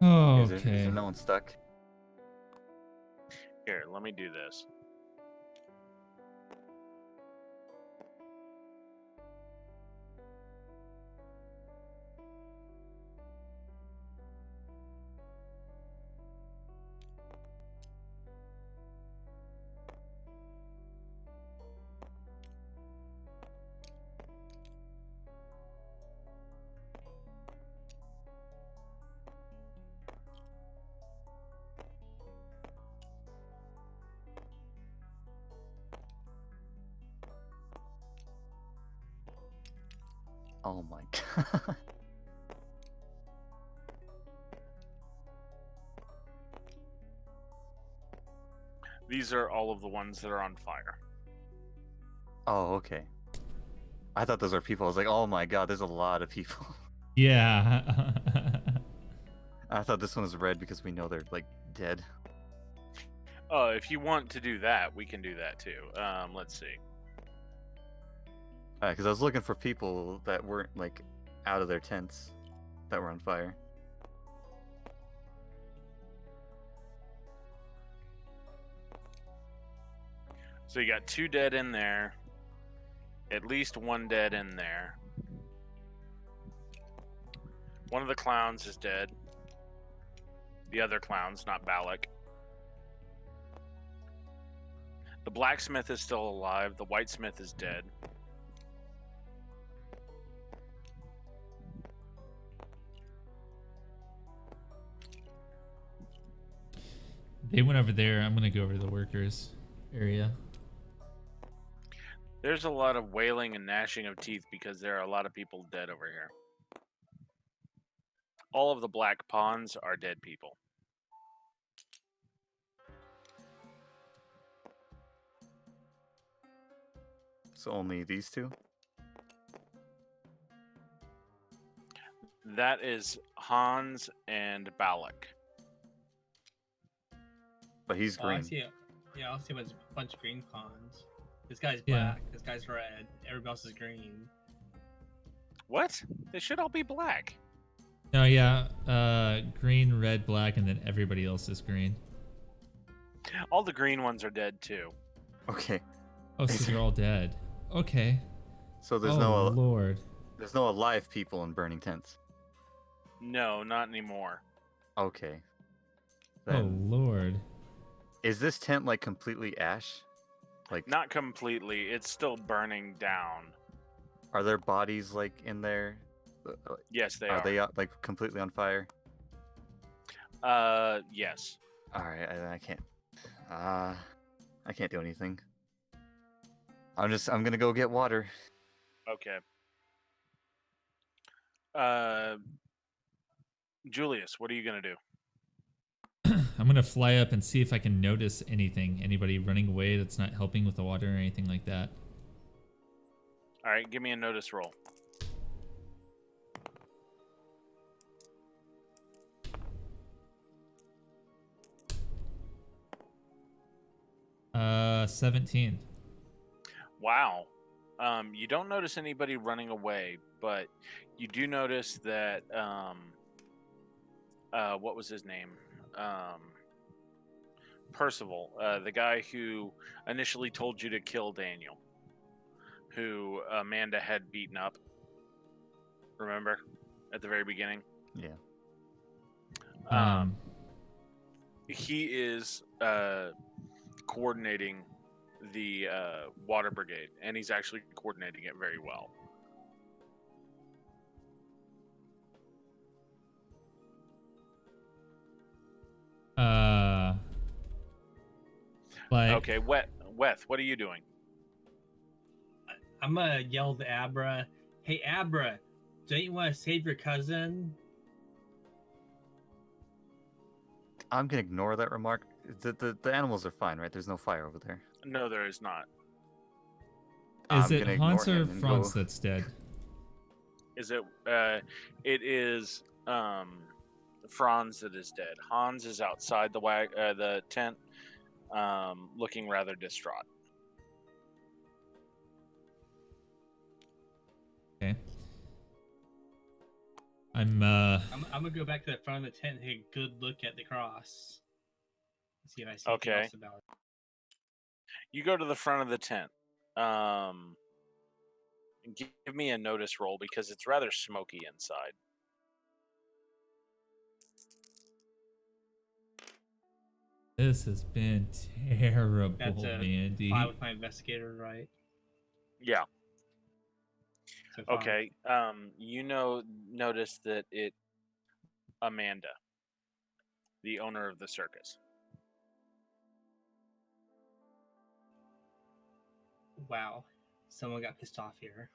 Is there
Okay.
no one stuck?
Here, let me do this.
Oh my god.
These are all of the ones that are on fire.
Oh, okay. I thought those were people. I was like, oh my god, there's a lot of people.
Yeah.
I thought this one was red because we know they're like dead.
If you want to do that, we can do that too. Let's see.
Because I was looking for people that weren't like out of their tents that were on fire.
So you got 2 dead in there. At least 1 dead in there. One of the clowns is dead. The other clown's not Balak. The blacksmith is still alive. The whitesmith is dead.
They went over there. I'm gonna go over to the workers area.
There's a lot of wailing and gnashing of teeth because there are a lot of people dead over here. All of the black pawns are dead people.
So only these two?
That is Hans and Balak.
But he's
Oh, I
green.
see. Yeah, I see a bunch of green pawns. This guy's
Yeah.
black. This guy's red. Everybody else is green.
What? They should all be black.
No, yeah. Green, red, black, and then everybody else is green.
All the green ones are dead too.
Okay.
Oh, so they're all dead. Okay.
So there's
Oh Lord.
there's no alive people in burning tents.
No, not anymore.
Okay.
Oh
Then
Lord.
is this tent like completely ash? Like
Not completely. It's still burning down.
are there bodies like in there?
Yes, they
are
are.
they like completely on fire?
Yes.
All right, I can't. I can't do anything. I'm gonna go get water.
Okay. Julius, what are you gonna do?
I'm gonna fly up and see if I can notice anything. Anybody running away that's not helping with the water or anything like that.
All right, give me a notice roll.
Uh, 17.
Wow. You don't notice anybody running away, but you do notice that what was his name? Percival, the guy who initially told you to kill Daniel, who Amanda had beaten up. Remember? At the very beginning?
Yeah.
He is coordinating the water brigade, and he's actually coordinating it very well.
Like,
Okay, Weth, what are you doing?
I'm gonna yell to Abra, "Hey Abra, don't you want to save your cousin?"
I'm gonna ignore that remark. The animals are fine, right? There's no fire over there.
No, there is not.
is
I'm
it
gonna ignore
Hans or
him and
Franz
go-
that's dead?
Is it? It is Franz that is dead. Hans is outside the tent, looking rather distraught.
Okay. I'm
I'm gonna go back to the front of the tent and take a good look at the cross. See if I see anything
Okay.
else about it.
You go to the front of the tent. Give me a notice roll because it's rather smoky inside.
This has been terrible,
That's a
Mandy.
5 with my investigator, right?
Yeah.
So 5.
Okay. Notice that Amanda, the owner of the circus.
Wow, someone got pissed off here.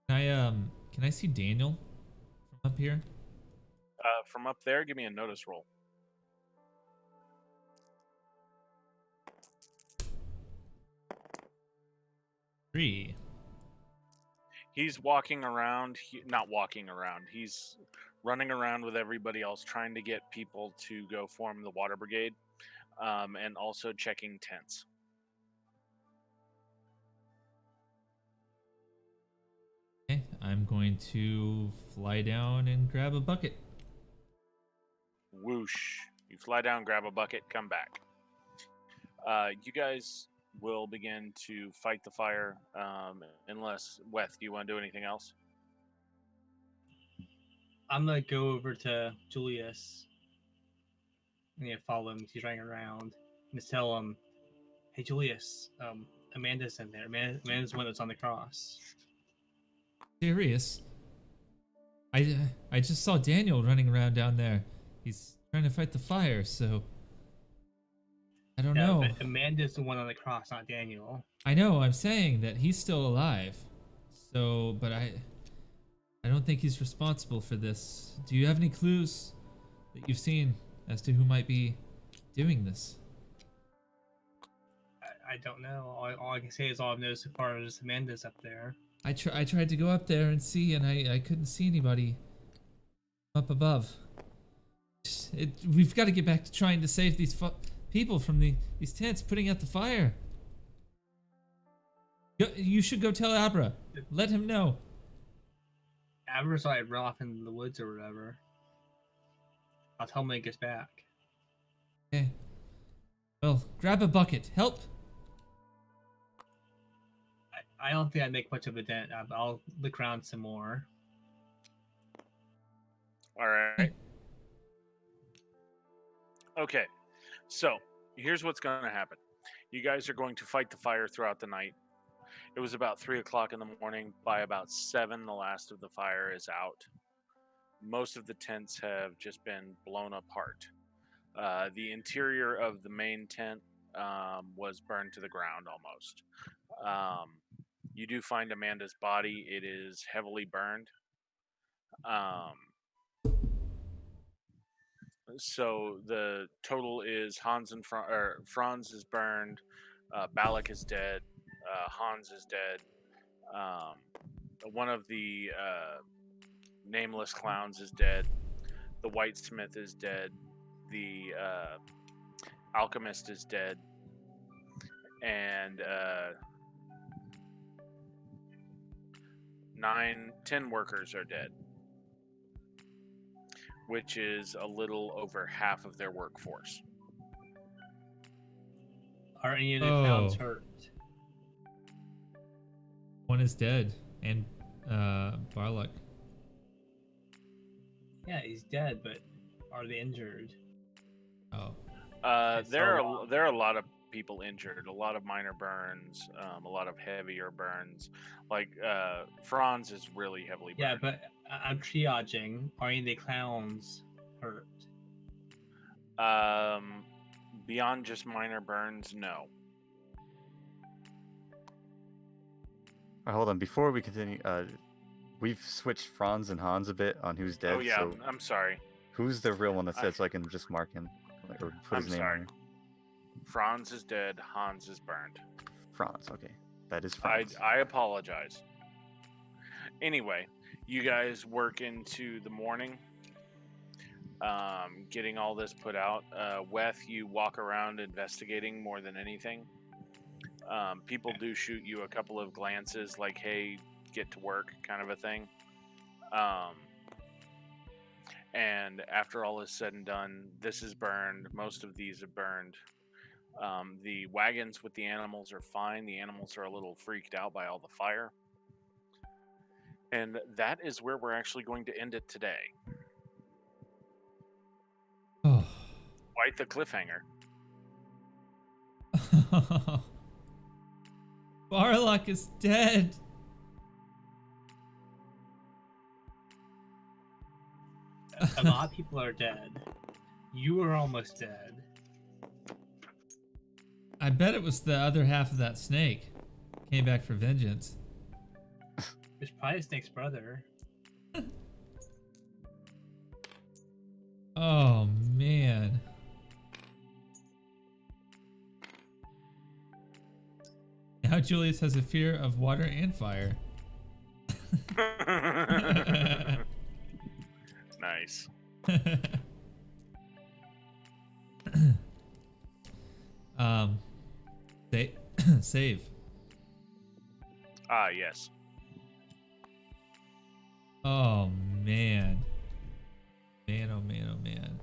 Can I can I see Daniel from up here?
From up there, give me a notice roll.
Three.
He's walking around. Not walking around. He's running around with everybody else, trying to get people to go form the water brigade, and also checking tents.
Okay, I'm going to fly down and grab a bucket.
Whoosh! You fly down, grab a bucket, come back. You guys will begin to fight the fire, unless Weth, do you want to do anything else?
I'm gonna go over to Julius. I'm gonna follow him. He's running around. And just tell him, "Hey, Julius, Amanda's in there. Amanda's the one that's on the cross."
Serious? I just saw Daniel running around down there. He's trying to fight the fire, so I don't know.
But Amanda's the one on the cross, not Daniel.
I know, I'm saying that he's still alive. So, but I don't think he's responsible for this. Do you have any clues that you've seen as to who might be doing this?
I don't know. All I can say is all I've noticed so far is Amanda's up there.
I tried to go up there and see, and I couldn't see anybody up above. We've got to get back to trying to save these people from these tents putting out the fire. You should go tell Abra. Let him know.
Abra's like run off in the woods or whatever. I'll tell him when he gets back.
Okay. Well, grab a bucket. Help.
I don't think I'd make much of a dent. I'll look around some more.
All right. Okay. So here's what's going to happen. You guys are going to fight the fire throughout the night. It was about 3 o'clock in the morning. By about 7, the last of the fire is out. Most of the tents have just been blown apart. The interior of the main tent was burned to the ground almost. You do find Amanda's body. It is heavily burned. So the total is Franz is burned, Balak is dead, Hans is dead. One of the nameless clowns is dead. The whitesmith is dead. The alchemist is dead. And 10 workers are dead, which is a little over half of their workforce.
Are any of the clowns
Oh.
hurt?
One is dead, and Barlock.
Yeah, he's dead, but are they injured?
Oh.
There are a lot of people injured, a lot of minor burns, a lot of heavier burns. Like Franz is really heavily burned.
Yeah, but I'm triaging. Are any of the clowns hurt?
Beyond just minor burns, no.
Hold on, before we continue, we've switched Franz and Hans a bit on who's dead.
Oh yeah,
So
I'm sorry.
who's the real one that said so I can just mark him or put his
I'm
name
sorry.
on here?
Franz is dead. Hans is burned.
Franz, okay, that is Franz.
I apologize. Anyway, you guys work into the morning, getting all this put out. Weth, you walk around investigating more than anything. People do shoot you a couple of glances, like, hey, get to work, kind of a thing. And after all is said and done, this is burned. Most of these are burned. The wagons with the animals are fine. The animals are a little freaked out by all the fire. And that is where we're actually going to end it today.
Oh.
Quite the cliffhanger.
Barlock is dead.
A lot of people are dead. You are almost dead.
I bet it was the other half of that snake. Came back for vengeance.
It's probably Snake's brother.
Oh man. Now Julius has a fear of water and fire.
Nice.
um, save.
Ah, yes.
Oh man. Man, oh man, oh man.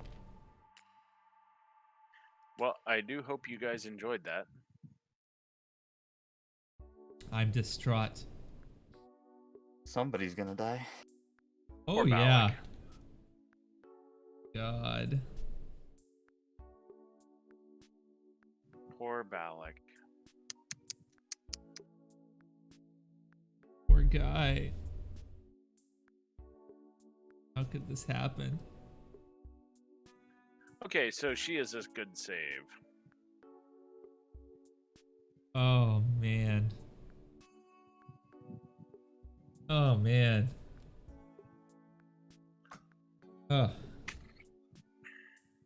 Well, I do hope you guys enjoyed that.
I'm distraught.
Somebody's gonna die.
Oh
Poor
yeah.
Balak.
God.
Poor Balak.
Poor guy. How could this happen?
Okay, so she is a good save.
Oh man. Oh man. Oh.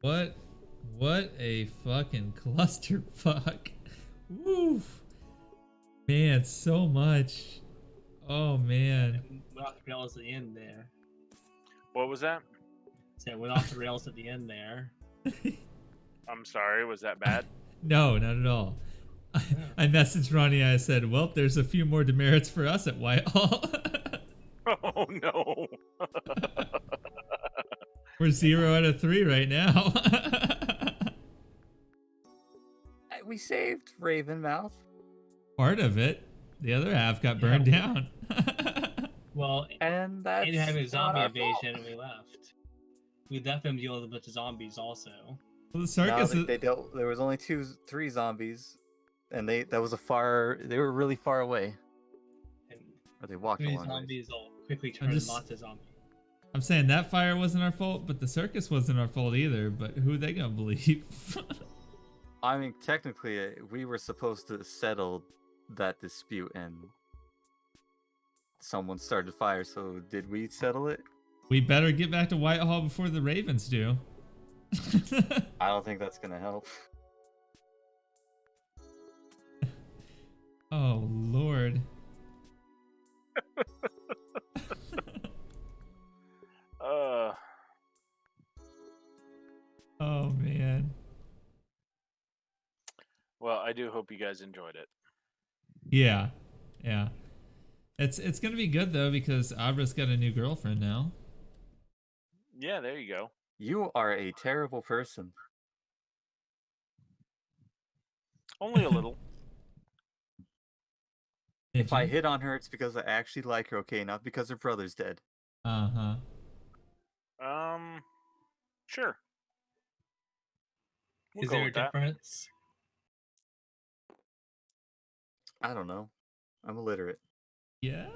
What a fucking clusterfuck. Woof. Man, so much. Oh man.
Went off the rails at the end there.
What was that?
So it went off the rails at the end there.
I'm sorry, was that bad?
No, not at all. I messaged Ronnie. I said, "Well, there's a few more demerits for us at Whitehall.
Oh no.
We're 0 out of 3 right now."
We saved Ravenmouth.
Part of it. The other half got burned down.
Well,
And that's
and having a
not
zombie
our
invasion,
fault.
and we left. We left them deal with a bunch of zombies also.
Well, the
No,
circus is.
they dealt. There was only 3 zombies, and that was a far. They were really far away,
And
or they walked a
many
long ways.
zombies will quickly turn
just-
not to zombies.
I'm saying that fire wasn't our fault, but the circus wasn't our fault either. But who they gonna believe?
I mean, technically, we were supposed to settle that dispute, and someone started fire. So did we settle it?
We better get back to Whitehall before the Ravens do.
I don't think that's gonna help.
Oh Lord. Oh man.
Well, I do hope you guys enjoyed it.
Yeah. Yeah. It's gonna be good though because Abra's got a new girlfriend now.
Yeah, there you go.
You are a terrible person.
Only a little.
If I hit on her, it's because I actually like her, okay? Not because her brother's dead.
Uh-huh.
Sure. We'll
Is
go
there a
with that.
difference?
I don't know. I'm illiterate.
Yes.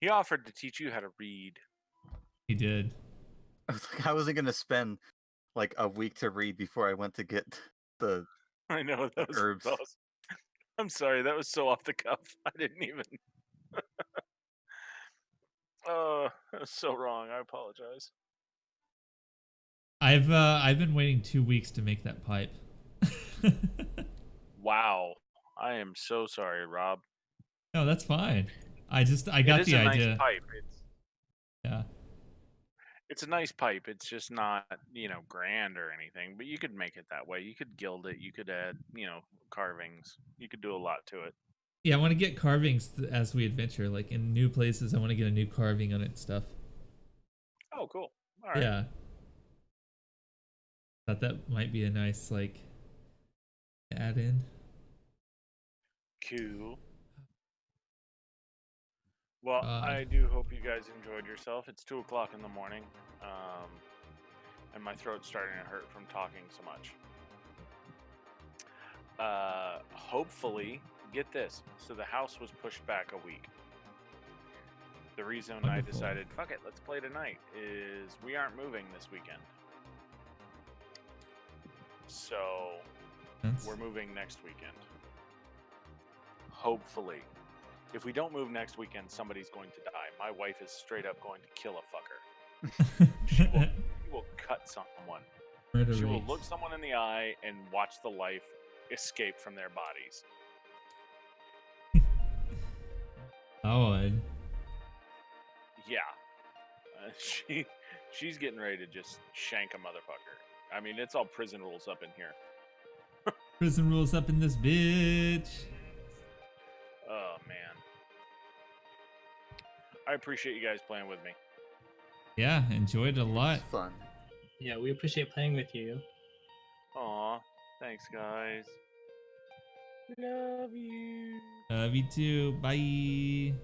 He offered to teach you how to read.
He did.
I was like, I wasn't gonna spend like a week to read before I went to get the
I know that was
herbs.
I'm sorry, that was so off the cuff. I didn't even. Oh, that was so wrong. I apologize.
I've been waiting 2 weeks to make that pipe.
Wow. I am so sorry, Rob.
No, that's fine. I got
It is
the
a
idea.
nice pipe.
Yeah.
It's a nice pipe. It's just not, grand or anything. But you could make it that way. You could gild it. You could add, carvings. You could do a lot to it.
Yeah, I want to get carvings as we adventure. Like in new places, I want to get a new carving on it and stuff.
Oh, cool. All right.
Yeah. Thought that might be a nice like add in.
Cool. Well,
God.
I do hope you guys enjoyed yourself. It's 2:00 in the morning, and my throat's starting to hurt from talking so much. Hopefully, get this. So the house was pushed back a week. The reason I
Wonderful.
decided, fuck it, let's play tonight, is we aren't moving this weekend. So
That's...
we're moving next weekend. Hopefully. if we don't move next weekend, somebody's going to die. My wife is straight up going to kill a fucker. She will cut someone.
Murder
She will
rates.
look someone in the eye and watch the life escape from their bodies.
I would.
Yeah. She's getting ready to just shank a motherfucker. I mean, it's all prison rules up in here.
Prison rules up in this bitch.
Oh, man. I appreciate you guys playing with me.
Yeah, enjoyed it a lot.
It's fun.
Yeah, we appreciate playing with you.
Aw, thanks, guys. Love you.
Love you too. Bye.